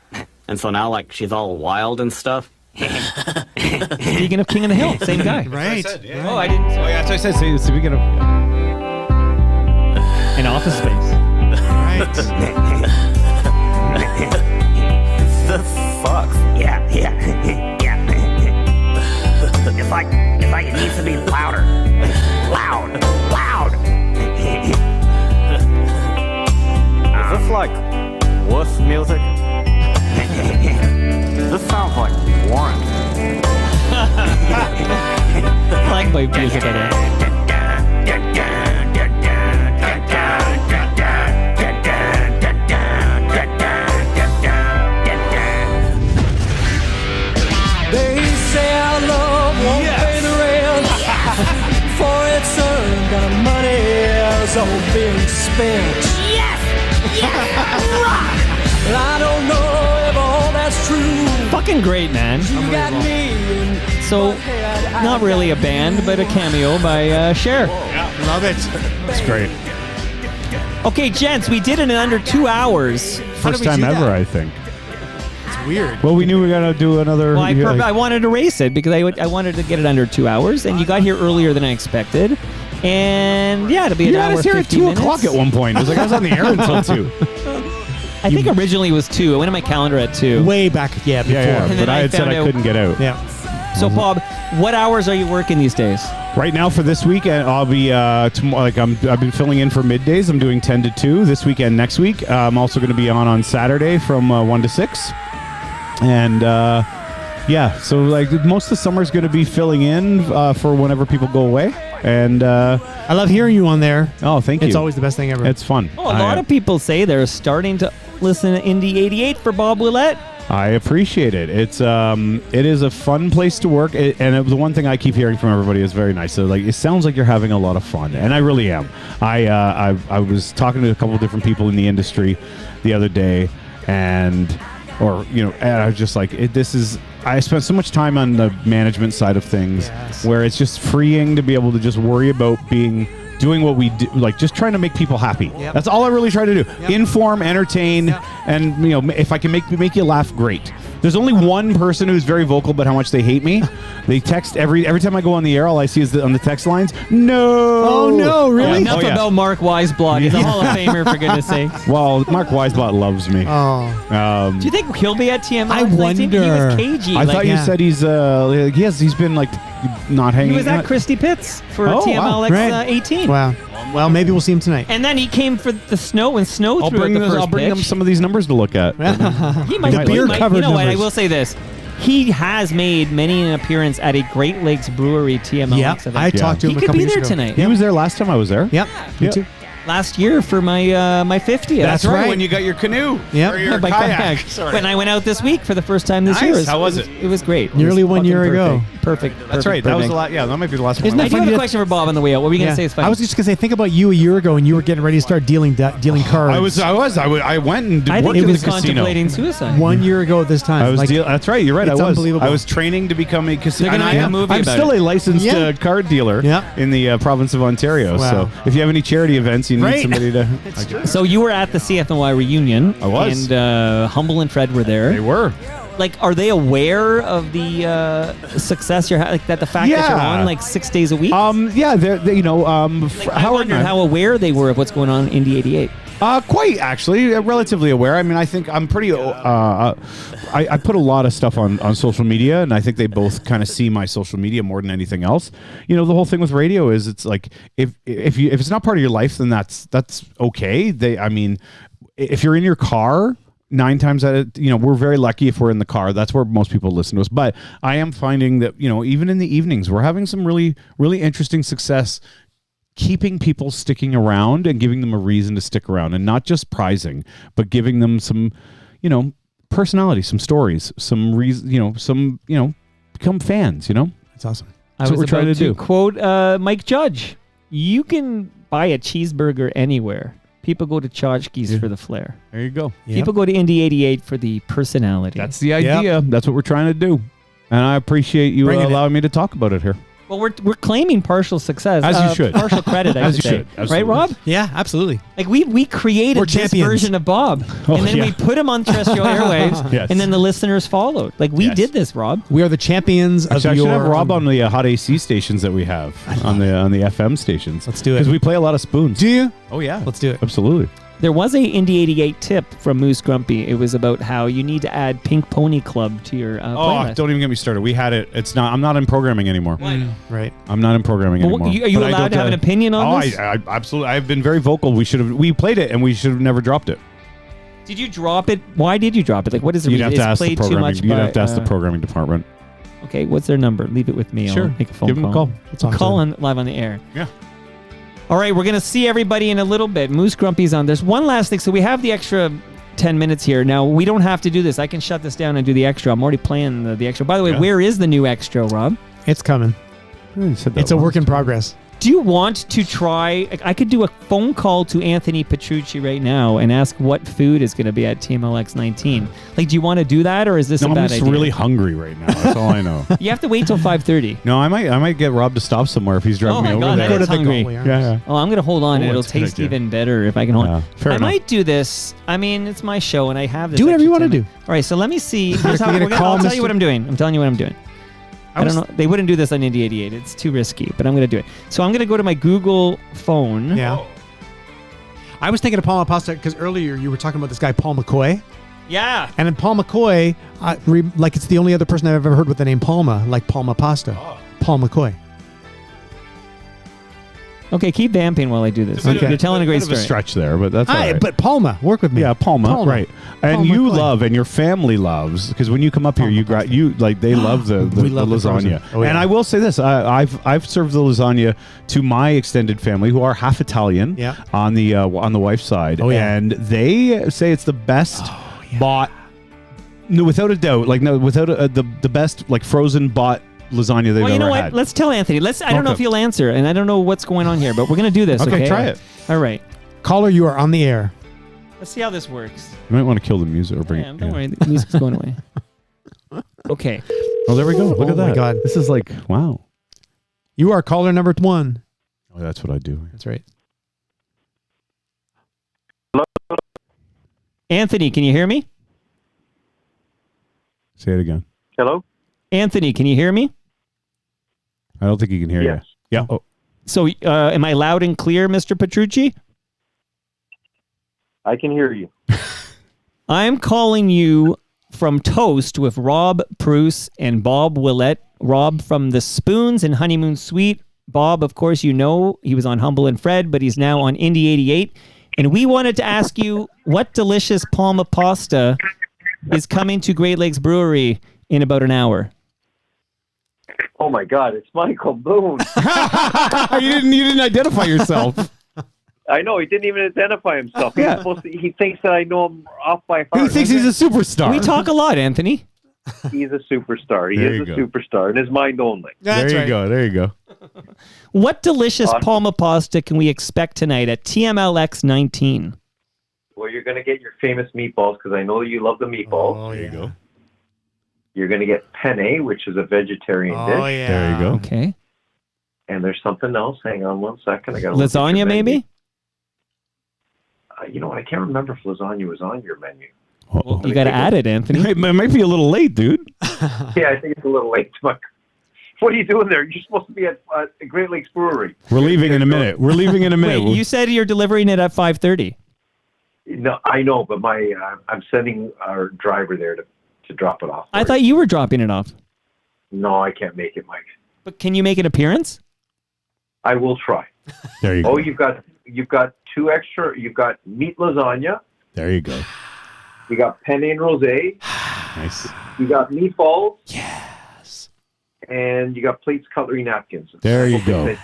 and so now, like, she's all wild and stuff. Speaking of King of the Hill, same guy. Right. Oh, I didn't. Oh, yeah, that's what I said. Speaking of... In Office Space. Right. This sucks. Yeah. It's like it needs to be louder. Loud. Is this like wuss music? This sounds like Warren. I like my music, I think. They say our love won't pay the rent for its earned, and our money is all being spent. Yes! And I don't know if all that's true. Fucking great, man. You got me. So, not really a band, but a cameo by Cher. Love it. It's great. Okay, gents, we did it in under 2 hours. First time ever, I think. It's weird. Well, we knew we were going to do another... Well, I wanted to race it because I wanted to get it under 2 hours, and you got here earlier than I expected. And yeah, it'll be an You hour. had us here at 15 2 minutes. o'clock at one point. It was like I was on the air until 2. I think originally it was 2. I went on my calendar at 2. Way back, before. And But then I I had said found I out- couldn't get out. Yeah. So, Bob, what hours are you working these days? Right now for this weekend, I'll be tomorrow. I've been filling in for middays. I'm doing 10 to 2 this weekend. Next week, I'm also going to be on Saturday from 1 to 6. And yeah, so like most of the summer is going to be filling in for whenever people go away. And I love hearing you on there. oh, thank you. It's always the best thing ever. It's fun. Oh, a lot of people say they're starting to listen to Indie 88 for Bob Willette. I appreciate it. It is a fun place to work, the one thing I keep hearing from everybody is very nice. So like, it sounds like you're having a lot of fun, and I really am. I was talking to a couple of different people in the industry the other day, and I was just like, I spent so much time on the management side of things, where it's just freeing to be able to just worry about doing what we do, like just trying to make people happy. Yep. That's all I really try to do. Yep. Inform, entertain, and if I can make you laugh, great. There's only one person who's very vocal about how much they hate me. They text every time I go on the air, all I see is on the text lines, no. Oh, no, really? Enough about Mark Weisblot. He's a Hall of Famer, for goodness sake. Well, Mark Weisblot loves me. Oh. Do you think he'll be at TMLX19? I wonder. He was cagey. I thought you said he's been like not hanging. He was at Christy Pitts for TMLX18. Wow. Well, maybe we'll see him tonight. And then he came for the snow when snow I'll threw bring at the first him pitch. some of these numbers to look at. He might, The beer covered you know what? I numbers. will say this. He has made many an appearance at a Great Lakes Brewery TMLX event. I talked to him He a could couple be years there ago. tonight. He was there last time I was there. Yep. Me too. Last year for my my 50th. That's right. When you got your canoe. Yep. Or your My kayak. kayak. When I went out this week for the first time this Nice. year. How was it? It was great. It Nearly was 1 year fucking ago. Perfect. That's right. That was the last. Yeah, that might be the last Isn't one. that I do have funny a that- question for Bob on the way out. What were you going to say? It's funny. I was just going to say, think about you a year ago, and you were getting ready to start dealing cards. I went and I think worked he in was the casino. contemplating suicide. 1 year ago at this time. I was that's right. You're right. it's I was. unbelievable. I was training to become a casino. They're gonna and make I a am. movie I'm about still it. a licensed Yeah. card dealer Yeah. in the province of Ontario. Wow. So if you have any charity events, you need Right. somebody to. So you were at the CFNY reunion. I was. And Humble and Fred were there. They were. Like, are they aware of the success you're having? Like, that the fact that you're Yeah. on like 6 days a week? Yeah. They I Howard wondered and I- how aware they were of what's going on in Indy 88. Quite actually, relatively aware. I mean, I think I'm pretty. I put a lot of stuff on social media, and I think they both kind of see my social media more than anything else. The whole thing with radio is it's like if it's not part of your life, then that's okay. If you're in your car. 9 times out of we're very lucky if we're in the car. That's where most people listen to us. But I am finding that even in the evenings, we're having some really really interesting success. Keeping people sticking around and giving them a reason to stick around, and not just prizing, but giving them some, personality, some stories, some reason, become fans. That's awesome. I That's was what we're trying about to do. quote Mike Judge. You can buy a cheeseburger anywhere. People go to Tchotchke's for the flair. There you go. Yep. People go to Indy 88 for the personality. That's the idea. That's what we're trying to do, and I appreciate you Bringing it. allowing me to talk about it here. well, we're claiming partial success. As you should. Partial credit, I As should you say. should. Right, Absolutely. Rob? Yeah, absolutely. Like we created We're this champions. version of Bob, Oh, and then yeah. we put him on terrestrial airwaves, Yes. and then the listeners followed. Like we Yes. did this, Rob. We are the champions Actually, I of should your. have Rob on the hot AC stations that we have on the FM stations. Let's do it. Because we play a lot of spoons. Do you? Oh yeah, Let's do it. Absolutely. There was a Indy 88 tip from Moose Grumpy. It was about how you need to add Pink Pony Club to your playlist. Don't even get me started. We had it. It's not. I'm not in programming anymore. Right. I'm not in programming Well, anymore. are you But I allowed don't, to have an opinion on this? I absolutely. I've been very vocal. We played it, and we should have never dropped it. Did you drop it? Why did you drop it? Like, what is the You'd reason? have to It's ask the played too programming. much You'd by, have to ask the programming department. Okay, what's their number? Leave it with me. Sure. I'll make a phone Give them call. a call. Let's talk to Call them. on live on the air. Yeah. All right, we're going to see everybody in a little bit. Moose Grumpy's on. There's one last thing. So we have the extra 10 minutes here. Now, we don't have to do this. I can shut this down and do the extra. I'm already playing the extra. By the way, Yeah. where is the new extra, Rob? It's coming. It's a work in progress. Do you want to try? I could do a phone call to Anthony Petrucci right now and ask what food is going to be at TMLX19. Like, do you want to do that, or is this a I'm bad just idea? really hungry right now. That's all I know. You have to wait till 5:30. No, I might get Rob to stop somewhere if he's driving Oh me my over God, there. that is hungry. Yeah. Oh, I'm going to hold on, and Oh, it'll that's a good taste idea. even better if I can hold Yeah, on. fair I enough. might do this. I mean, it's my show, and I have this. Do whatever extra you wanna 10 do. minutes. All right, so let me see. Here's how You're gonna call I'll tell you Mr. what I'm doing. I'm telling you what I'm doing. I don't know. They wouldn't do this on Indy 88. It's too risky, but I'm going to do it. So I'm going to go to my Google phone. Yeah. I was thinking of Paul Pasta because earlier you were talking about this guy Paul McCoy, Yeah. and in Paul McCoy, like it's the only other person I've ever heard with the name Palma, like Palma Pasta. Paul McCoy. Okay, keep vamping while I do this. Okay. You're telling a great Bit of a story. stretch there, but that's all right. But Palma, work with me. Yeah, Palma, right? And Paul you McCoy. love, and your family loves, because when you come up here, they love the We love the lasagna. frozen. Oh, yeah. And I will say this: I've served the lasagna to my extended family, who are half Italian, Yeah. on the wife's side, Oh, yeah. and they say it's the best bought, no, without a doubt, the best like frozen bought lasagna they've Well, you know ever what? had. Let's tell Anthony. I don't know Okay. if he'll answer, and I don't know what's going on here, but we're going to do this. Okay, Okay, try it. All right. Caller, you are on the air. Let's see how this works. You might want to kill the music or bring Yeah, it. don't worry. The music's going away. Okay. Oh, there we go. Look Oh at that. my God. This is like, wow. You are caller number 1. Oh, that's what I do. That's right. Anthony, can you hear me? Say it again. Hello? Anthony, can you hear me? I don't think he can hear Yes. you. Yeah. Oh, So, am I loud and clear, Mr. Petrucci? I can hear you. I'm calling you from Toast with Rob Preuss and Bob Willette. Rob from the Spoons and Honeymoon Suite. Bob, of course, you know, he was on Humble and Fred, but he's now on Indie 88. And we wanted to ask you what delicious Palma pasta is coming to Great Lakes Brewery in about an hour. Oh my God, it's Michael Boone. you didn't identify yourself. I know, he didn't even identify himself. He's supposed to, he thinks that I know him off by He heart. thinks he's a superstar. We talk a lot, Anthony. He's a superstar. He There is you a go. superstar in his mind only. There you go. There you go. What delicious Awesome. Palma pasta can we expect tonight at TMLX19? Well, you're going to get your famous meatballs because I know you love the meatballs. Oh, there you go. You're going to get penne, which is a vegetarian dish. yeah. There you go. Okay. And there's something else. Hang on one second. I got Lasagna, maybe? You know what? I can't remember if lasagna was on your menu. Uh-oh. You got to add it, Anthony. It might be a little late, dude. Yeah, I think it's a little late. But what are you doing there? You're supposed to be at Great Lakes Brewery. We're leaving in a minute. We're leaving in a minute. Wait, you said you're delivering it at 5:30. No, I know, but I'm sending our driver there to drop it off. I thought you were dropping it off. No, I can't make it, Mike. But can you make an appearance? I will try. There you Oh, go. you've got 2 extra. You've got meat lasagna. There you go. You got penne and rosé. Nice. You got meatballs. Yes. And you got plates, cutlery, napkins. There you go.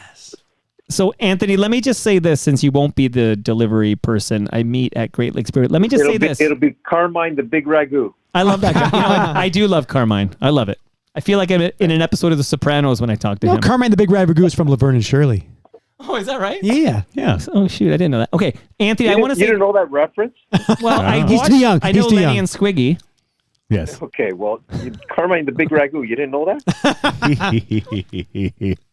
So, Anthony, let me just say this, since you won't be the delivery person I meet at Great Lakes Brewery. Let me just say this. It'll be Carmine the Big Ragu. I love that guy. You know what? I do love Carmine. I love it. I feel like I'm in an episode of The Sopranos when I talk to No, him. Carmine the Big Ragu is from Laverne and Shirley. Oh, is that right? Yeah. Yeah. Oh, shoot. I didn't know that. Okay, Anthony, I want to You say... didn't know that reference? Well, I He's watched, too young. I know He's too Lenny young. and Squiggy. Yes. Okay, well, Carmine the Big Ragu. You didn't know that?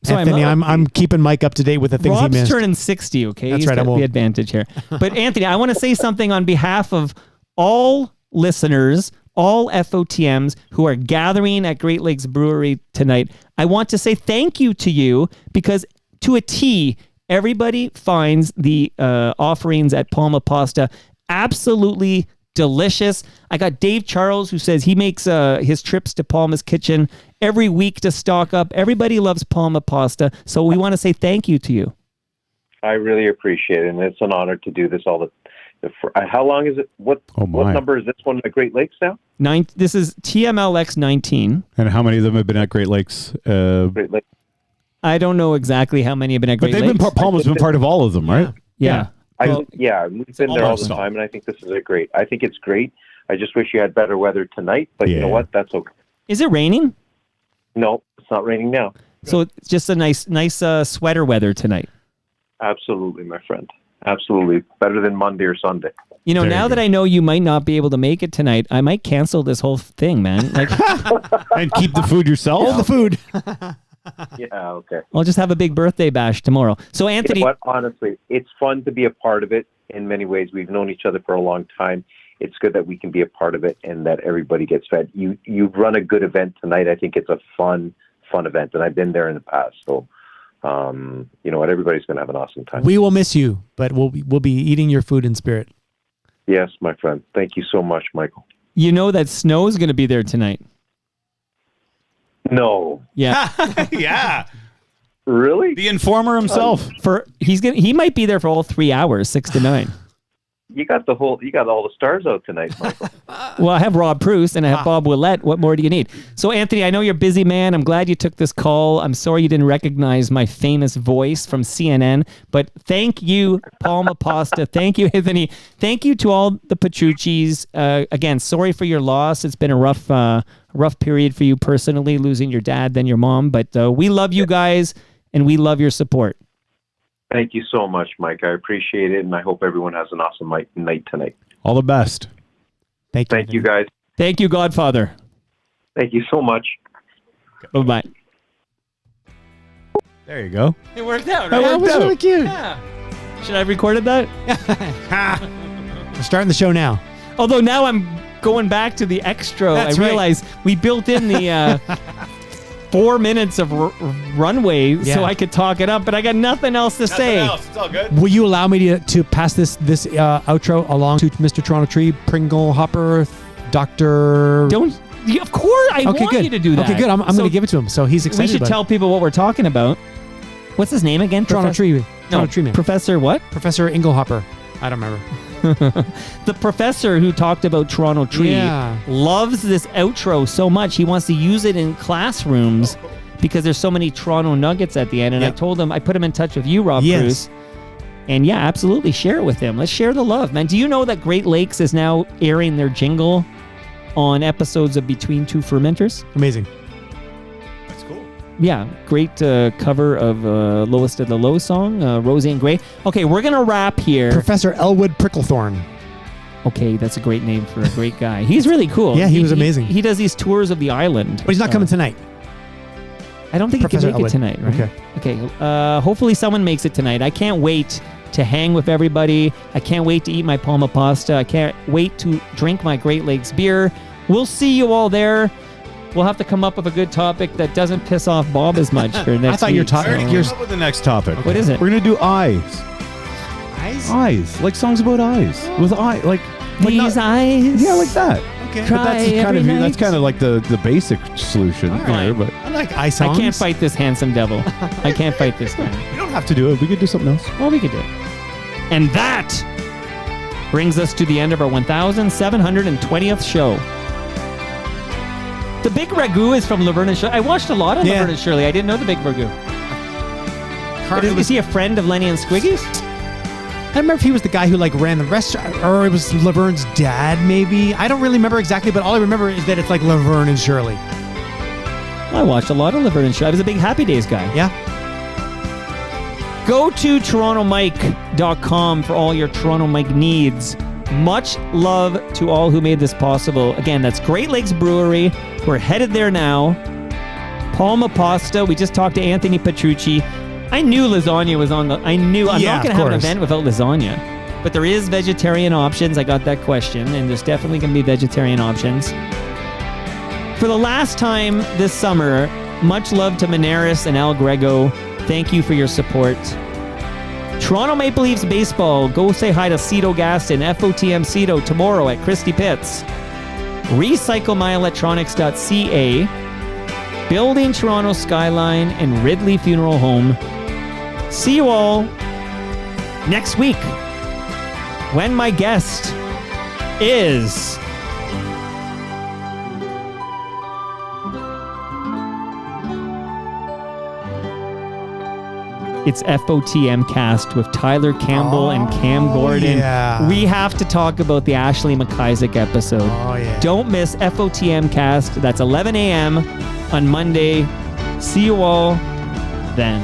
So Anthony, I'm keeping Mike up to date with the things he Rob's missed. turning 60, okay? That's He's right, got I won't- the advantage here. But Anthony, I want to say something on behalf of all listeners, all FOTMs who are gathering at Great Lakes Brewery tonight. I want to say thank you to you because to a T, everybody finds the offerings at Palma Pasta absolutely delicious. I got Dave Charles who says he makes his trips to Palma's Kitchen every week to stock up. Everybody loves Palma Pasta, so we want to say thank you to you. I really appreciate it, and it's an honor to do this all the how long is it? What number is this one at Great Lakes now? This is TMLX19. And how many of them have been at Great Lakes? Great Lakes. I don't know exactly how many have been at But Great they've Lakes. been Palma's been part of all of them, right? Yeah. We've been there all the almost all. time, and I think this is great. I think it's great. I just wish you had better weather tonight, but you know Yeah. what? That's okay. Is it raining? No, it's not raining now. So it's just a nice sweater weather tonight. Absolutely, my friend. Absolutely. Better than Monday or Sunday. You know, There now you that go. I know you might not be able to make it tonight, I might cancel this whole thing, man. Like, And keep the food yourself. Hold the food. Yeah, okay. I'll just have a big birthday bash tomorrow. So, Anthony, You know what? Honestly, it's fun to be a part of it in many ways. We've known each other for a long time. It's good that we can be a part of it and that everybody gets fed. You've run a good event tonight. I think it's a fun event, and I've been there in the past. So, you know what? Everybody's going to have an awesome time. We will miss you, but we'll be eating your food in spirit. Yes, my friend. Thank you so much, Michael. you know that Snow's going to be there tonight. No. Yeah. Yeah. Really? The informer himself. He might be there for all 3 hours, 6 to 9. You got all the stars out tonight, Michael. Well, I have Rob Preuss and I have Bob Willette. What more do you need? So, Anthony, I know you're a busy man. I'm glad you took this call. I'm sorry you didn't recognize my famous voice from CNN, but thank you, Palma Pasta. Thank you, Anthony. Thank you to all the Petruccis. Again, sorry for your loss. It's been a rough period for you personally, losing your dad, then your mom. But we love you guys and we love your support. Thank you so much, Mike. I appreciate it, and I hope everyone has an awesome night tonight. All the best. Thank you. Thank you, guys. Thank you, Godfather. Thank you so much. Bye-bye. There you go. It worked out, That right? worked out. really cute. Yeah. Should I have recorded that? We're starting the show now. Although now I'm going back to the extra. That's I right. realize we built in the 4 minutes of runway Yeah. so I could talk it up, but I got nothing else to say. It's all good. Will you allow me to pass this outro along to Mr. Toronto Tree, Pringle Hopper, Dr. Don't. Of course, I want good. you to do that. Okay, good. I'm So going to give it to him. So he's excited We should about tell people what we're talking about. What's his name again? Toronto Tree. No, Toronto Tree Man. Professor what? Professor Inglehopper. I don't remember. The professor who talked about Toronto Tree Yeah. loves this outro so much. He wants to use it in classrooms because there's so many Toronto nuggets at the end. And Yep. I told him, I put him in touch with you, Rob Yes. Preuss. And yeah, absolutely share it with him. Let's share the love, man. Do you know that Great Lakes is now airing their jingle on episodes of Between Two Fermenters? Amazing. That's cool. Yeah, great cover of Lowest of the Low song, Rosie and Gray. Okay, we're going to wrap here. Professor Elwood Pricklethorn. Okay, that's a great name for a great guy. He's really cool. Yeah, he was amazing. He does these tours of the island. But he's not coming tonight. I don't think Professor he can make Elwood. it tonight, right? Okay. Okay. Hopefully someone makes it tonight. I can't wait to hang with everybody. I can't wait to eat my palma pasta. I can't wait to drink my Great Lakes beer. We'll see you all there. We'll have to come up with a good topic that doesn't piss off Bob as much for next I thought you were week. talking- I already You're- came up with the next topic. What is it? We're gonna do eyes. Eyes? Eyes, like songs about eyes with eye, like These not- eyes. Yeah, like that. Okay. Cry But that's kind every of night. that's kind of like the basic solution right. here. But I like eye I songs. can't fight this handsome devil. I can't fight this guy. you don't have to do it. We could do something else. Well, we could do it. And that brings us to the end of our 1,720th show. The Big Ragu is from Laverne and Shirley. I watched a lot of Yeah. Laverne and Shirley. I didn't know the Big Ragu. Is he a friend of Lenny and Squiggy's? I don't remember if he was the guy who like ran the restaurant, or it was Laverne's dad, maybe. I don't really remember exactly, but all I remember is that it's like Laverne and Shirley. I watched a lot of Laverne and Shirley. I was a big Happy Days guy. Yeah. Go to TorontoMike.com for all your Toronto Mike needs. Much love to all who made this possible. Again, that's Great Lakes Brewery. We're headed there now. Palma Pasta. We just talked to Anthony Petrucci. I knew lasagna was on the... I'm Yeah, not going of to have an course. event without lasagna. But there is vegetarian options. I got that question. And there's definitely going to be vegetarian options. For the last time this summer, much love to Maneris and Al Grego. Thank you for your support. Toronto Maple Leafs baseball. Go say hi to Cito Gaston, FOTM Cito, tomorrow at Christie Pitts. RecycleMyElectronics.ca. Building Toronto Skyline and Ridley Funeral Home. See you all next week when my guest is... It's FOTM Cast with Tyler Campbell and Cam Gordon. yeah. We have to talk about the Ashley McIsaac episode. Oh, yeah. Don't miss FOTM Cast. That's 11 a.m. on Monday. See you all then.